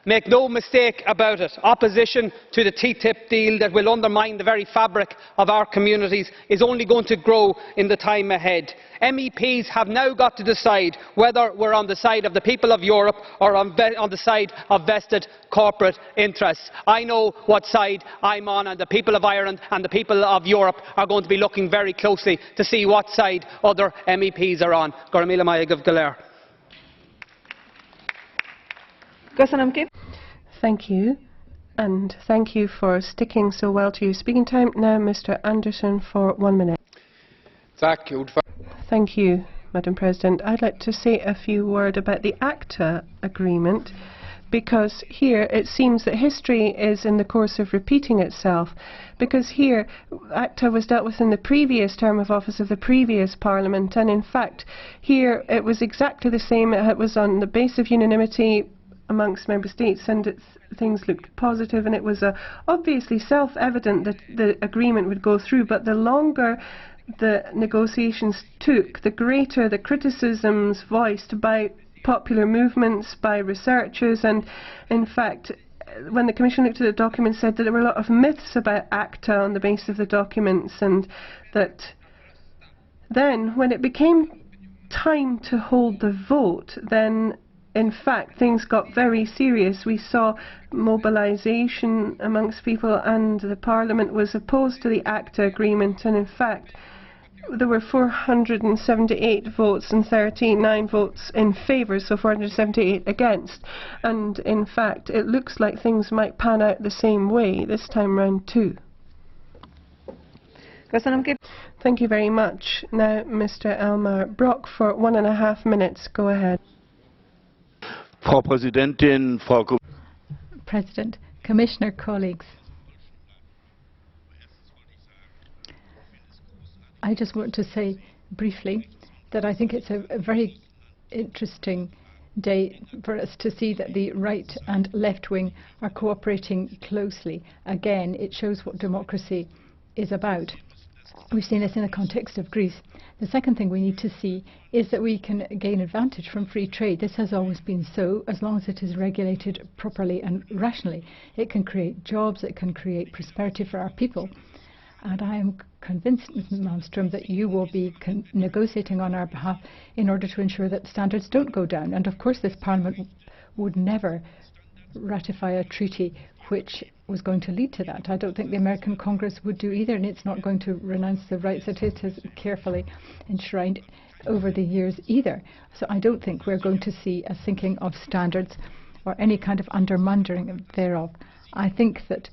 Make no mistake about it, opposition to the TTIP deal that will undermine the very fabric of our communities is only going to grow in the time ahead. MEPs have now got to decide whether we're on the side of the people of Europe or on the side of vested corporate interests. I know what side I'm on, and the people of Ireland and the people of Europe are going to be looking very closely to see what side other MEPs are on. Thank you, and thank you for sticking so well to your speaking time. Now Mr. Anderson for 1 minute. Thank you, Madam President. I'd like to say a few words about the ACTA agreement, because here it seems that history is in the course of repeating itself, because here ACTA was dealt with in the previous term of office of the previous Parliament, and in fact here it was exactly the same. It was on the basis of unanimity amongst member states, and things looked positive, and it was obviously self-evident that the agreement would go through, but the longer the negotiations took, the greater the criticisms voiced by popular movements, by researchers, and in fact when the Commission looked at the document said that there were a lot of myths about ACTA on the basis of the documents, and that then when it became time to hold the vote, then in fact things got very serious. We saw mobilisation amongst people, and the Parliament was opposed to the ACTA agreement, and in fact there were 478 votes and 39 votes in favour, so 478 against, and in fact it looks like things might pan out the same way this time round too. Thank you very much. Now Mr. Elmar Brok for 1.5 minutes. Go ahead. Frau Präsidentin, Frau President, Commissioner, colleagues. I just want to say briefly that I think it's a very interesting day for us to see that the right and left wing are cooperating closely. Again, it shows what democracy is about. We've seen this in the context of Greece. The second thing we need to see is that we can gain advantage from free trade. This has always been so, as long as it is regulated properly and rationally. It can create jobs, it can create prosperity for our people. And I am convinced, Ms. Malmström, that you will be negotiating on our behalf in order to ensure that standards don't go down. And of course this Parliament would never ratify a treaty which was going to lead to that. I don't think the American Congress would do either, and it's not going to renounce the rights that it has carefully enshrined over the years either. So I don't think we're going to see a sinking of standards or any kind of undermining thereof. I think that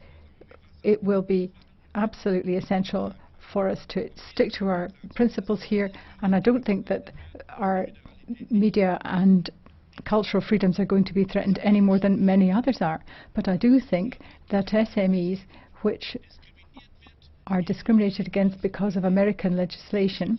it will be absolutely essential for us to stick to our principles here, and I don't think that our media and cultural freedoms are going to be threatened any more than many others are. But I do think that SMEs which are discriminated against because of American legislation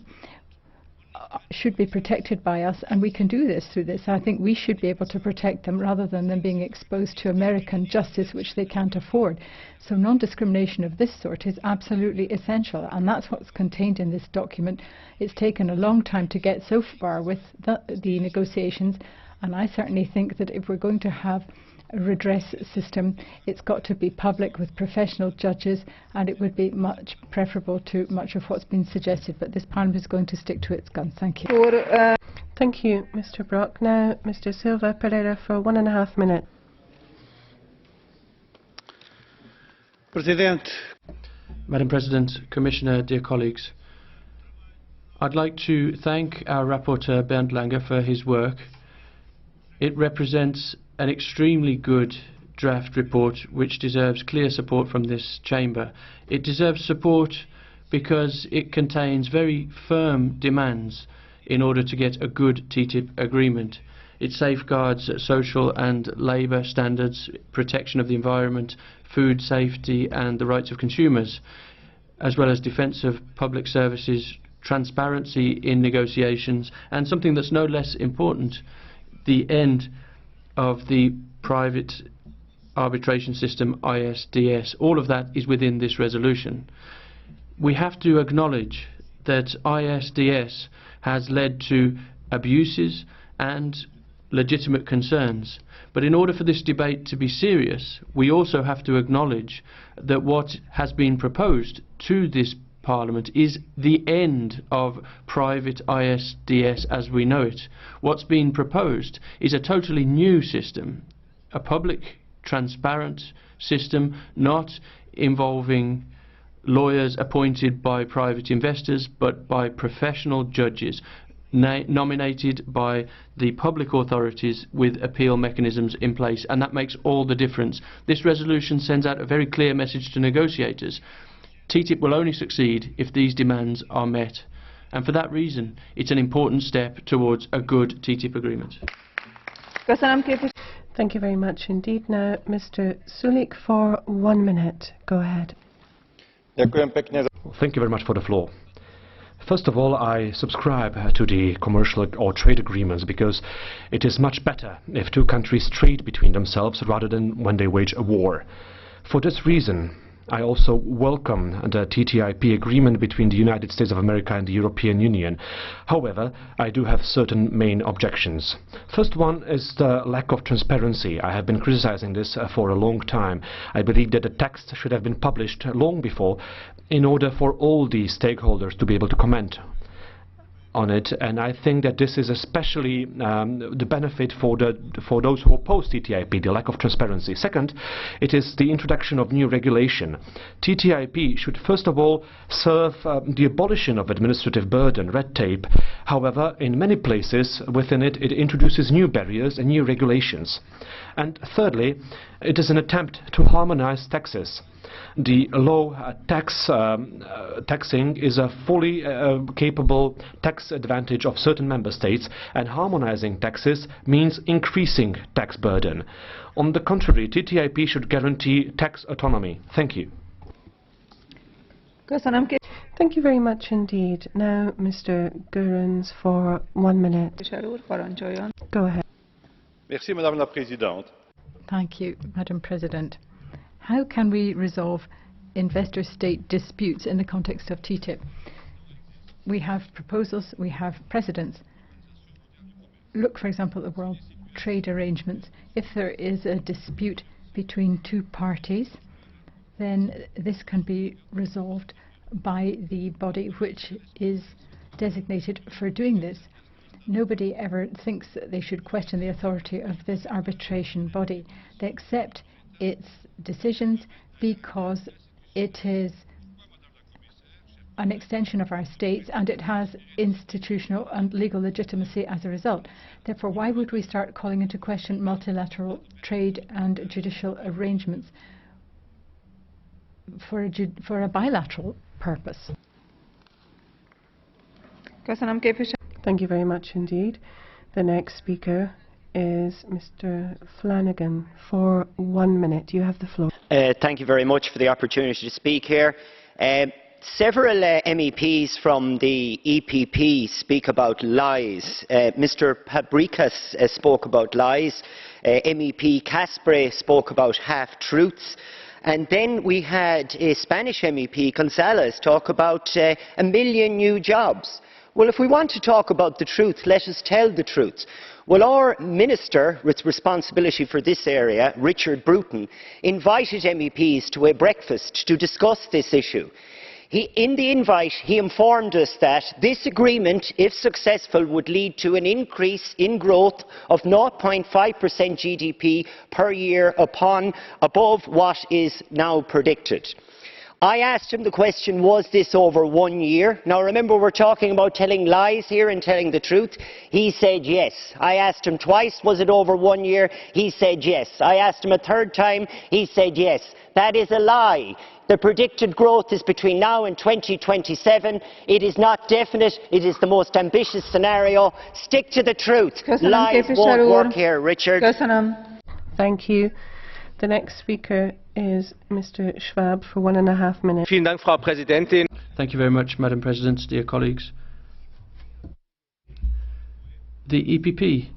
should be protected by us, and we can do this through this. I think we should be able to protect them rather than them being exposed to American justice which they can't afford. So non-discrimination of this sort is absolutely essential, and that's what's contained in this document. It's taken a long time to get so far with the negotiations, and I certainly think that if we're going to have a redress system, it's got to be public with professional judges, and it would be much preferable to much of what's been suggested. But this Parliament is going to stick to its guns. Thank you. Thank you, Mr. Brok. Now, Mr. Silva Pereira for 1.5 minutes. Madam President, Commissioner, dear colleagues, I'd like to thank our rapporteur Bernd Lange for his work. It represents an extremely good draft report which deserves clear support from this chamber. It deserves support because it contains very firm demands in order to get a good TTIP agreement. It safeguards social and labour standards, protection of the environment, food safety and the rights of consumers, as well as defence of public services, transparency in negotiations, and something that's no less important, the end of the private arbitration system, ISDS. All of that is within this resolution. We have to acknowledge that ISDS has led to abuses and legitimate concerns. But in order for this debate to be serious, we also have to acknowledge that what has been proposed to this Parliament is the end of private ISDS as we know it. What's been proposed is a totally new system, a public, transparent system, not involving lawyers appointed by private investors, but by professional judges, nominated by the public authorities with appeal mechanisms in place, and that makes all the difference. This resolution sends out a very clear message to negotiators. TTIP will only succeed if these demands are met, and for that reason it's an important step towards a good TTIP agreement. Thank you very much indeed. Now Mr. Sulik for 1 minute. Go ahead. Thank you very much for the floor. First of all, I subscribe to the commercial or trade agreements because it is much better if two countries trade between themselves rather than when they wage a war. For this reason, I also welcome the TTIP agreement between the United States of America and the European Union. However, I do have certain main objections. First one is the lack of transparency. I have been criticizing this for a long time. I believe that the text should have been published long before in order for all the stakeholders to be able to comment on it, and I think that this is especially the benefit for those who oppose TTIP, the lack of transparency. Second, it is the introduction of new regulation. TTIP should first of all serve the abolition of administrative burden, red tape. However, in many places within it, it introduces new barriers and new regulations. And thirdly, it is an attempt to harmonize taxes. The low taxing is a fully capable tax advantage of certain member states, and harmonizing taxes means increasing tax burden. On the contrary, TTIP should guarantee tax autonomy. Thank you. Thank you very much indeed. Now Mr. Goerens for 1 minute. Go ahead. Merci, Madame la Présidente. Thank you, Madam President. How can we resolve investor-state disputes in the context of TTIP? We have proposals, we have precedents. Look, for example, at the World Trade Arrangements. If there is a dispute between two parties, then this can be resolved by the body which is designated for doing this. Nobody ever thinks that they should question the authority of this arbitration body. They accept its decisions because it is an extension of our states and it has institutional and legal legitimacy as a result. Therefore, why would we start calling into question multilateral trade and judicial arrangements for a bilateral purpose? Thank you very much indeed. The next speaker is Mr. Flanagan for 1 minute. You have the floor. Thank you very much for the opportunity to speak here. Several MEPs from the EPP speak about lies. Mr. Pabrikas spoke about lies. MEP Caspre spoke about half-truths. And then we had a Spanish MEP, González, talk about 1 million new jobs. Well, if we want to talk about the truth, let us tell the truth. Well, our minister with responsibility for this area, Richard Bruton, invited MEPs to a breakfast to discuss this issue. In the invite, he informed us that this agreement, if successful, would lead to an increase in growth of 0.5% GDP per year above what is now predicted. I asked him the question, was this over 1 year? Now remember, we're talking about telling lies here and telling the truth. He said yes. I asked him twice, was it over 1 year? He said yes. I asked him a third time, he said yes. That is a lie. The predicted growth is between now and 2027. It is not definite. It is the most ambitious scenario. Stick to the truth. Lies won't work here, Richard. Thank you. The next speaker is Mr. Schwab for 1.5 minutes. Vielen Dank, Frau Präsidentin. Thank you very much, Madam President, dear colleagues. The EPP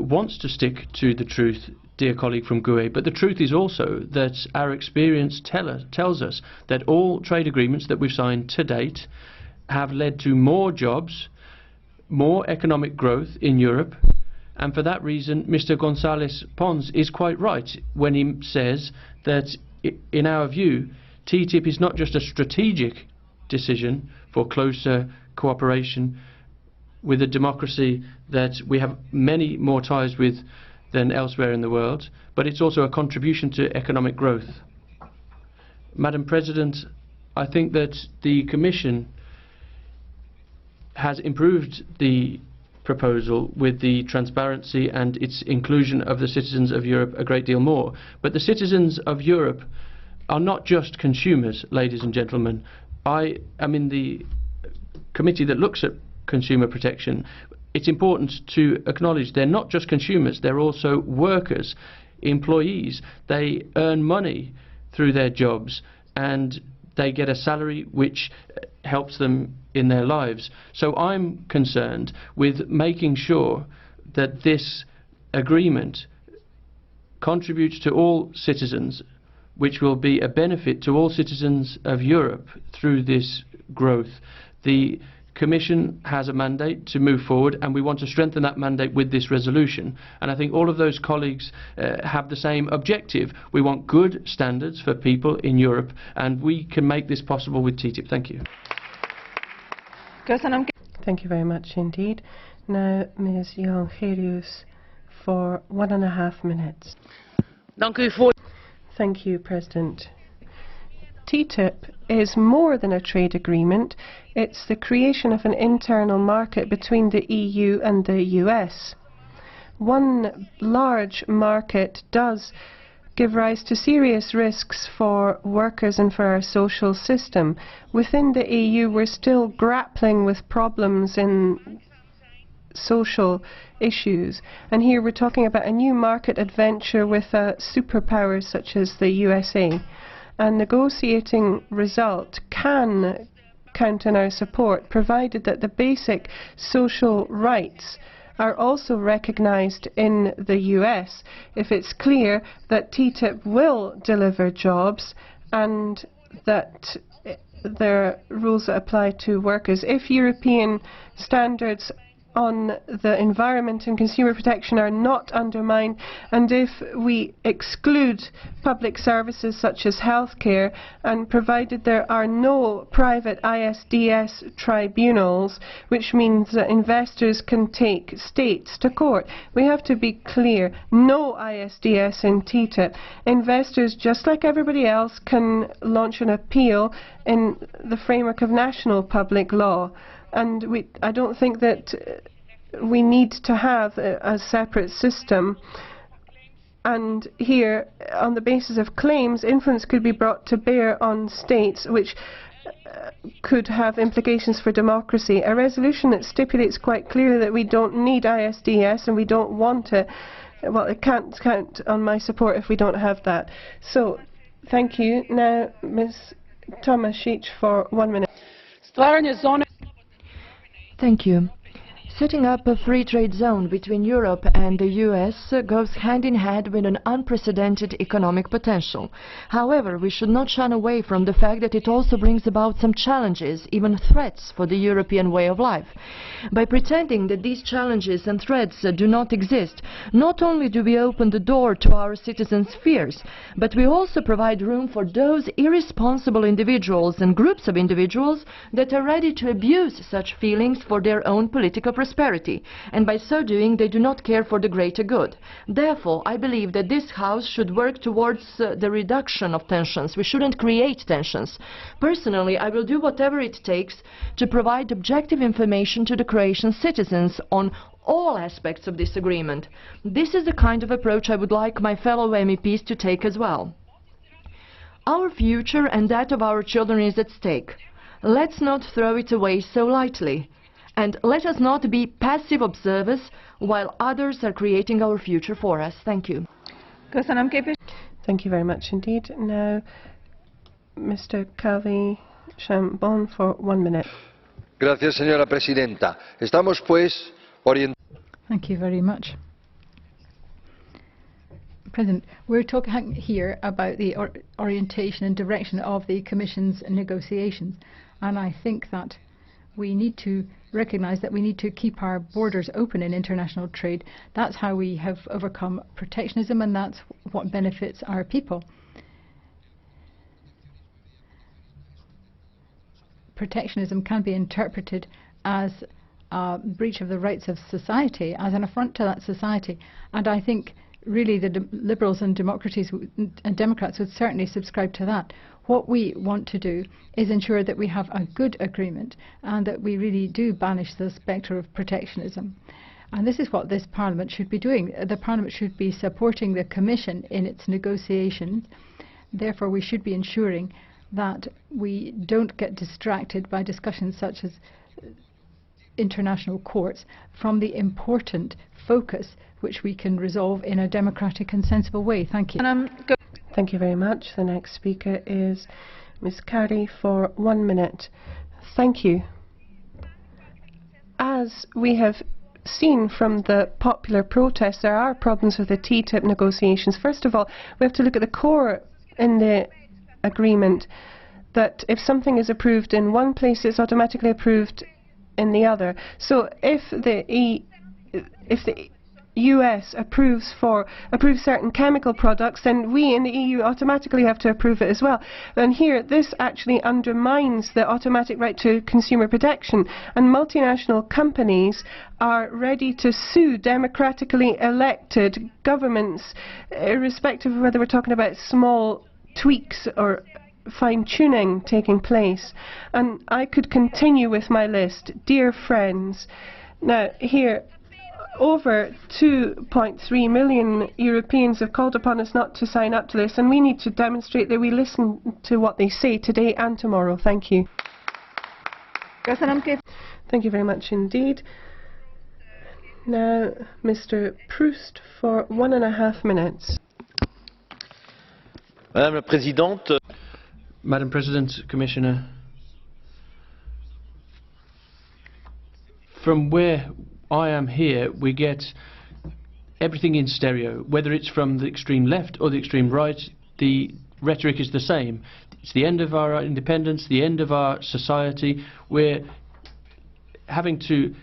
wants to stick to the truth, dear colleague from GUE, but the truth is also that our experience tells us that all trade agreements that we've signed to date have led to more jobs, more economic growth in Europe, and for that reason Mr. González Pons is quite right when he says that, in our view, TTIP is not just a strategic decision for closer cooperation with a democracy that we have many more ties with than elsewhere in the world, but it's also a contribution to economic growth. Madam President, I think that the Commission has improved the proposal with the transparency and its inclusion of the citizens of Europe a great deal more. But the citizens of Europe are not just consumers, ladies and gentlemen. I am in the committee that looks at consumer protection. It's important to acknowledge they're not just consumers, they're also workers, employees. They earn money through their jobs and they get a salary which helps them in their lives. So I'm concerned with making sure that this agreement contributes to all citizens, which will be a benefit to all citizens of Europe through this growth. The Commission has a mandate to move forward, and we want to strengthen that mandate with this resolution. And I think all of those colleagues have the same objective. We want good standards for people in Europe, and we can make this possible with TTIP. Thank you. Thank you very much indeed. Now, Ms. Jongerius for 1.5 minutes. Thank you, President. TTIP is more than a trade agreement. It's the creation of an internal market between the EU and the US. One large market does give rise to serious risks for workers and for our social system. Within the EU, we're still grappling with problems in social issues. And here we're talking about a new market adventure with superpowers such as the USA. A negotiating result can count on our support, provided that the basic social rights are also recognized in the US, if it's clear that TTIP will deliver jobs and that there are rules that apply to workers. If European standards on the environment and consumer protection are not undermined, and if we exclude public services such as healthcare, and provided there are no private ISDS tribunals, which means that investors can take states to court. We have to be clear, no ISDS in TTIP. Investors, just like everybody else, can launch an appeal in the framework of national public law. And I don't think that we need to have a separate system. And here, on the basis of claims, influence could be brought to bear on states, which could have implications for democracy. A resolution that stipulates quite clearly that we don't need ISDS and we don't want it, well, it can't count on my support if we don't have that. So, thank you. Now, Ms. Tomasic for 1 minute. Thank you. Setting up a free trade zone between Europe and the US goes hand in hand with an unprecedented economic potential. However, we should not shun away from the fact that it also brings about some challenges, even threats, for the European way of life. By pretending that these challenges and threats do not exist, not only do we open the door to our citizens' fears, but we also provide room for those irresponsible individuals and groups of individuals that are ready to abuse such feelings for their own political prosperity, and by so doing they do not care for the greater good. Therefore, I believe that this House should work towards the reduction of tensions. We shouldn't create tensions. Personally, I will do whatever it takes to provide objective information to the Croatian citizens on all aspects of this agreement. This is the kind of approach I would like my fellow MEPs to take as well. Our future and that of our children is at stake. Let's not throw it away so lightly. And let us not be passive observers while others are creating our future for us. Thank you. Thank you very much indeed. Now, Mr. Calvi Chambon for 1 minute. Gracias, señora presidenta. Estamos, pues, Thank you very much. President, we're talking here about the orientation and direction of the Commission's negotiations, and I think that we need to recognise that we need to keep our borders open in international trade. That's how we have overcome protectionism, and that's what benefits our people. Protectionism can be interpreted as a breach of the rights of society, as an affront to that society, and I think really the Liberals and Democrats would certainly subscribe to that. What we want to do is ensure that we have a good agreement and that we really do banish the spectre of protectionism. And this is what this Parliament should be doing. The Parliament should be supporting the Commission in its negotiations. Therefore, we should be ensuring that we don't get distracted by discussions such as international courts from the important focus which we can resolve in a democratic and sensible way. Thank you. Thank you very much. The next speaker is Ms. Kari for 1 minute. Thank you. As we have seen from the popular protests, there are problems with the TTIP negotiations. First of all, we have to look at the core in the agreement, that if something is approved in one place, it's automatically approved in the other. So if the US approves certain chemical products, then we in the EU automatically have to approve it as well. And here, this actually undermines the automatic right to consumer protection, and multinational companies are ready to sue democratically elected governments, irrespective of whether we're talking about small tweaks or fine-tuning taking place. And I could continue with my list. Dear friends, now here, over 2.3 million Europeans have called upon us not to sign up to this, and we need to demonstrate that we listen to what they say today and tomorrow. Thank you. Thank you very much indeed. Now, Mr. Proust for 1.5 minutes. Madame la Présidente. Madam President, Commissioner, from where I am here, we get everything in stereo. Whether it's from the extreme left or the extreme right, the rhetoric is the same. It's the end of our independence, the end of our society. We're having to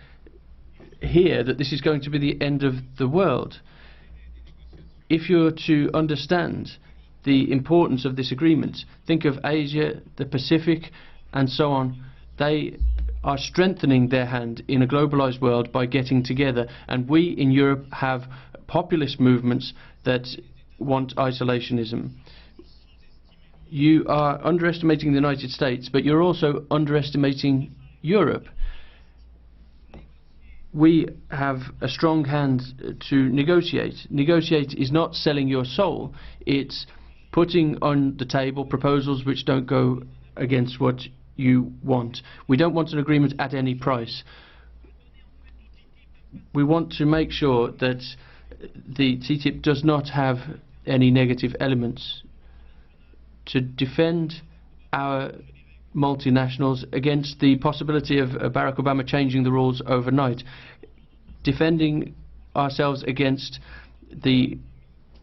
hear that this is going to be the end of the world. If you're to understand the importance of this agreement, think of Asia, the Pacific, and so on. They are strengthening their hand in a globalized world by getting together, and we in Europe have populist movements that want isolationism. You are underestimating the United States, but you're also underestimating Europe. We have a strong hand to negotiate. Negotiate is not selling your soul, it's putting on the table proposals which don't go against what you want. We don't want an agreement at any price. We want to make sure that the TTIP does not have any negative elements. To defend our multinationals against the possibility of Barack Obama changing the rules overnight. Defending ourselves against the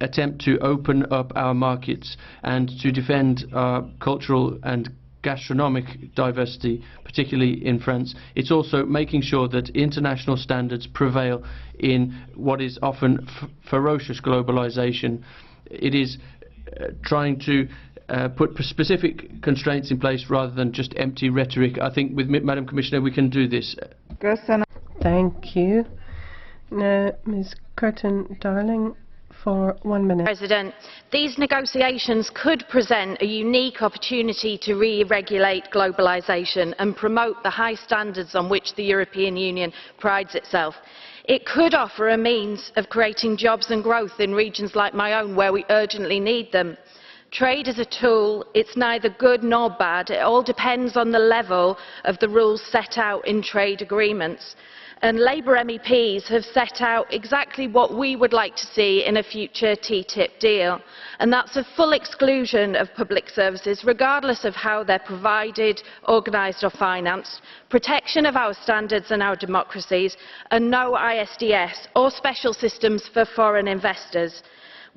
attempt to open up our markets and to defend our cultural and gastronomic diversity, particularly in France. It's also making sure that international standards prevail in what is often ferocious globalization. It is trying to put specific constraints in place rather than just empty rhetoric. I think with Madam Commissioner we can do this. Thank you. Now, Ms. Curtin-Darling, for 1 minute. President, these negotiations could present a unique opportunity to re-regulate globalisation and promote the high standards on which the European Union prides itself. It could offer a means of creating jobs and growth in regions like my own where we urgently need them. Trade is a tool. It's neither good nor bad. It all depends on the level of the rules set out in trade agreements. And Labour MEPs have set out exactly what we would like to see in a future TTIP deal, and that's a full exclusion of public services, regardless of how they're provided, organised or financed, protection of our standards and our democracies, and no ISDS or special systems for foreign investors.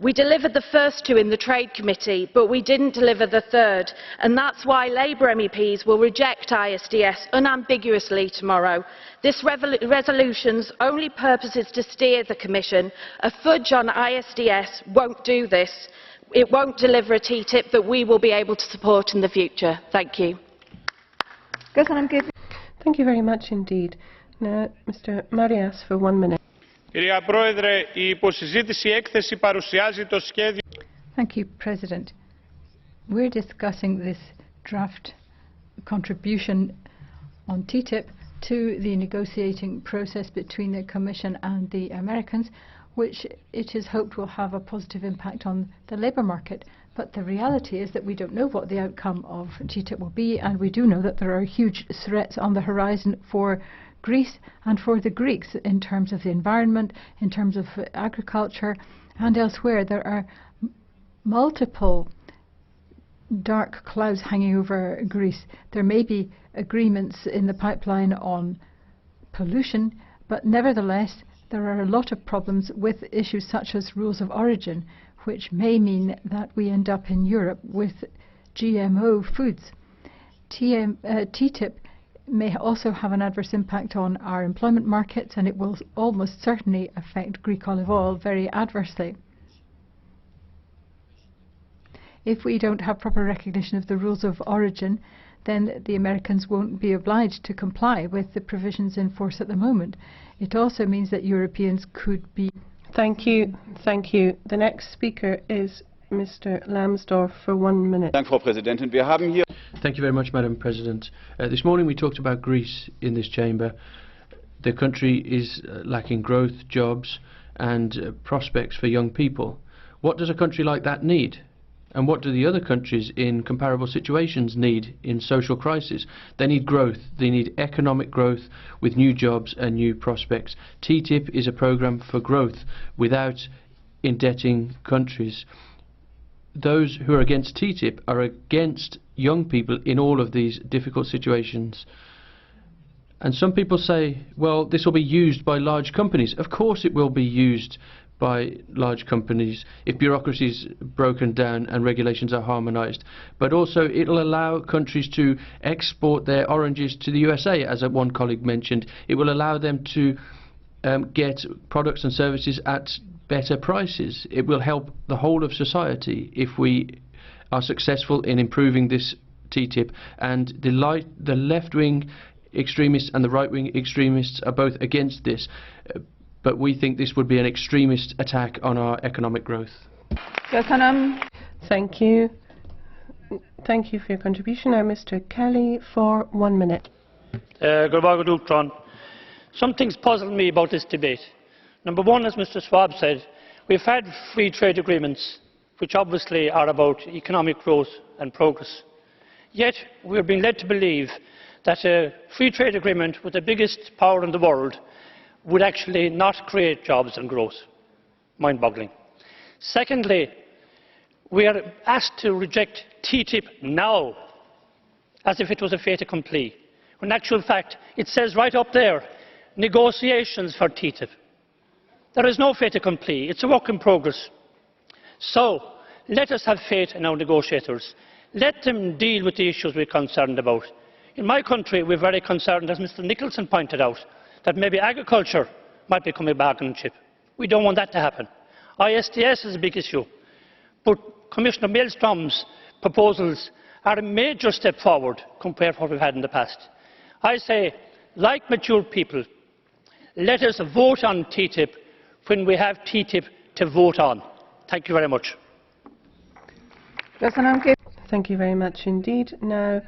We delivered the first two in the Trade Committee, but we didn't deliver the third, and that's why Labour MEPs will reject ISDS unambiguously tomorrow. This resolution's only purpose is to steer the Commission. A fudge on ISDS won't do this. It won't deliver a TTIP that we will be able to support in the future. Thank you. Thank you very much indeed. Now, Mr. Marias for 1 minute. Κυρία Πρόεδρε, η υποσυζήτηση έκθεση παρουσιάζει το σχέδιο. Thank you, President. We're discussing this draft contribution on TTIP to the negotiating process between the Commission and the Americans, which it is hoped will have a positive impact on the labour market. But the reality is that we don't know what the outcome of TTIP will be, and we do know that there are huge threats on the horizon for Greece and for the Greeks in terms of the environment, in terms of agriculture and elsewhere. There are multiple dark clouds hanging over Greece. There may be agreements in the pipeline on pollution, but nevertheless there are a lot of problems with issues such as rules of origin, which may mean that we end up in Europe with GMO foods. TTIP may also have an adverse impact on our employment markets, and it will almost certainly affect Greek olive oil very adversely. If we don't have proper recognition of the rules of origin, then the Americans won't be obliged to comply with the provisions in force at the moment. It also means that Europeans could be... Thank you. Thank you. The next speaker is Mr. Lambsdorff for 1 minute. Thank you very much, Madam President. This morning we talked about Greece in this chamber. The country is lacking growth, jobs and prospects for young people. What does a country like that need? And what do the other countries in comparable situations need in social crisis? They need growth. They need economic growth with new jobs and new prospects. TTIP is a programme for growth without indebting countries. Those who are against TTIP are against young people in all of these difficult situations. And some people say, well, this will be used by large companies. Of course it will be used by large companies if bureaucracy is broken down and regulations are harmonised. But also it will allow countries to export their oranges to the USA, as one colleague mentioned. It will allow them to get products and services at better prices. It will help the whole of society if we are successful in improving this TTIP. And the left-wing extremists and the right-wing extremists are both against this. But we think this would be an extremist attack on our economic growth. Thank you. Thank you for your contribution. Now, Mr. Kelly, for 1 minute. Some things puzzle me about this debate. Number one, as Mr. Schwab said, we've had free trade agreements, which obviously are about economic growth and progress. Yet we are being led to believe that a free trade agreement with the biggest power in the world would actually not create jobs and growth. Mind-boggling. Secondly, we are asked to reject TTIP now, as if it was a fait accompli. In actual fact, it says right up there, negotiations for TTIP. There is no fait accompli. It's a work in progress. So, let us have faith in our negotiators. Let them deal with the issues we're concerned about. In my country, we're very concerned, as Mr. Nicholson pointed out, that maybe agriculture might become a bargaining chip. We don't want that to happen. ISDS is a big issue. But Commissioner Malmström's proposals are a major step forward compared to what we've had in the past. I say, like mature people, let us vote on TTIP when we have TTIP to vote on. Thank you very much. Thank you very much indeed. Now,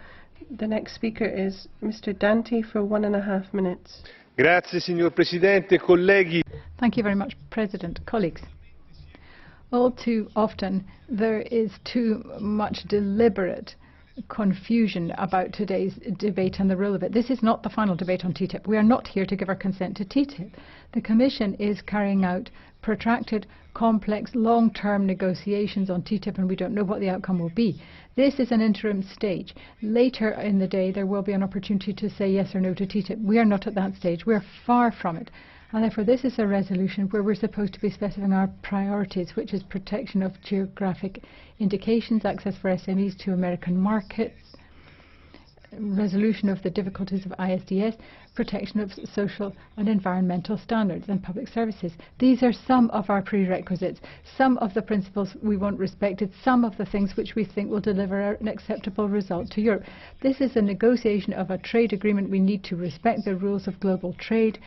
the next speaker is Mr. Dante for 1.5 minutes. Grazie, signor Presidente, colleghi. Thank you very much, President. Colleagues, all too often there is too much deliberate confusion about today's debate and the role of it. This is not the final debate on TTIP. We are not here to give our consent to TTIP. The Commission is carrying out protracted, complex, long-term negotiations on TTIP, and we don't know what the outcome will be. This is an interim stage. Later in the day, there will be an opportunity to say yes or no to TTIP. We are not at that stage. We are far from it. And therefore, this is a resolution where we're supposed to be specifying our priorities, which is protection of geographic indications, access for SMEs to American markets, resolution of the difficulties of ISDS, protection of social and environmental standards and public services. These are some of our prerequisites, some of the principles we want respected, some of the things which we think will deliver an acceptable result to Europe. This is a negotiation of a trade agreement. We need to respect the rules of global trade.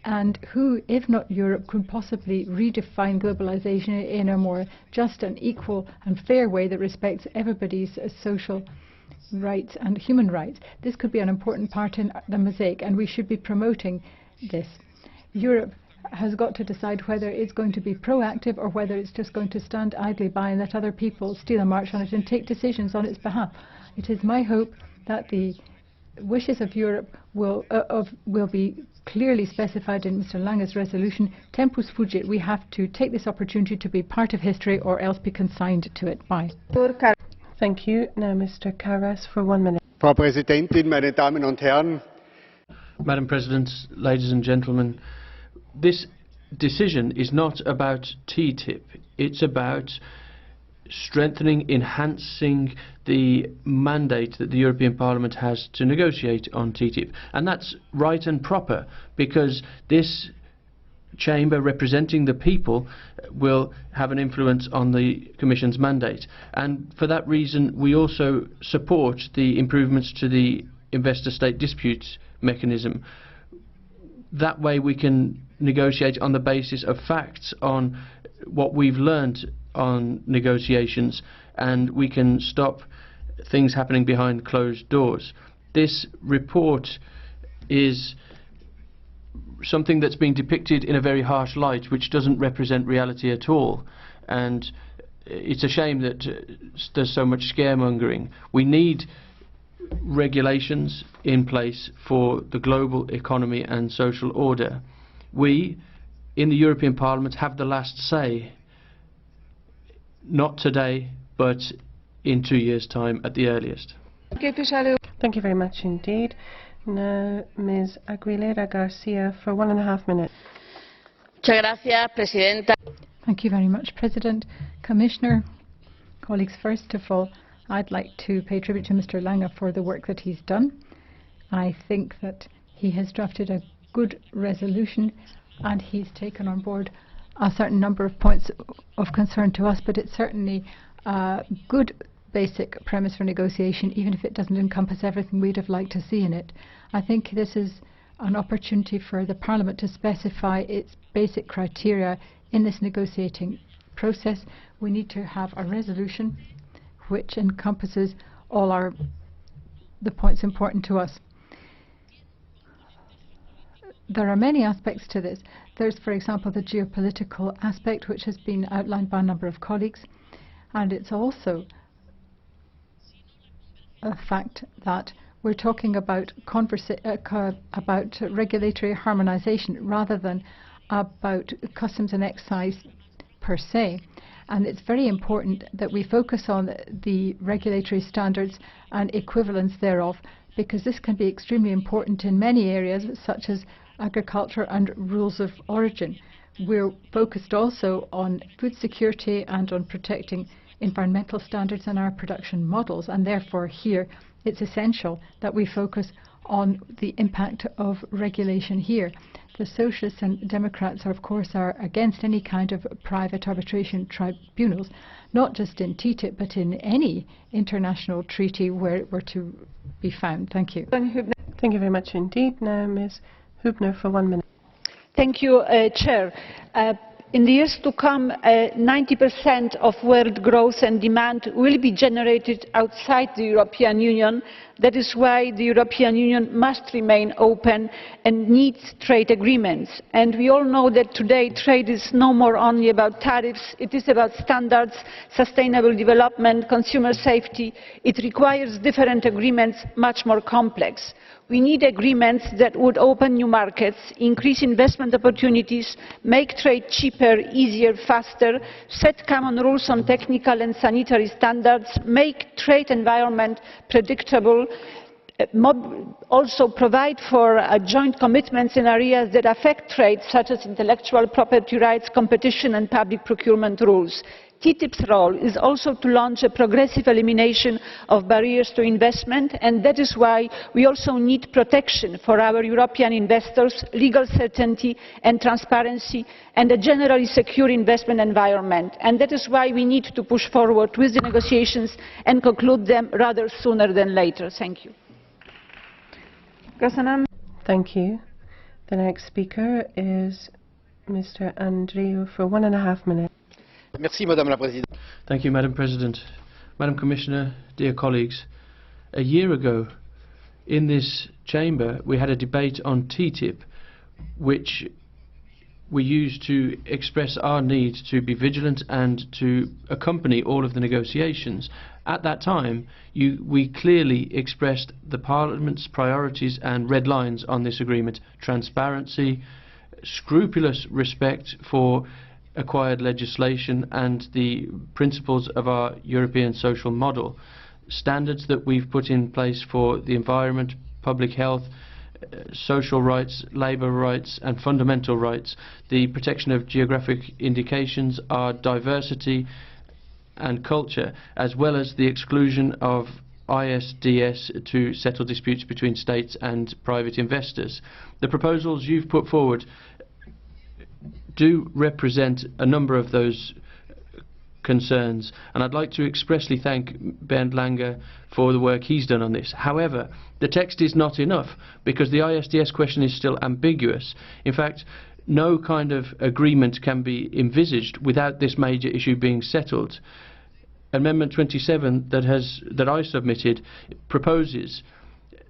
And who, if not Europe, could possibly redefine globalization in a more just and equal and fair way that respects everybody's social rights and human rights? This could be an important part in the mosaic, and we should be promoting this. Europe has got to decide whether it's going to be proactive or whether it's just going to stand idly by and let other people steal a march on it and take decisions on its behalf. It is my hope that the wishes of Europe will be clearly specified in Mr. Lange's resolution. Tempus fugit. We have to take this opportunity to be part of history or else be consigned to it. Bye. Thank you. Now Mr. Karas for 1 minute. Frau Präsidentin, meine Damen und Herren. Madam President, ladies and gentlemen, this decision is not about TTIP. It's about strengthening, enhancing the mandate that the European Parliament has to negotiate on TTIP. And that's right and proper, because this chamber representing the people will have an influence on the Commission's mandate. And for that reason, we also support the improvements to the investor-state disputes mechanism. That way we can negotiate on the basis of facts, on what we've learned on negotiations, and we can stop things happening behind closed doors. This report is something that's being depicted in a very harsh light, which doesn't represent reality at all, and it's a shame that there's so much scaremongering. We need regulations in place for the global economy and social order. We in the European Parliament have the last say. Not today, but in 2 years' time at the earliest. Thank you very much indeed. Now, Ms. Aguilera Garcia for 1.5 minutes. Thank you very much, President, Commissioner, colleagues. First of all, I'd like to pay tribute to Mr. Lange for the work that he's done. I think that he has drafted a good resolution, and he's taken on board a certain number of points of concern to us, but it's certainly a good basic premise for negotiation, even if it doesn't encompass everything we'd have liked to see in it. I think this is an opportunity for the Parliament to specify its basic criteria in this negotiating process. We need to have a resolution which encompasses all the points important to us. There are many aspects to this. There's, for example, the geopolitical aspect, which has been outlined by a number of colleagues, and it's also a fact that we're talking about regulatory harmonization rather than about customs and excise per se. And it's very important that we focus on the regulatory standards and equivalence thereof, because this can be extremely important in many areas, such as agriculture and rules of origin. We're focused also on food security and on protecting environmental standards in our production models, and therefore here it's essential that we focus on the impact of regulation here. The Socialists and Democrats, of course, are against any kind of private arbitration tribunals, not just in TTIP, but in any international treaty where it were to be found. Thank you. Thank you very much indeed. Now, Ms. Hübner for 1 minute. Thank you, Chair. In the years to come, 90% of world growth and demand will be generated outside the European Union. That is why the European Union must remain open and needs trade agreements. And we all know that today trade is no more only about tariffs, it is about standards, sustainable development, consumer safety. It requires different agreements, much more complex. We need agreements that would open new markets, increase investment opportunities, make trade cheaper, easier, faster, set common rules on technical and sanitary standards, make trade environment predictable, also provide for joint commitments in areas that affect trade, such as intellectual property rights, competition and public procurement rules. TTIP's role is also to launch a progressive elimination of barriers to investment, and that is why we also need protection for our European investors, legal certainty and transparency, and a generally secure investment environment. And that is why we need to push forward with the negotiations and conclude them rather sooner than later. Thank you. Thank you. The next speaker is Mr. Andrieu for 1.5 minutes. Thank you, Madam President. Madam Commissioner, dear colleagues, a year ago in this chamber we had a debate on TTIP, which we used to express our need to be vigilant and to accompany all of the negotiations. At that time, we clearly expressed the Parliament's priorities and red lines on this agreement: transparency, scrupulous respect for acquired legislation and the principles of our European social model, standards that we've put in place for the environment, public health, social rights, labour rights and fundamental rights, the protection of geographic indications, our diversity and culture, as well as the exclusion of ISDS to settle disputes between states and private investors. The proposals you've put forward do represent a number of those concerns, and I'd like to expressly thank Bernd Lange for the work he's done on this. However, the text is not enough because the ISDS question is still ambiguous. In fact, no kind of agreement can be envisaged without this major issue being settled. Amendment 27 that I submitted proposes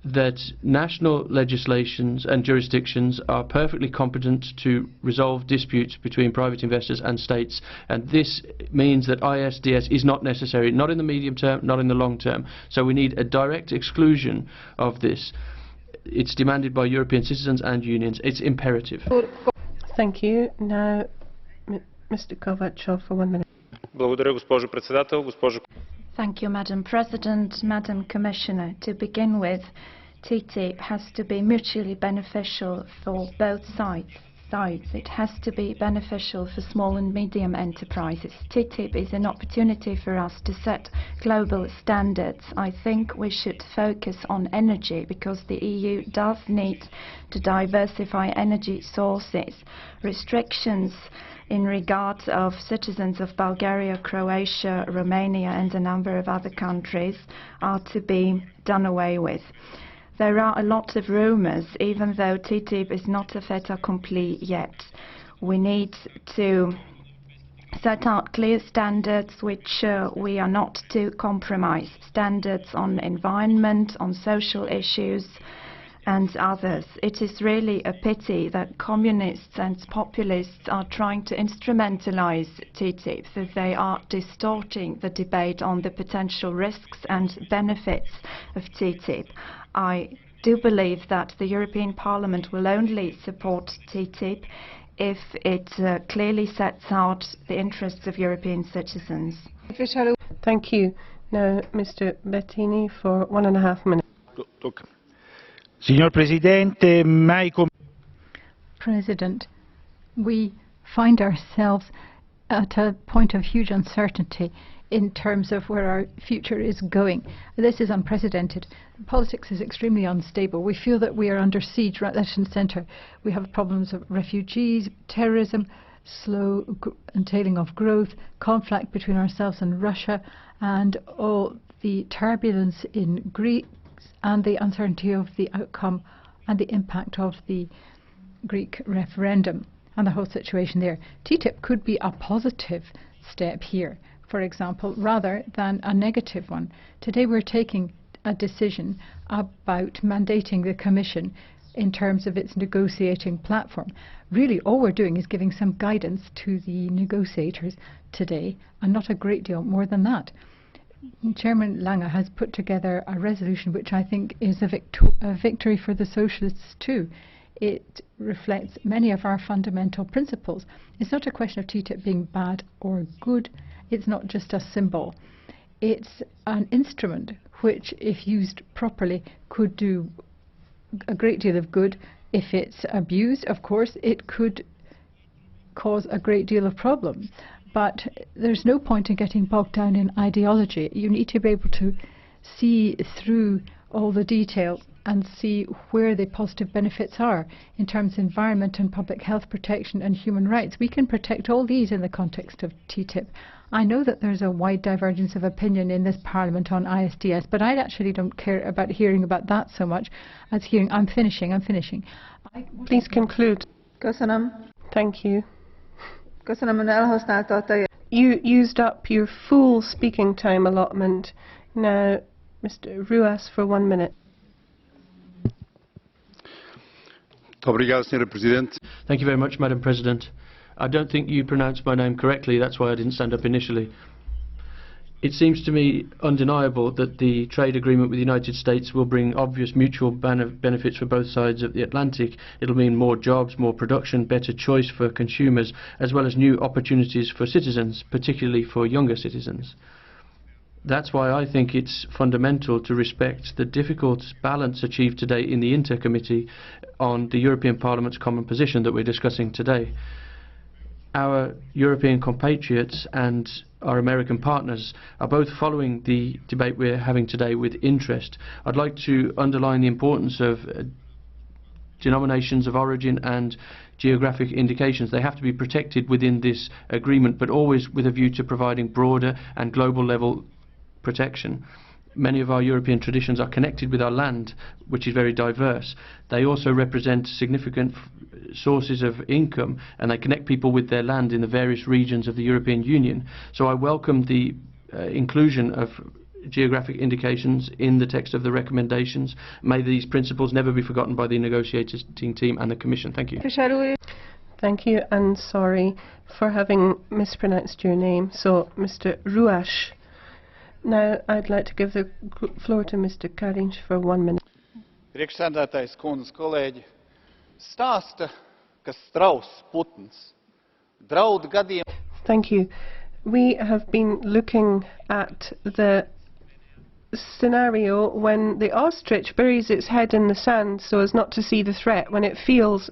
that national legislations and jurisdictions are perfectly competent to resolve disputes between private investors and states, and this means that ISDS is not necessary, not in the medium term, not in the long term. So we need a direct exclusion of this. It's demanded by European citizens and unions. It's imperative. Thank you. Now, Mr. Kovachev for 1 minute. Thank you, Madam President, Madam Commissioner. To begin with, TTIP has to be mutually beneficial for both sides. It has to be beneficial for small and medium enterprises. TTIP is an opportunity for us to set global standards. I think we should focus on energy because the EU does need to diversify energy sources. Restrictions in regard of citizens of Bulgaria, Croatia, Romania and a number of other countries are to be done away with. There are a lot of rumours, even though TTIP is not a fait accompli yet. We need to set out clear standards which we are not to compromise. Standards on environment, on social issues and others. It is really a pity that communists and populists are trying to instrumentalize TTIP, so they are distorting the debate on the potential risks and benefits of TTIP. I do believe that the European Parliament will only support TTIP if it clearly sets out the interests of European citizens. Thank you. Now, Mr. Bettini for 1.5 minutes. Signor Presidente, President, we find ourselves at a point of huge uncertainty in terms of where our future is going. This is unprecedented. Politics is extremely unstable. We feel that we are under siege right, left and centre. We have problems of refugees, terrorism, slow entailing of growth, conflict between ourselves and Russia, and all the turbulence in Greece and the uncertainty of the outcome and the impact of the Greek referendum and the whole situation there. TTIP could be a positive step here, for example, rather than a negative one. Today we're taking a decision about mandating the Commission in terms of its negotiating platform. Really, all we're doing is giving some guidance to the negotiators today, and not a great deal more than that. Chairman Lange has put together a resolution which I think is a victory for the socialists too. It reflects many of our fundamental principles. It's not a question of TTIP being bad or good. It's not just a symbol. It's an instrument which, if used properly, could do a great deal of good. If it's abused, of course, it could cause a great deal of problems. But there's no point in getting bogged down in ideology. You need to be able to see through all the details and see where the positive benefits are in terms of environment and public health protection and human rights. We can protect all these in the context of TTIP. I know that there's a wide divergence of opinion in this Parliament on ISDS, but I actually don't care about hearing about that so much as hearing... I'm finishing. Please conclude. Thank you. You used up your full speaking time allotment. Now, Mr. Ruas for 1 minute. Thank you very much, Madam President. I don't think you pronounced my name correctly, that's why I didn't stand up initially. It seems to me undeniable that the trade agreement with the United States will bring obvious mutual benefits for both sides of the Atlantic. It'll mean more jobs, more production, better choice for consumers, as well as new opportunities for citizens, particularly for younger citizens. That's why I think it's fundamental to respect the difficult balance achieved today in the Inter Committee on the European Parliament's common position that we're discussing today. Our European compatriots and our American partners are both following the debate we're having today with interest. I'd like to underline the importance of denominations of origin and geographic indications. They have to be protected within this agreement, but always with a view to providing broader and global level protection. Many of our European traditions are connected with our land, which is very diverse. They also represent significant sources of income, and they connect people with their land in the various regions of the European Union. So I welcome the inclusion of geographic indications in the text of the recommendations. May these principles never be forgotten by the negotiating team and the Commission. Thank you. Thank you, and sorry for having mispronounced your name. So, Mr. Ruas. Now, I'd like to give the floor to Mr. Karinš for 1 minute. Priekšsēdētājs kundze, kolēģi, stāsta, ka strauss putns draud gadiem. Thank you. We have been looking at the scenario when the ostrich buries its head in the sand so as not to see the threat when it feels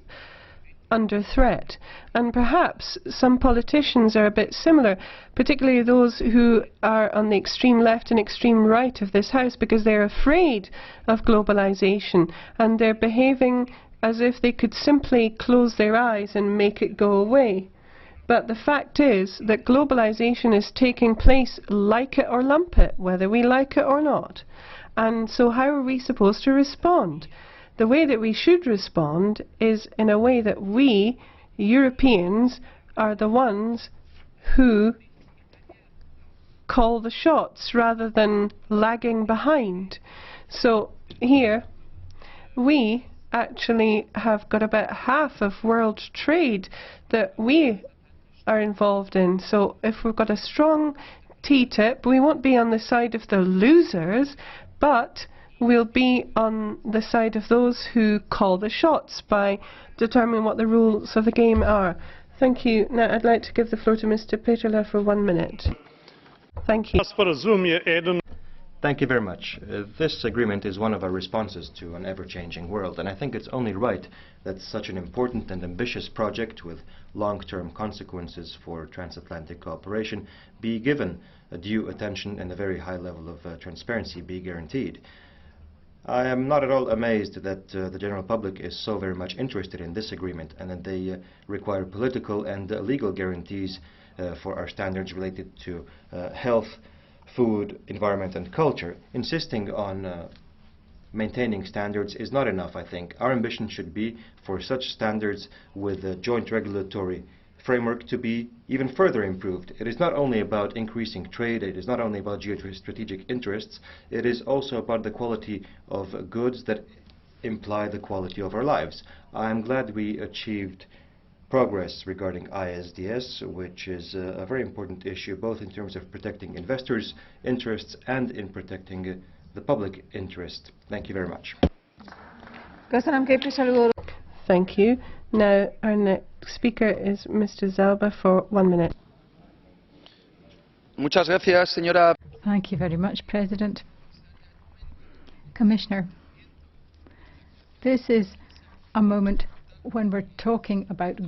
under threat. And perhaps some politicians are a bit similar, particularly those who are on the extreme left and extreme right of this House, because they're afraid of globalization and they're behaving as if they could simply close their eyes and make it go away. But the fact is that globalization is taking place, like it or lump it, whether we like it or not. And so how are we supposed to respond? The way that we should respond is in a way that we, Europeans, are the ones who call the shots rather than lagging behind. So here we actually have got about half of world trade that we are involved in. So if we've got a strong TTIP, we won't be on the side of the losers, but we'll be on the side of those who call the shots by determining what the rules of the game are. Thank you. Now I'd like to give the floor to Mr. Peterle for 1 minute. Thank you. Thank you very much. This agreement is one of our responses to an ever-changing world, and I think it's only right that such an important and ambitious project with long-term consequences for transatlantic cooperation be given a due attention and a very high level of transparency be guaranteed. I am not at all amazed that the general public is so very much interested in this agreement and that they require political and legal guarantees for our standards related to health, food, environment and culture, insisting on maintaining standards is not enough, I think. Our ambition should be for such standards with a joint regulatory framework to be even further improved. It is not only about increasing trade, it is not only about geostrategic interests, it is also about the quality of goods that imply the quality of our lives. I am glad we achieved progress regarding ISDS, which is a very important issue, both in terms of protecting investors' interests and in protecting the public interest. Thank you very much. Thank you. Now, our next speaker is Mr. Zalba for 1 minute. Muchas gracias, señora. Thank you very much, President. Commissioner, this is a moment when we're talking about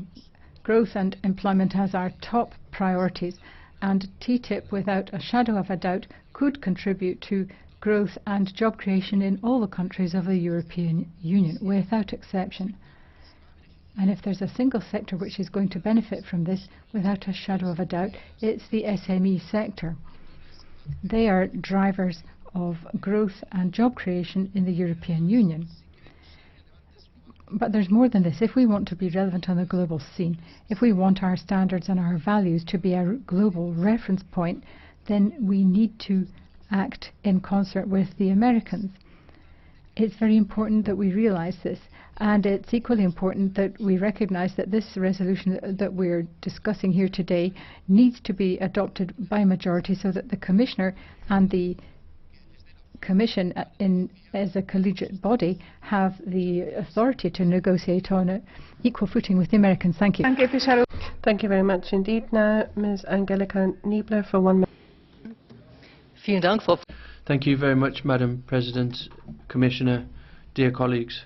growth and employment as our top priorities, and TTIP, without a shadow of a doubt, could contribute to growth and job creation in all the countries of the European Union, without exception. And if there's a single sector which is going to benefit from this, without a shadow of a doubt, it's the SME sector. They are drivers of growth and job creation in the European Union. But there's more than this. If we want to be relevant on the global scene, if we want our standards and our values to be a global reference point, then we need to act in concert with the Americans. It's very important that we realize this, and it's equally important that we recognize that this resolution that we're discussing here today needs to be adopted by majority so that the Commissioner and the Commission as a collegiate body have the authority to negotiate on an equal footing with the Americans. Thank you. Thank you very much indeed. Now, Ms. Angelika Niebler for 1 minute. Thank you very much, Madam President, Commissioner, dear colleagues.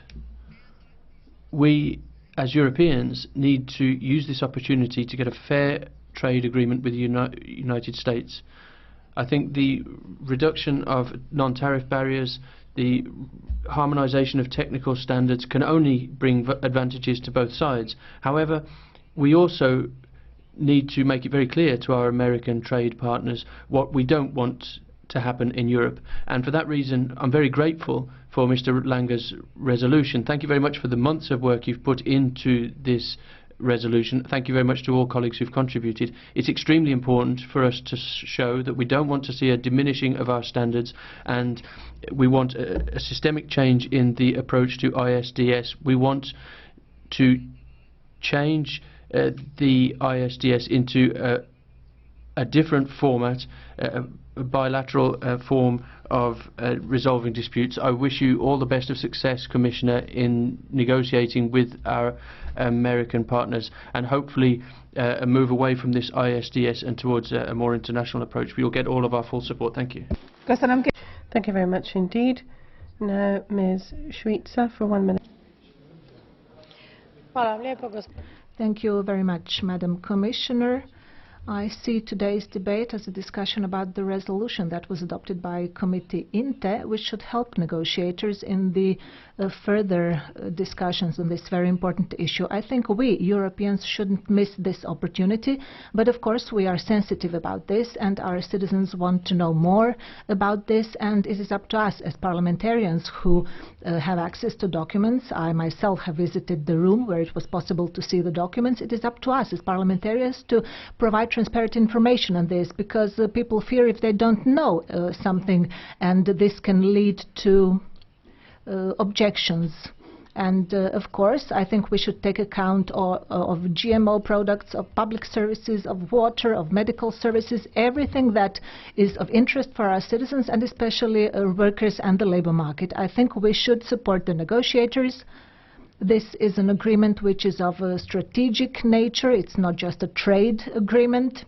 We, as Europeans, need to use this opportunity to get a fair trade agreement with the United States. I think the reduction of non-tariff barriers, the harmonization of technical standards can only bring advantages to both sides. However, we also need to make it very clear to our American trade partners what we don't want to happen in Europe. And for that reason, I'm very grateful for Mr. Lange's resolution. Thank you very much for the months of work you've put into this resolution. Thank you very much to all colleagues who've contributed. It's extremely important for us to show that we don't want to see a diminishing of our standards, and we want a systemic change in the approach to ISDS. We want to change the ISDS into a different format, a bilateral form of resolving disputes. I wish you all the best of success, Commissioner, in negotiating with our American partners, and hopefully a move away from this ISDS and towards a more international approach. We will get all of our full support. Thank you. Thank you very much indeed. Now, Ms. Šuica for 1 minute. Thank you very much, Madam Commissioner. I see today's debate as a discussion about the resolution that was adopted by Committee INTE, which should help negotiators in the further discussions on this very important issue. I think we, Europeans, shouldn't miss this opportunity, but of course we are sensitive about this and our citizens want to know more about this, and it is up to us as parliamentarians who have access to documents. I myself have visited the room where it was possible to see the documents. It is up to us as parliamentarians to provide transparent information on this, because people fear if they don't know something, and this can lead to objections. And of course, I think we should take account of GMO products, of public services, of water, of medical services, everything that is of interest for our citizens and especially workers and the labor market. I think we should support the negotiators. This is an agreement which is of a strategic nature. It's not just a trade agreement.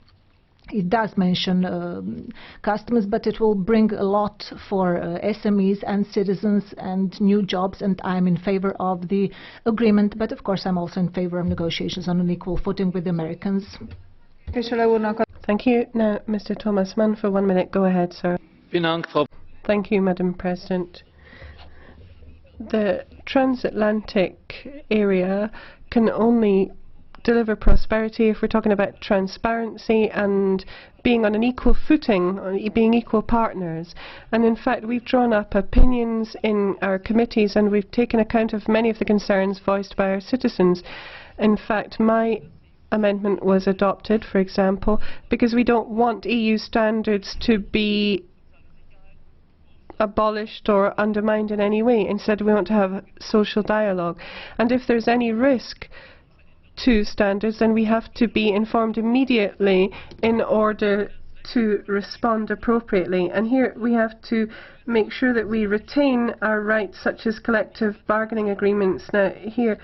It does mention customs, but it will bring a lot for SMEs and citizens and new jobs, and I'm in favor of the agreement, but of course I'm also in favor of negotiations on an equal footing with the Americans. Thank you. Now, Mr. Thomas Mann for 1 minute. Go ahead, sir. Thank you, Madam President. The transatlantic area can only deliver prosperity if we're talking about transparency and being on an equal footing, being equal partners. And in fact, we've drawn up opinions in our committees and we've taken account of many of the concerns voiced by our citizens. In fact, my amendment was adopted, for example, because we don't want EU standards to be abolished or undermined in any way. Instead, we want to have social dialogue. And if there's any risk to standards, then we have to be informed immediately in order to respond appropriately. And here we have to make sure that we retain our rights, such as collective bargaining agreements. Now, here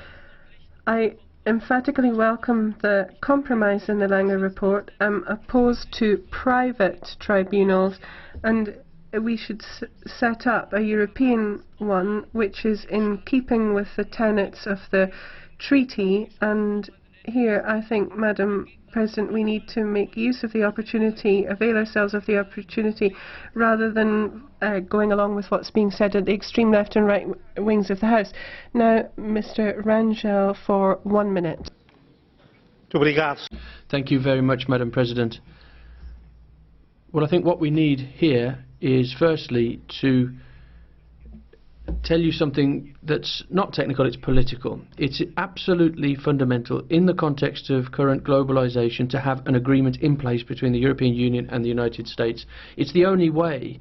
I emphatically welcome the compromise in the Lange report. I'm opposed to private tribunals, and we should set up a European one which is in keeping with the tenets of the treaty. And here I think, Madam President, we need to make use of the opportunity, avail ourselves of the opportunity, rather than going along with what's being said at the extreme left and right wings of the House. Now, Mr. Rangel, for 1 minute. Thank you very much, Madam President. Well, I think what we need here is firstly to tell you something that's not technical, it's political. It's absolutely fundamental in the context of current globalization to have an agreement in place between the European Union and the United States. It's the only way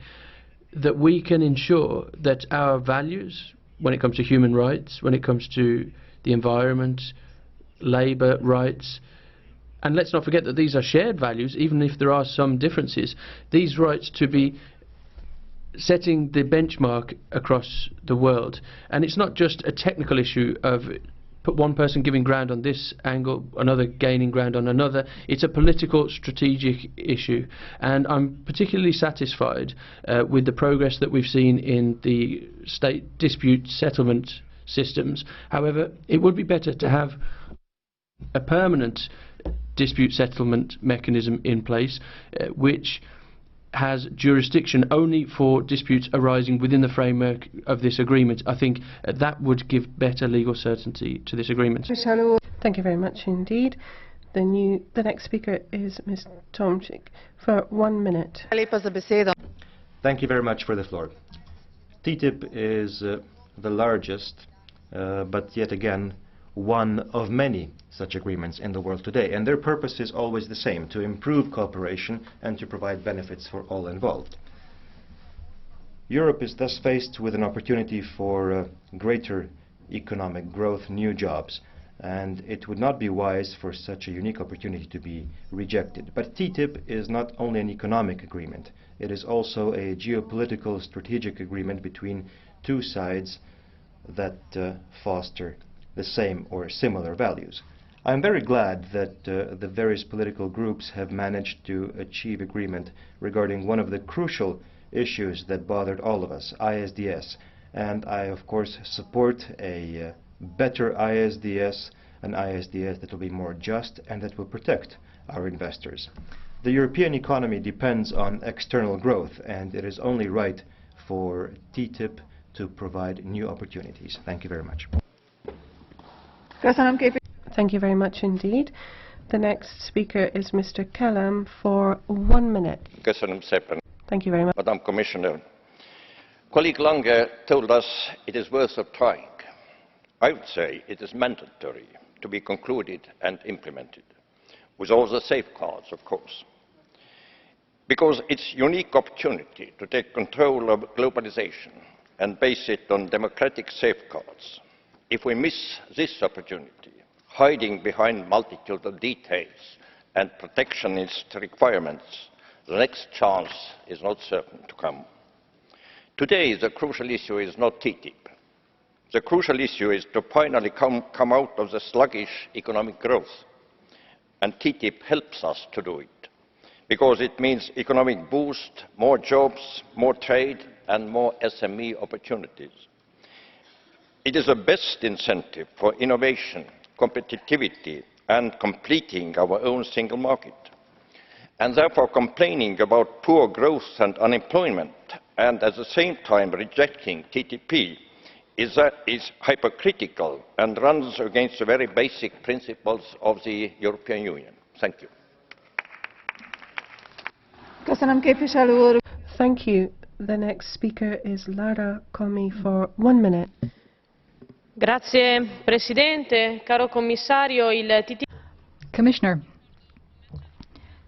that we can ensure that our values, when it comes to human rights, when it comes to the environment, labour rights, and let's not forget that these are shared values, even if there are some differences, these rights to be setting the benchmark across the world. And it's not just a technical issue of one person giving ground on this angle, another gaining ground on another. It's a political, strategic issue. And I'm particularly satisfied with the progress that we've seen in the state dispute settlement systems. However, it would be better to have a permanent dispute settlement mechanism in place, which has jurisdiction only for disputes arising within the framework of this agreement. I think that would give better legal certainty to this agreement. Thank you very much indeed. The next speaker is Ms. Tomczyk for 1 minute. Thank you very much for the floor. TTIP is the largest, but yet again, one of many such agreements in the world today, and their purpose is always the same: to improve cooperation and to provide benefits for all involved. Europe is thus faced with an opportunity for greater economic growth, new jobs, and it would not be wise for such a unique opportunity to be rejected. But TTIP is not only an economic agreement, it is also a geopolitical strategic agreement between two sides that foster the same or similar values. I am very glad that the various political groups have managed to achieve agreement regarding one of the crucial issues that bothered all of us, ISDS. And I, of course, support a better ISDS, an ISDS that will be more just and that will protect our investors. The European economy depends on external growth, and it is only right for TTIP to provide new opportunities. Thank you very much. Thank you very much indeed. The next speaker is Mr. Kellam for 1 minute. Thank you very much. Madam Commissioner, colleague Lange told us it is worth a trying. I would say it is mandatory to be concluded and implemented, with all the safeguards, of course. Because its unique opportunity to take control of globalization and base it on democratic safeguards. If we miss this opportunity, hiding behind multitude of details and protectionist requirements, the next chance is not certain to come. Today, the crucial issue is not TTIP. The crucial issue is to finally come out of the sluggish economic growth. And TTIP helps us to do it, because it means economic boost, more jobs, more trade, and more SME opportunities. It is the best incentive for innovation, competitivity, and completing our own single market. And therefore complaining about poor growth and unemployment, and at the same time rejecting TTIP, is hypocritical and runs against the very basic principles of the European Union. Thank you. Thank you. The next speaker is Lara Comi for 1 minute. Grazie Presidente, caro Commissario, il TTIP. Commissioner,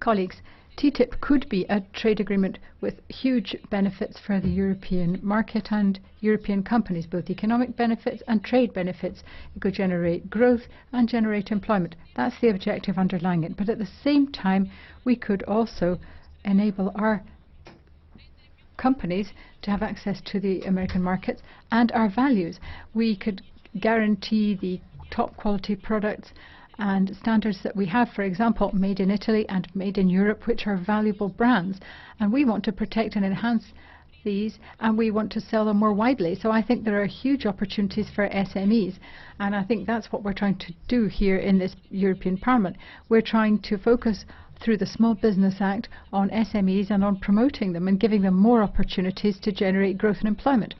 colleagues, TTIP could be a trade agreement with huge benefits for the European market and European companies, both economic benefits and trade benefits. It could generate growth and generate employment. That's the objective underlying it. But at the same time, we could also enable our companies to have access to the American markets and our values. We could guarantee the top quality products and standards that we have, for example, made in Italy and made in Europe, which are valuable brands. And we want to protect and enhance these, and we want to sell them more widely. So I think there are huge opportunities for SMEs, and I think that's what we're trying to do here in this European Parliament. We're trying to focus through the Small Business Act on SMEs and on promoting them and giving them more opportunities to generate growth and employment.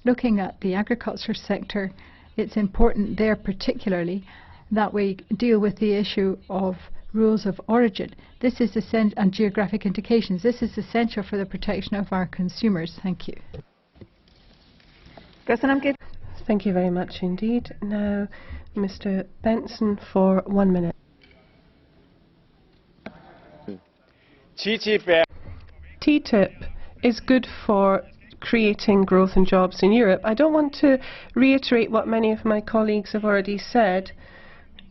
Looking at the agriculture sector, it's important there particularly that we deal with the issue of rules of origin. This is and geographic indications. This is essential for the protection of our consumers. Thank you. Thank you very much indeed. Now, Mr. Benson for 1 minute. TTIP is good for creating growth and jobs in Europe. I don't want to reiterate what many of my colleagues have already said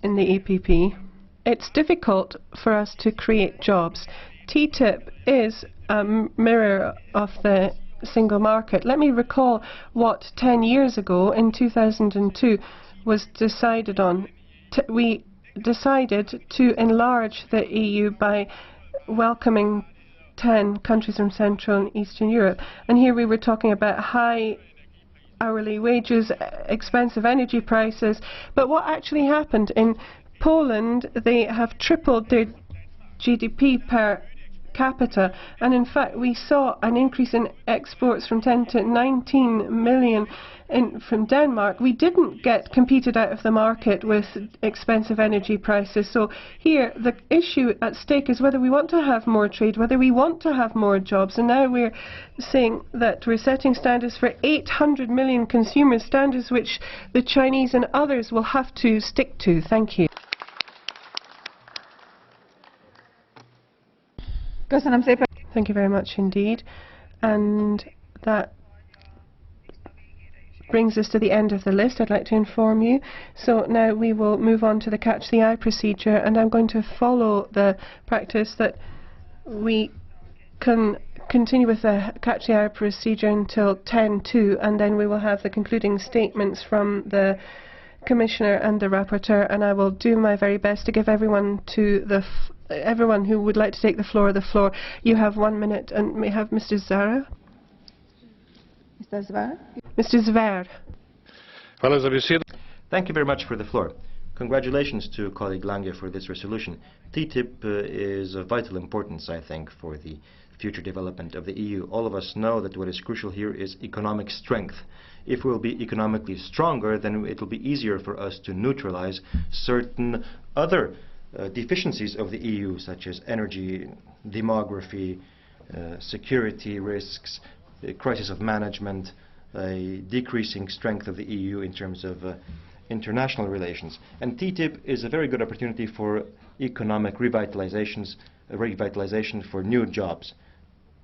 in the EPP. It's difficult for us to create jobs. TTIP is a mirror of the single market. Let me recall what 10 years ago, in 2002, was decided on. We decided to enlarge the EU by welcoming 10 countries from Central and Eastern Europe. And here we were talking about high hourly wages, expensive energy prices. But what actually happened in Poland, they have tripled their GDP per capita, and in fact we saw an increase in exports from 10 to 19 million from Denmark. We didn't get competed out of the market with expensive energy prices. So here the issue at stake is whether we want to have more trade, whether we want to have more jobs. And now we're saying that we're setting standards for 800 million consumers, standards which the Chinese and others will have to stick to. Thank you. Thank you very much indeed. And that brings us to the end of the list, I'd like to inform you. So now we will move on to the Catch the Eye procedure, and I'm going to follow the practice that we can continue with the Catch the Eye procedure until 10:02, and then we will have the concluding statements from the Commissioner and the Rapporteur, and I will do my very best to give everyone who would like to take the floor. You have 1 minute, and we have Mr. Zara. Mr. Zver. Mr. Zver. Thank you very much for the floor. Congratulations to colleague Lange for this resolution. TTIP is of vital importance, I think, for the future development of the EU. All of us know that what is crucial here is economic strength. If we will be economically stronger, then it will be easier for us to neutralize certain other deficiencies of the EU, such as energy, demography, security risks, the crisis of management, a decreasing strength of the EU in terms of international relations. And TTIP is a very good opportunity for economic revitalization for new jobs.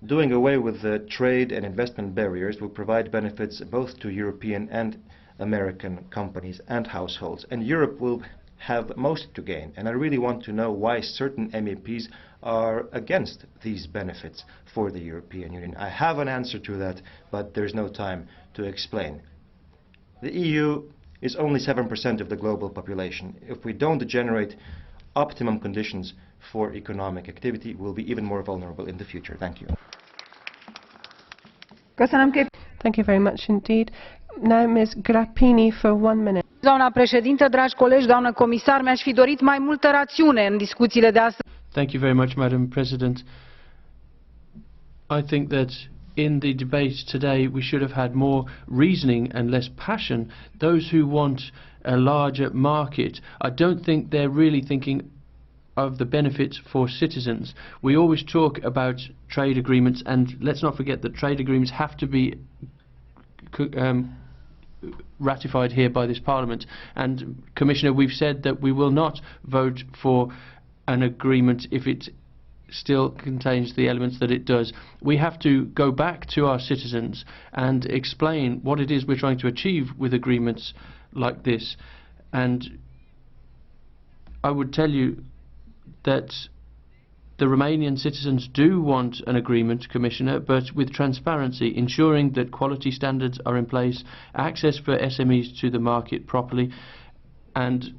Doing away with the trade and investment barriers will provide benefits both to European and American companies and households. And Europe will have most to gain. And I really want to know why certain MEPs are against these benefits for the European Union. I have an answer to that, but there's no time to explain. The EU is only 7% of the global population. If we don't generate optimum conditions for economic activity, we'll be even more vulnerable in the future. Thank you. Thank you very much indeed. Now Ms. Grappini for 1 minute. Doamna președintă, dragi colegi, doamnă comisar, mi-aș fi dorit mai multă rațiune în discuțiile de astăzi. Thank you very much, Madam President. I think that in the debate today we should have had more reasoning and less passion. Those who want a larger market, I don't think they're really thinking of the benefits for citizens. We always talk about trade agreements, and let's not forget that trade agreements have to be ratified here by this Parliament. And Commissioner, we've said that we will not vote for an agreement if it still contains the elements that it does. We have to go back to our citizens and explain what it is we're trying to achieve with agreements like this. And I would tell you that the Romanian citizens do want an agreement, Commissioner, but with transparency, ensuring that quality standards are in place, access for SMEs to the market properly, and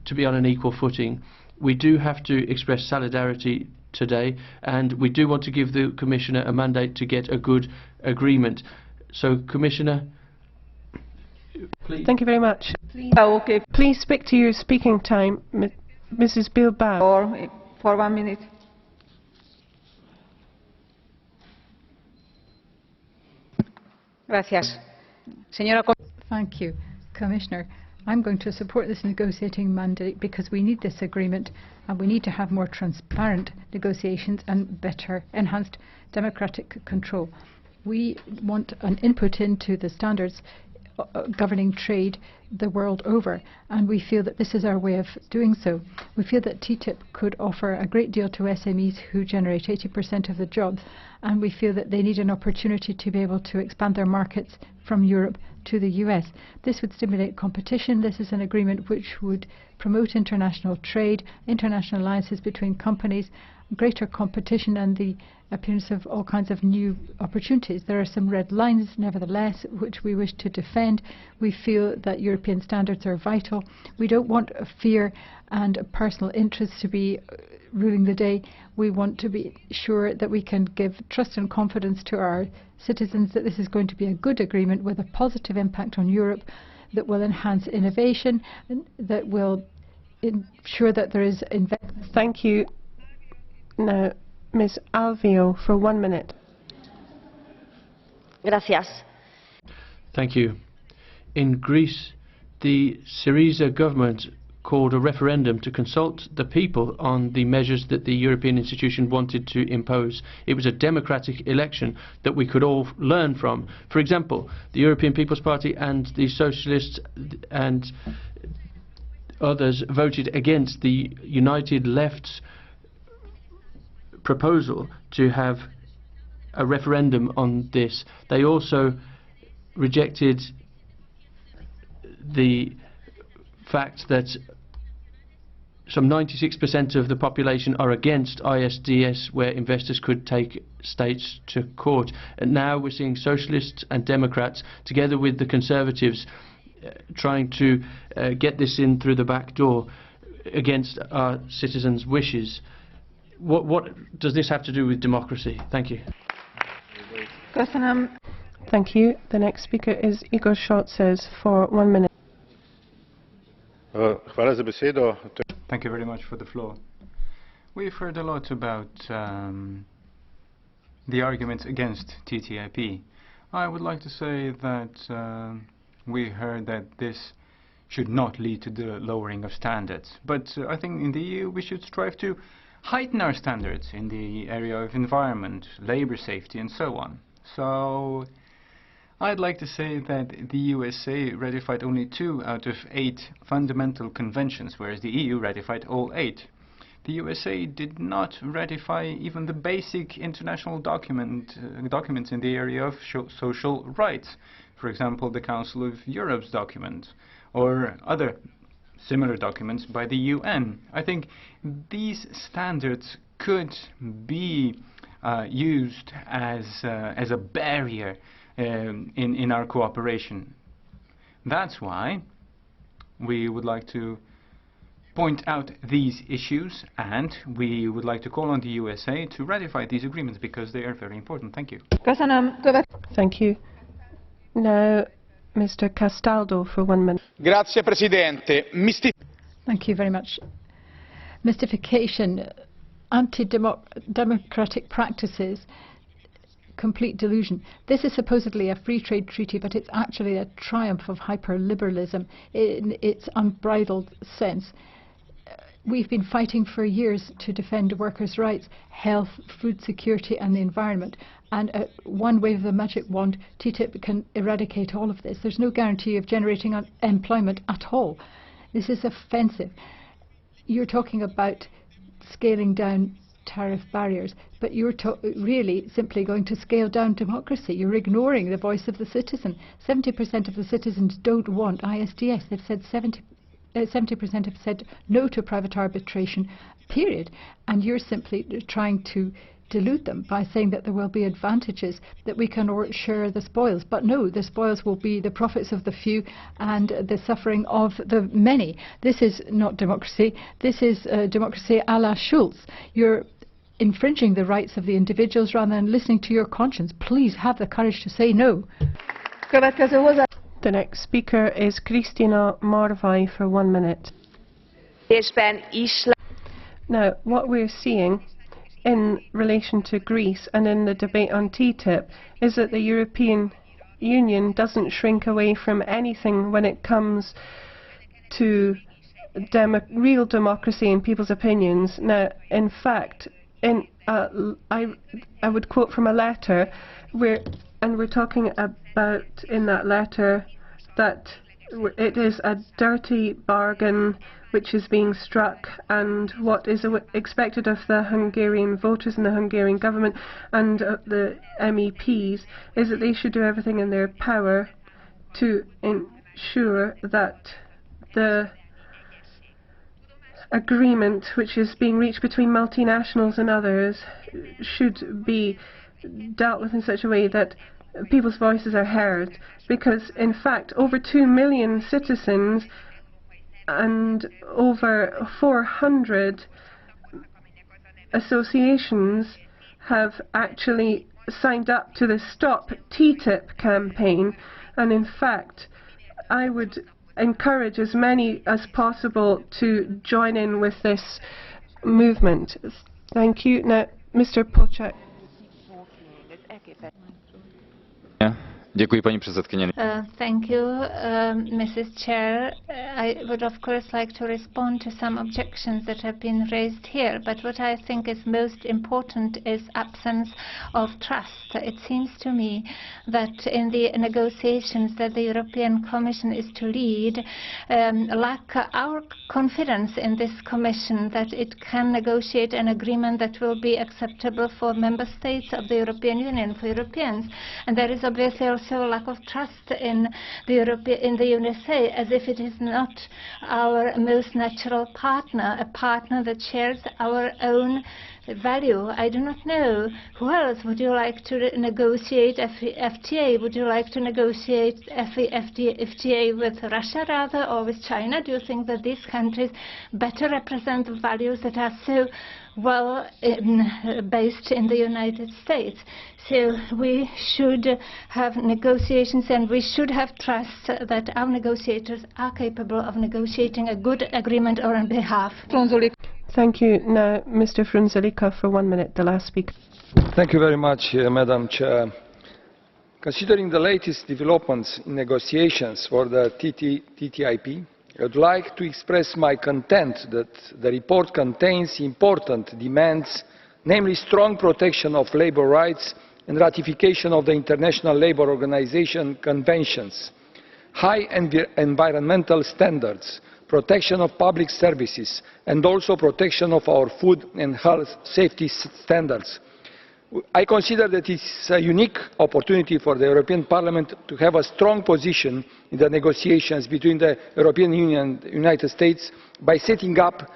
to be on an equal footing. We do have to express solidarity today, and we do want to give the Commissioner a mandate to get a good agreement. So, Commissioner, please. Thank you very much. Please stick to your speaking time, Mrs. Bilbao. For 1 minute. Gracias. Thank you, Commissioner. I'm going to support this negotiating mandate because we need this agreement and we need to have more transparent negotiations and better enhanced democratic control. We want an input into the standards governing trade the world over, and we feel that this is our way of doing so. We feel that TTIP could offer a great deal to SMEs who generate 80% of the jobs, and we feel that they need an opportunity to be able to expand their markets from Europe to the US. This would stimulate competition. This is an agreement which would promote international trade, international alliances between companies, greater competition, and the appearance of all kinds of new opportunities. There are some red lines, nevertheless, which we wish to defend. We feel that European standards are vital. We don't want fear and personal interests to be ruling the day. We want to be sure that we can give trust and confidence to our citizens that this is going to be a good agreement with a positive impact on Europe, that will enhance innovation, and that will ensure that there is investment. Thank you. Now, Ms. Alvio, for 1 minute. Gracias. Thank you. In Greece, the Syriza government called a referendum to consult the people on the measures that the European institution wanted to impose. It was a democratic election that we could all learn from. For example, the European People's Party and the Socialists and others voted against the United Left's proposal to have a referendum on this. They also rejected the fact that some 96% of the population are against ISDS, where investors could take states to court. And now we're seeing socialists and Democrats, together with the Conservatives, trying to get this in through the back door against our citizens' wishes. What does this have to do with democracy? Thank you. Thank you. The next speaker is Igor Šoltes for 1 minute. Thank you very much for the floor. We've heard a lot about the arguments against TTIP. I would like to say that we heard that this should not lead to the lowering of standards. But I think in the EU we should strive to heighten our standards in the area of environment, labor safety and so on. So I'd like to say that the USA ratified only 2 out of 8 fundamental conventions, whereas the EU ratified all 8. The USA did not ratify even the basic international documents in the area of social rights. For example, the Council of Europe's document, or other similar documents by the UN. I think these standards could be used as a barrier in our cooperation. That's why we would like to point out these issues, and we would like to call on the USA to ratify these agreements because they are very important. Thank you. Thank you. Now, Mr. Castaldo for 1 minute. Grazie, Presidente. Thank you very much. Mystification, anti-democratic practices, complete delusion. This is supposedly a free trade treaty, but it's actually a triumph of hyper-liberalism in its unbridled sense. We've been fighting for years to defend workers' rights, health, food security and the environment. And at one wave of the magic wand, TTIP can eradicate all of this. There's no guarantee of generating employment at all. This is offensive. You're talking about scaling down tariff barriers, but you're really simply going to scale down democracy. You're ignoring the voice of the citizen. 70% of the citizens don't want ISDS. They've said 70% have said no to private arbitration, period. And you're simply trying to dilute them by saying that there will be advantages, that we can share the spoils. But no, the spoils will be the profits of the few and the suffering of the many. This is not democracy. This is democracy a la Schulz. You're infringing the rights of the individuals rather than listening to your conscience. Please have the courage to say no. The next speaker is Kristina Marvaj for 1 minute. Now, what we're seeing in relation to Greece and in the debate on TTIP is that the European Union doesn't shrink away from anything when it comes to real democracy and people's opinions. Now, in fact, I would quote from a letter we're talking about in that letter that it is a dirty bargain which is being struck, and what is expected of the Hungarian voters and the Hungarian government and the MEPs is that they should do everything in their power to ensure that the agreement which is being reached between multinationals and others should be dealt with in such a way that people's voices are heard, because in fact over 2 million citizens and over 400 associations have actually signed up to the Stop TTIP campaign, and in fact I would encourage as many as possible to join in with this movement. Thank you. Now, Mr. Polčák. Thank you, Mrs. Chair. I would of course like to respond to some objections that have been raised here, but what I think is most important is absence of trust. It seems to me that in the negotiations that the European Commission is to lead, lack our confidence in this Commission that it can negotiate an agreement that will be acceptable for member states of the European Union, for Europeans. And there is obviously also a lack of trust in the USA, as if it is not our most natural partner, a partner that shares our own value. I do not know. Who else would you like to negotiate FTA? Would you like to negotiate FTA with Russia rather, or with China? Do you think that these countries better represent the values that are so well based in the United States? So we should have negotiations, and we should have trust that our negotiators are capable of negotiating a good agreement on our behalf. Thank you. Now, Mr. Frunzulică for 1 minute, the last speaker. Thank you very much, Madam Chair. Considering the latest developments in negotiations for the TTIP, I would like to express my content that the report contains important demands, namely strong protection of labour rights and ratification of the International Labour Organization conventions, high environmental standards, protection of public services, and also protection of our food and health safety standards. I consider that it is a unique opportunity for the European Parliament to have a strong position in the negotiations between the European Union and the United States by setting up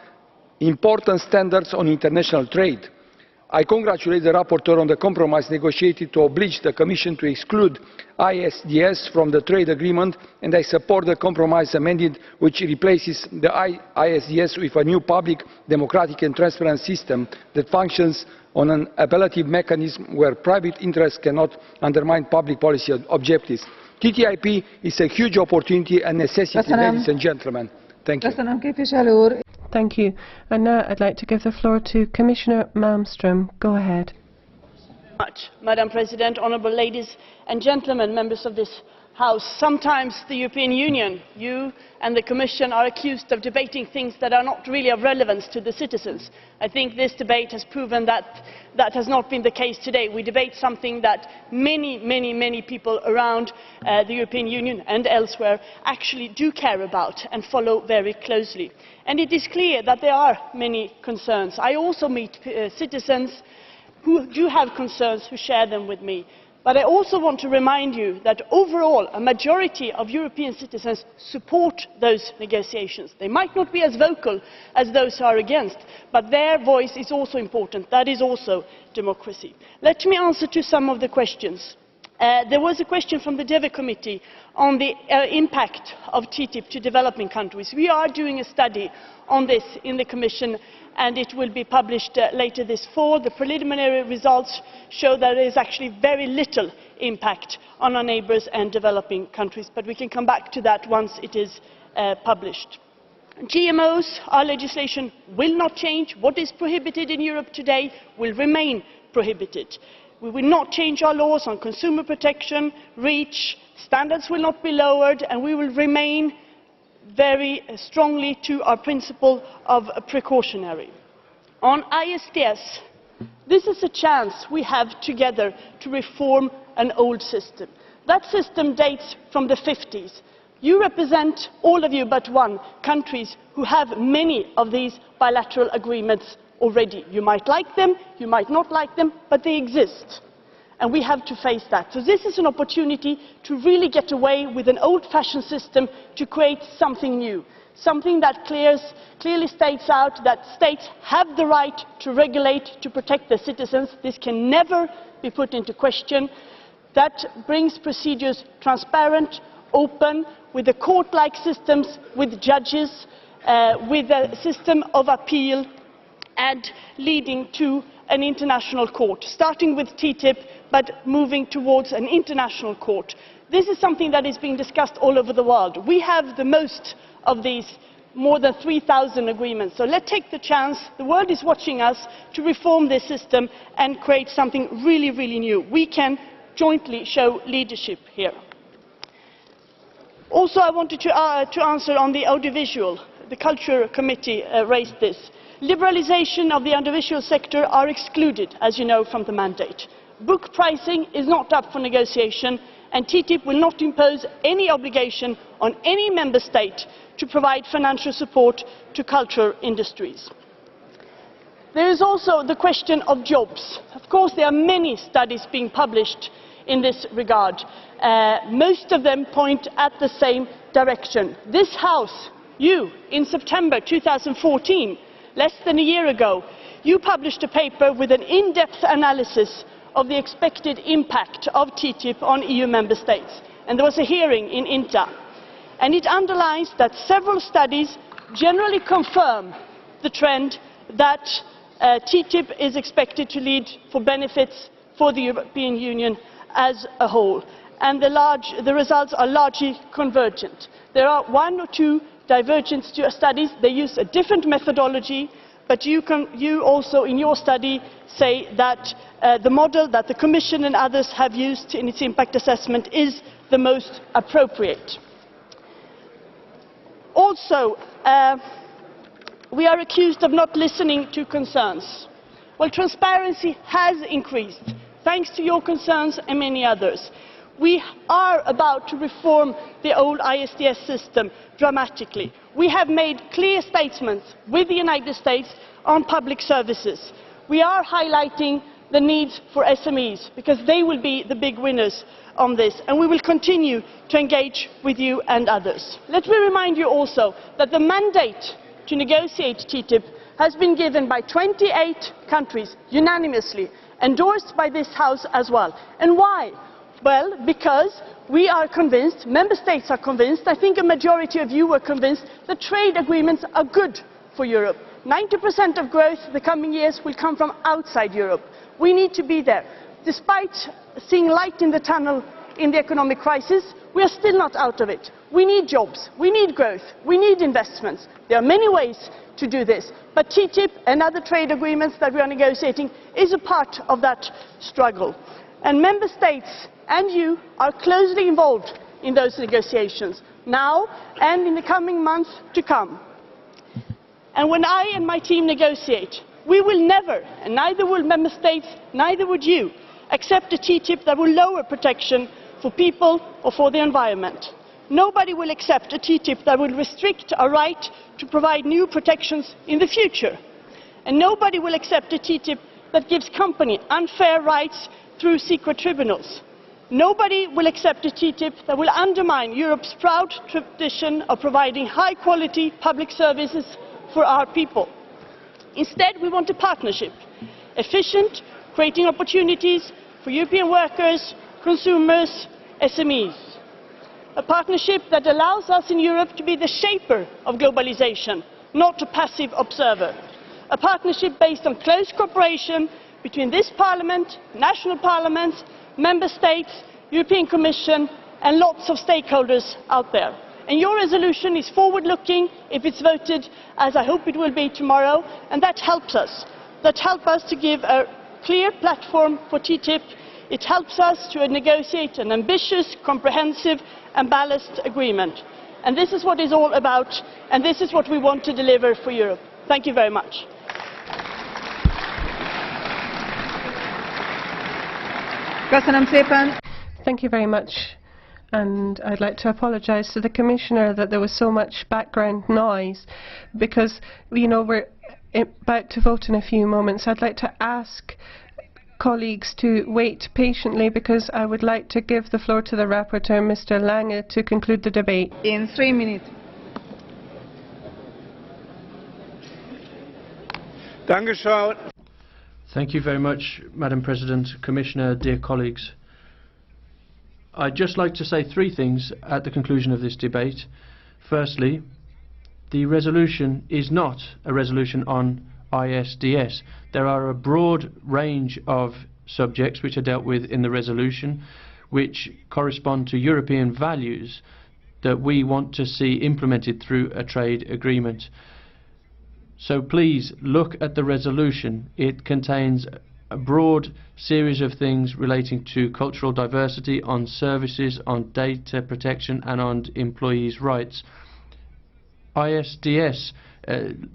important standards on international trade. I congratulate the rapporteur on the compromise negotiated to oblige the Commission to exclude ISDS from the trade agreement, and I support the compromise amended which replaces the ISDS with a new public, democratic and transparent system that functions on an appellative mechanism where private interests cannot undermine public policy objectives. TTIP is a huge opportunity and necessity, ladies and gentlemen. Thank you. Thank you. And now I'd like to give the floor to Commissioner Malmström. Go ahead. Madam President, honourable ladies and gentlemen, members of this House, sometimes the European Union, you and the Commission, are accused of debating things that are not really of relevance to the citizens. I think this debate has proven that that has not been the case today. We debate something that many people around the European Union and elsewhere actually do care about and follow very closely. And it is clear that there are many concerns. I also meet citizens who do have concerns, who share them with me. But I also want to remind you that overall a majority of European citizens support those negotiations. They might not be as vocal as those who are against, but their voice is also important. That is also democracy. Let me answer to some of the questions. There was a question from the DEVE committee on the impact of TTIP to developing countries. We are doing a study on this in the Commission, and it will be published later this fall. The preliminary results show that there is actually very little impact on our neighbours and developing countries, but we can come back to that once it is published. GMOs, our legislation will not change. What is prohibited in Europe today will remain prohibited. We will not change our laws on consumer protection, REACH, standards will not be lowered, and we will remain very strongly to our principle of precautionary. On ISDS, this is a chance we have together to reform an old system. That system dates from the 50s. You represent, all of you but one, countries who have many of these bilateral agreements already. You might like them, you might not like them, but they exist. And we have to face that. So this is an opportunity to really get away with an old-fashioned system to create something new, something that clearly states out that states have the right to regulate, to protect their citizens. This can never be put into question. That brings procedures transparent, open, with the court-like systems, with judges, with a system of appeal, and leading to an international court, starting with TTIP, but moving towards an international court. This is something that is being discussed all over the world. We have the most of these, more than 3,000 agreements. So let's take the chance, the world is watching us, to reform this system and create something really new. We can jointly show leadership here. Also, I wanted to answer on the audiovisual. The Culture Committee raised this. Liberalisation of the audiovisual sector are excluded, as you know, from the mandate. Book pricing is not up for negotiation, and TTIP will not impose any obligation on any member state to provide financial support to culture industries. There is also the question of jobs. Of course, there are many studies being published in this regard. Most of them point at the same direction. This House, you, in September 2014, less than a year ago, you published a paper with an in-depth analysis of the expected impact of TTIP on EU member states. And there was a hearing in INTA. And it underlines that several studies generally confirm the trend that TTIP is expected to lead for benefits for the European Union as a whole. And the results are largely convergent. There are one or two divergent studies. They use a different methodology, but you also in your study say that the model that the Commission and others have used in its impact assessment is the most appropriate. Also, we are accused of not listening to concerns. Well, transparency has increased, thanks to your concerns and many others. We are about to reform the old ISDS system dramatically. We have made clear statements with the United States on public services. We are highlighting the needs for SMEs, because they will be the big winners on this, and we will continue to engage with you and others. Let me remind you also that the mandate to negotiate TTIP has been given by 28 countries unanimously, endorsed by this House as well. And why? Well, because we are convinced, member states are convinced, I think a majority of you were convinced, that trade agreements are good for Europe. 90% of growth in the coming years will come from outside Europe. We need to be there. Despite seeing light in the tunnel in the economic crisis, we are still not out of it. We need jobs, we need growth, we need investments. There are many ways to do this, but TTIP and other trade agreements that we are negotiating is a part of that struggle. And member states and you are closely involved in those negotiations, now and in the coming months to come. And when I and my team negotiate, we will never, and neither will member states, neither would you, accept a TTIP that will lower protection for people or for the environment. Nobody will accept a TTIP that will restrict our right to provide new protections in the future. And nobody will accept a TTIP that gives companies unfair rights through secret tribunals. Nobody will accept a TTIP that will undermine Europe's proud tradition of providing high-quality public services for our people. Instead, we want a partnership, efficient, creating opportunities for European workers, consumers, SMEs. A partnership that allows us in Europe to be the shaper of globalization, not a passive observer. A partnership based on close cooperation between this Parliament, national parliaments, Member States, European Commission and lots of stakeholders out there. And your resolution is forward-looking if it's voted, as I hope it will be tomorrow, and that helps us. That helps us to give a clear platform for TTIP. It helps us to negotiate an ambitious, comprehensive and balanced agreement. And this is what it's all about, and this is what we want to deliver for Europe. Thank you very much. Thank you very much. And I'd like to apologise to the Commissioner that there was so much background noise because, you know, we're about to vote in a few moments. I'd like to ask colleagues to wait patiently because I would like to give the floor to the rapporteur, Mr. Lange, to conclude the debate. In 3 minutes. Thank you very much, Madam President, Commissioner, dear colleagues. I'd just like to say three things at the conclusion of this debate. Firstly, the resolution is not a resolution on ISDS. There are a broad range of subjects which are dealt with in the resolution which correspond to European values that we want to see implemented through a trade agreement. So please look at the resolution. It contains a broad series of things relating to cultural diversity, on services, on data protection and on employees' rights. ISDS,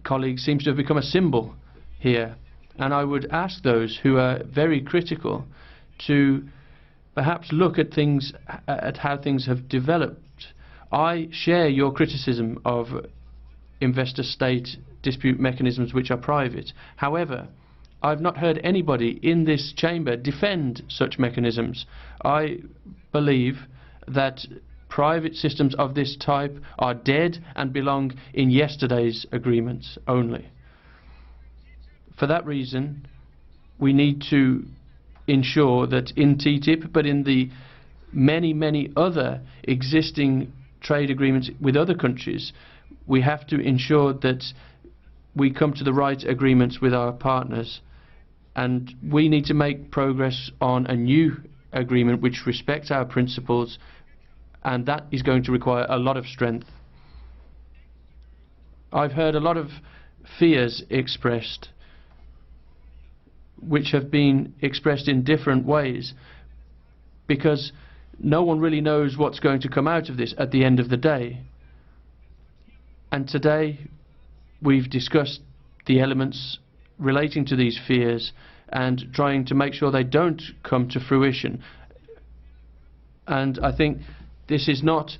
colleagues, seems to have become a symbol here, and I would ask those who are very critical to perhaps look at things, at how things have developed. I share your criticism of investor-state dispute mechanisms which are private. However, I've not heard anybody in this chamber defend such mechanisms. I believe that private systems of this type are dead and belong in yesterday's agreements only. For that reason, we need to ensure that in TTIP, but in the many other existing trade agreements with other countries, we have to ensure that we come to the right agreements with our partners. And we need to make progress on a new agreement which respects our principles, and that is going to require a lot of strength. I've heard a lot of fears expressed, which have been expressed in different ways, because no one really knows what's going to come out of this at the end of the day. And today we've discussed the elements relating to these fears and trying to make sure they don't come to fruition. And I think this is not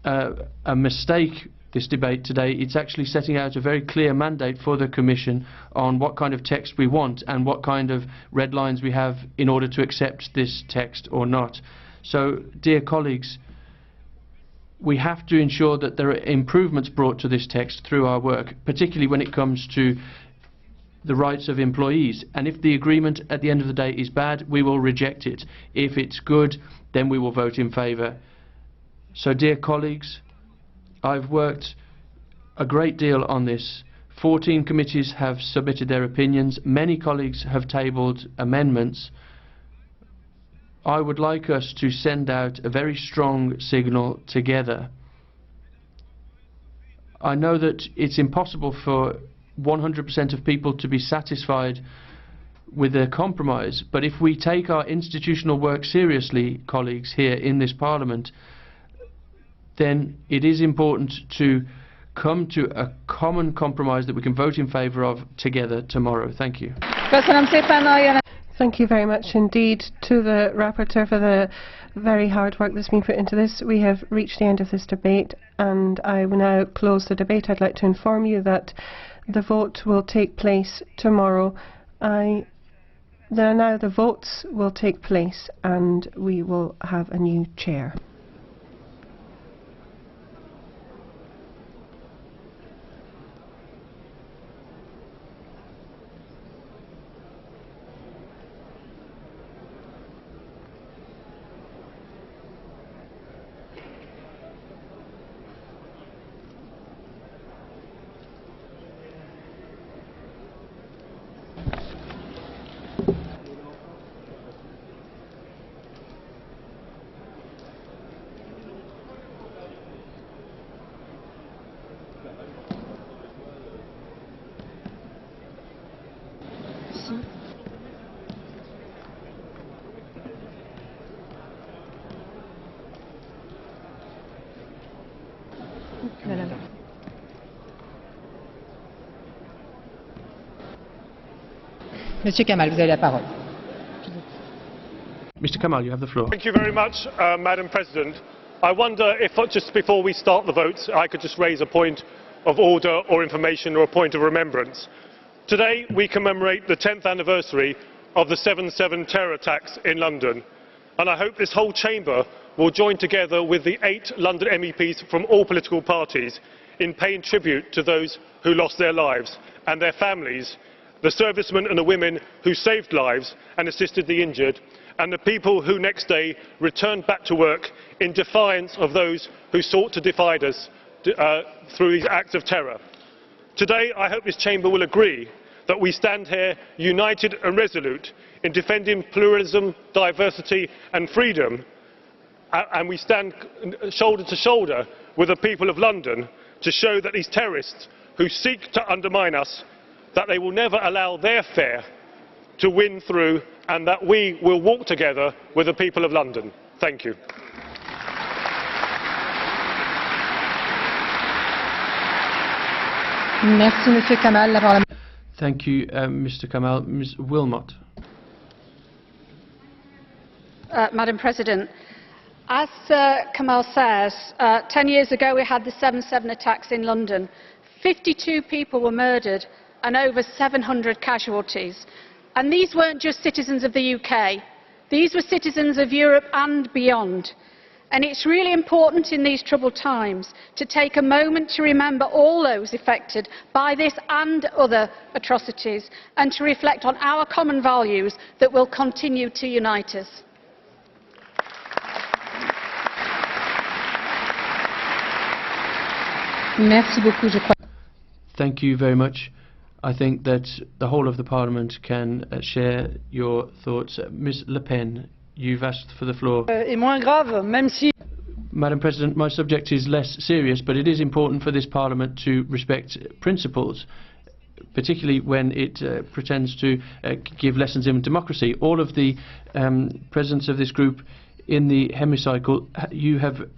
a mistake, this debate today. It's actually setting out a very clear mandate for the Commission on what kind of text we want and what kind of red lines we have in order to accept this text or not. So, dear colleagues, we have to ensure that there are improvements brought to this text through our work, particularly when it comes to the rights of employees. And if the agreement at the end of the day is bad, we will reject it. If it's good, then we will vote in favour. So, dear colleagues, I've worked a great deal on this. 14 committees have submitted their opinions. Many colleagues have tabled amendments. I would like us to send out a very strong signal together. I know that it's impossible for 100% of people to be satisfied with a compromise. But if we take our institutional work seriously, colleagues, here in this Parliament, then it is important to come to a common compromise that we can vote in favour of together tomorrow. Thank you. Thank you very much indeed to the rapporteur for the very hard work that's been put into this. We have reached the end of this debate, and I will now close the debate. I'd like to inform you that the vote will take place tomorrow. Now the votes will take place, and we will have a new chair. Monsieur Kamal, vous avez la parole. Mr. Kamal, you have the floor. Thank you very much, Madam President. I wonder if, just before we start the votes, I could just raise a point of order or information or a point of remembrance. Today, we commemorate the 10th anniversary of the 7/7 terror attacks in London. And I hope this whole chamber will join together with the 8 London MEPs from all political parties in paying tribute to those who lost their lives and their families, the servicemen and the women who saved lives and assisted the injured, and the people who next day returned back to work in defiance of those who sought to divide us through these acts of terror. Today, I hope this chamber will agree that we stand here united and resolute in defending pluralism, diversity and freedom, and we stand shoulder to shoulder with the people of London to show that these terrorists who seek to undermine us, that they will never allow their fare to win through, and that we will walk together with the people of London. Thank you. Merci, Monsieur Kamal. La parole. Thank you, Mr. Kamal. Ms. Wilmot. Madam President, as Kamal says, 10 years ago we had the 7/7 attacks in London. 52 people were murdered and over 700 casualties. And these weren't just citizens of the UK. These were citizens of Europe and beyond. And it's really important in these troubled times to take a moment to remember all those affected by this and other atrocities, and to reflect on our common values that will continue to unite us. Merci beaucoup. Thank you very much. I think that the whole of the Parliament can share your thoughts. Ms. Le Pen, you've asked for the floor. Madam President, my subject is less serious, but it is important for this Parliament to respect principles, particularly when it pretends to give lessons in democracy. All of the presidents of this group in the hemicycle, you have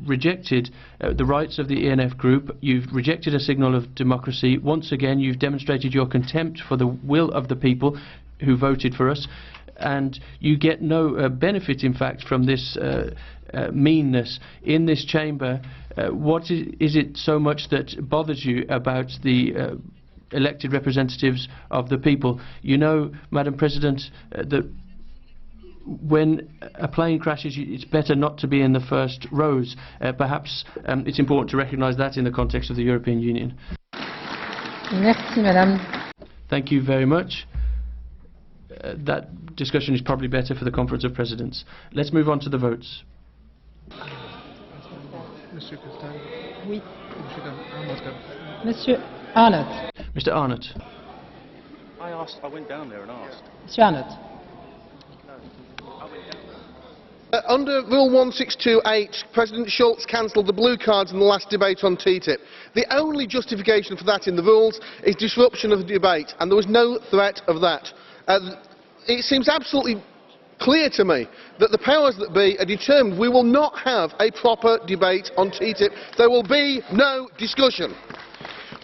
rejected the rights of the ENF group. You've rejected a signal of democracy. Once again, you've demonstrated your contempt for the will of the people who voted for us, and you get no benefit, in fact, from this meanness in this chamber. What is it so much that bothers you about the elected representatives of the people? You know, Madam President, that when a plane crashes, it's better not to be in the first rows. Perhaps it's important to recognise that in the context of the European Union. Merci, Madame. Thank you very much. That discussion is probably better for the Conference of Presidents. Let's move on to the votes. Oui. Monsieur Arnott. Mr. Arnott. I went down there and asked. Monsieur Arnott. Under Rule 1628, President Schulz cancelled the blue cards in the last debate on TTIP. The only justification for that in the rules is disruption of the debate, and there was no threat of that. It seems absolutely clear to me that the powers that be are determined we will not have a proper debate on TTIP. There will be no discussion.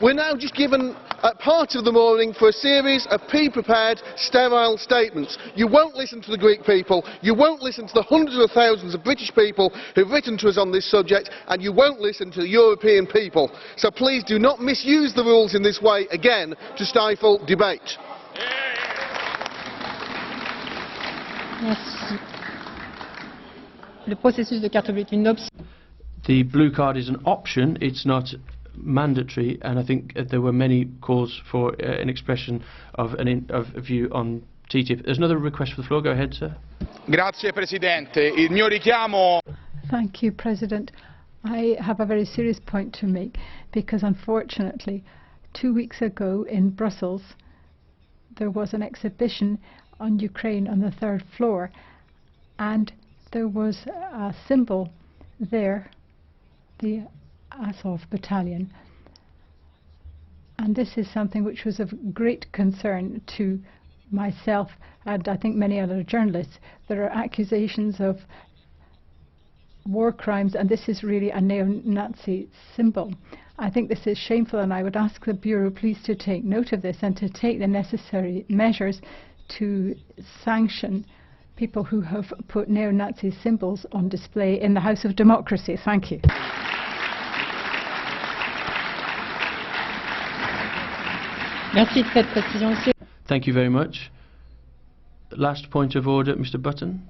We're now just given part of the morning for a series of pre-prepared, sterile statements. You won't listen to the Greek people, you won't listen to the hundreds of thousands of British people who've written to us on this subject, and you won't listen to the European people. So please do not misuse the rules in this way again to stifle debate. Merci. Le processus de carte bleue est une option. The blue card is an option, it's not mandatory, and I think there were many calls for an expression of a view on TTIP. There's another request for the floor. Go ahead, sir. Grazie Presidente. Il mio richiamo. Thank you, President. I have a very serious point to make because unfortunately 2 weeks ago in Brussels there was an exhibition on Ukraine on the 3rd floor, and there was a symbol there, the Azov battalion, and this is something which was of great concern to myself and I think many other journalists. There are accusations of war crimes, and this is really a neo-Nazi symbol. I think this is shameful, and I would ask the Bureau please to take note of this and to take the necessary measures to sanction people who have put neo-Nazi symbols on display in the House of Democracy. Thank you. Merci de cette précision, monsieur. Thank you very much. Last point of order, Mr. Button.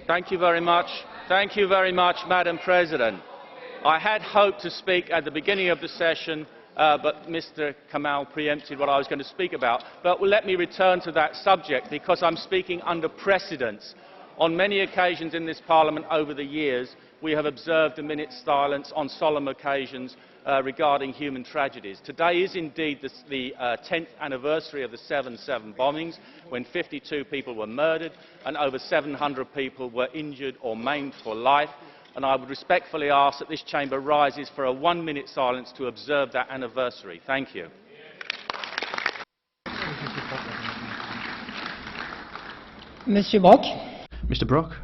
Thank you very much. Thank you very much, Madam President. I had hoped to speak at the beginning of the session, but Mr. Kamal preempted what I was going to speak about. But let me return to that subject because I'm speaking under precedence. On many occasions in this Parliament over the years, we have observed a minute's silence on solemn occasions regarding human tragedies. Today is indeed the 10th anniversary of the 7/7 bombings, when 52 people were murdered and over 700 people were injured or maimed for life. And I would respectfully ask that this chamber rises for a 1-minute silence to observe that anniversary. Thank you. Monsieur Brock. Mr. Brock.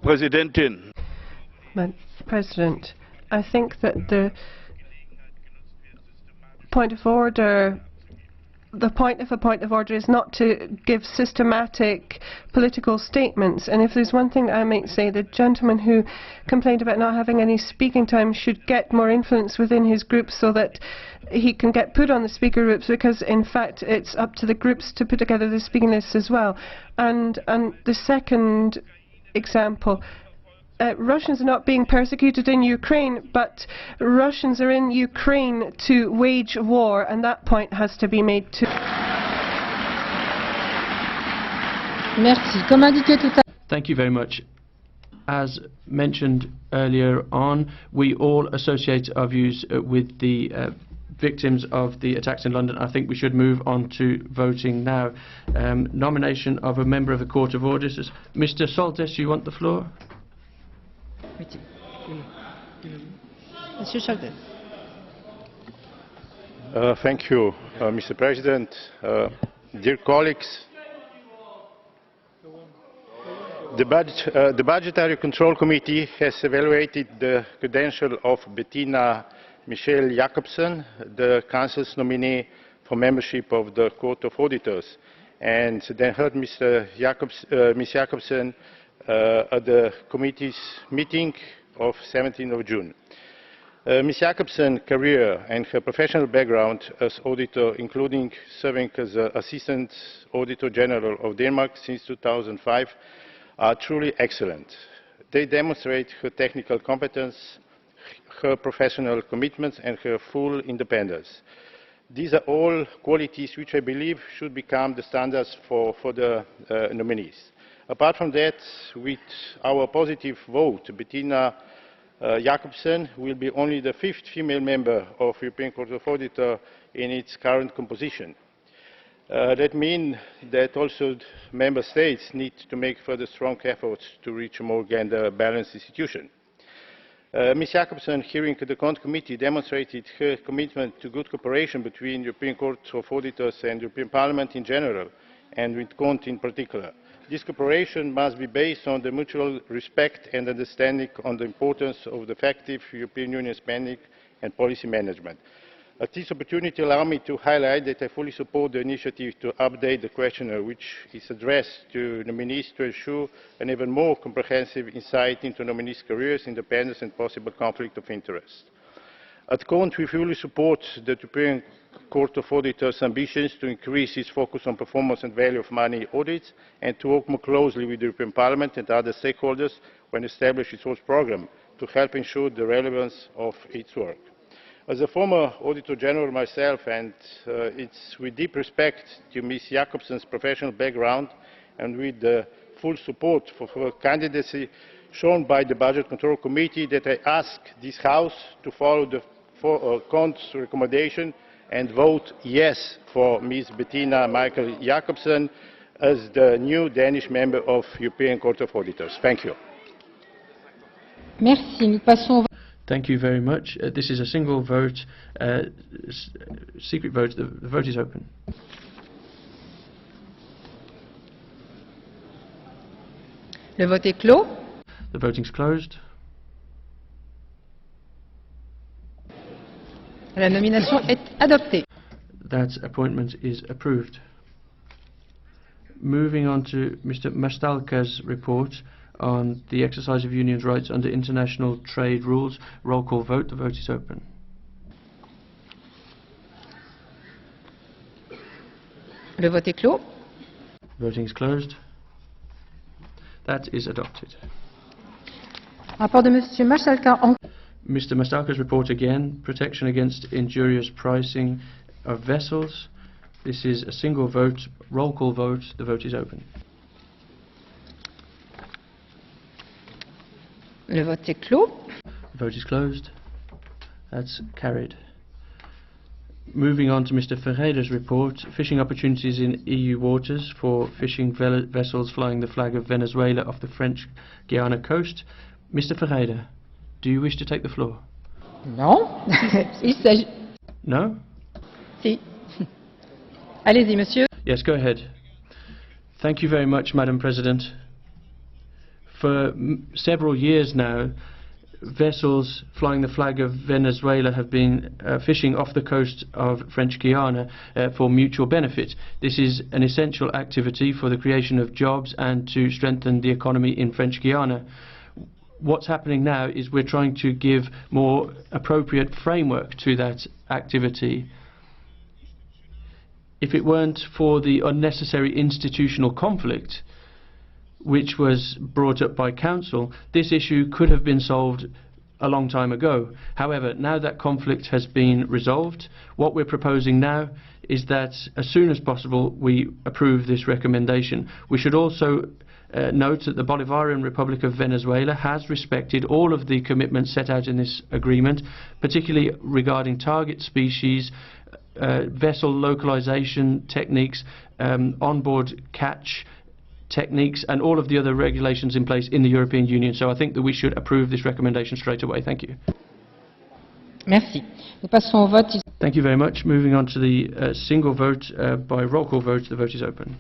Präsidentin. President, I think that the point of order, the point of a point of order is not to give systematic political statements. And if there's one thing that I might say, the gentleman who complained about not having any speaking time should get more influence within his group so that he can get put on the speaker groups, because in fact it's up to the groups to put together the speaking list as well. And the second example, Russians are not being persecuted in Ukraine, but Russians are in Ukraine to wage war, and that point has to be made too. Merci. Comme indiqué tout à... Thank you very much. As mentioned earlier on, we all associate our views with the victims of the attacks in London. I think we should move on to voting now. Nomination of a member of the Court of Auditors. Mr. Soltes, you want the floor? Monsieur Scholz. Thank you, Mr. President. Dear colleagues, the Budgetary Control Committee has evaluated the credential of Bettina Michelle Jacobsen, the Council's nominee for membership of the Court of Auditors, and then heard Ms. Jacobsen at the committee's meeting of 17th of June. Ms. Jacobsen's career and her professional background as auditor, including serving as Assistant Auditor General of Denmark since 2005, are truly excellent. They demonstrate her technical competence, her professional commitment and her full independence. These are all qualities which I believe should become the standards for the nominees. Apart from that, with our positive vote, Bettina Jacobsen will be only the 5th female member of the European Court of Auditors in its current composition. That means that also member states need to make further strong efforts to reach a more gender-balanced institution. Ms Jacobsen, hearing the Cont Committee, demonstrated her commitment to good cooperation between the European Court of Auditors and the European Parliament in general, and with Cont in particular. This cooperation must be based on the mutual respect and understanding on the importance of the effective European Union spending and policy management. At this opportunity, allow me to highlight that I fully support the initiative to update the questionnaire, which is addressed to nominees to ensure an even more comprehensive insight into nominees' careers, independence and possible conflict of interest. At CONT, we fully support the European Court of Auditors' ambitions to increase its focus on performance and value of money audits and to work more closely with the European Parliament and other stakeholders when establishing its work programme to help ensure the relevance of its work. As a former Auditor General myself, and it's with deep respect to Ms Jacobsen's professional background and with the full support for her candidacy shown by the Budget Control Committee that I ask this House to follow the Cont's recommendation and vote yes for Ms Bettina Michael Jacobsen as the new Danish member of the European Court of Auditors. Thank you. Merci. Nous passons. Thank you very much. This is a single vote, secret vote. The vote is open. Le vote est clos. The voting is closed. La nomination est adoptée. That appointment is approved. Moving on to Mr. Mastalka's report on the exercise of unions' rights under international trade rules. Roll call vote. The vote is open. Le vote est clos. Voting is closed. That is adopted. Rapport de Monsieur Mastalka. Mr. Mastalka's report again, protection against injurious pricing of vessels. This is a single vote, roll call vote. The vote is open. Le vote est clos. The vote is closed. That's carried. Moving on to Mr. Ferreira's report, fishing opportunities in EU waters for fishing vessels flying the flag of Venezuela off the French Guiana coast. Mr. Ferreira, do you wish to take the floor? Non. Il s'agit. No? Si. Allez-y, monsieur. Yes, go ahead. Thank you very much, Madam President. For several years now, vessels flying the flag of Venezuela have been fishing off the coast of French Guiana for mutual benefit. This is an essential activity for the creation of jobs and to strengthen the economy in French Guiana. What's happening now is we're trying to give more appropriate framework to that activity. If it weren't for the unnecessary institutional conflict which was brought up by Council, this issue could have been solved a long time ago. However, now that conflict has been resolved, what we're proposing now is that as soon as possible we approve this recommendation. We should also note that the Bolivarian Republic of Venezuela has respected all of the commitments set out in this agreement, particularly regarding target species, vessel localization techniques, onboard catch techniques and all of the other regulations in place in the European Union. So I think that we should approve this recommendation straight away. Thank you. Merci. Nous passons au vote. Thank you very much. Moving on to the single vote by roll call vote. The vote is open.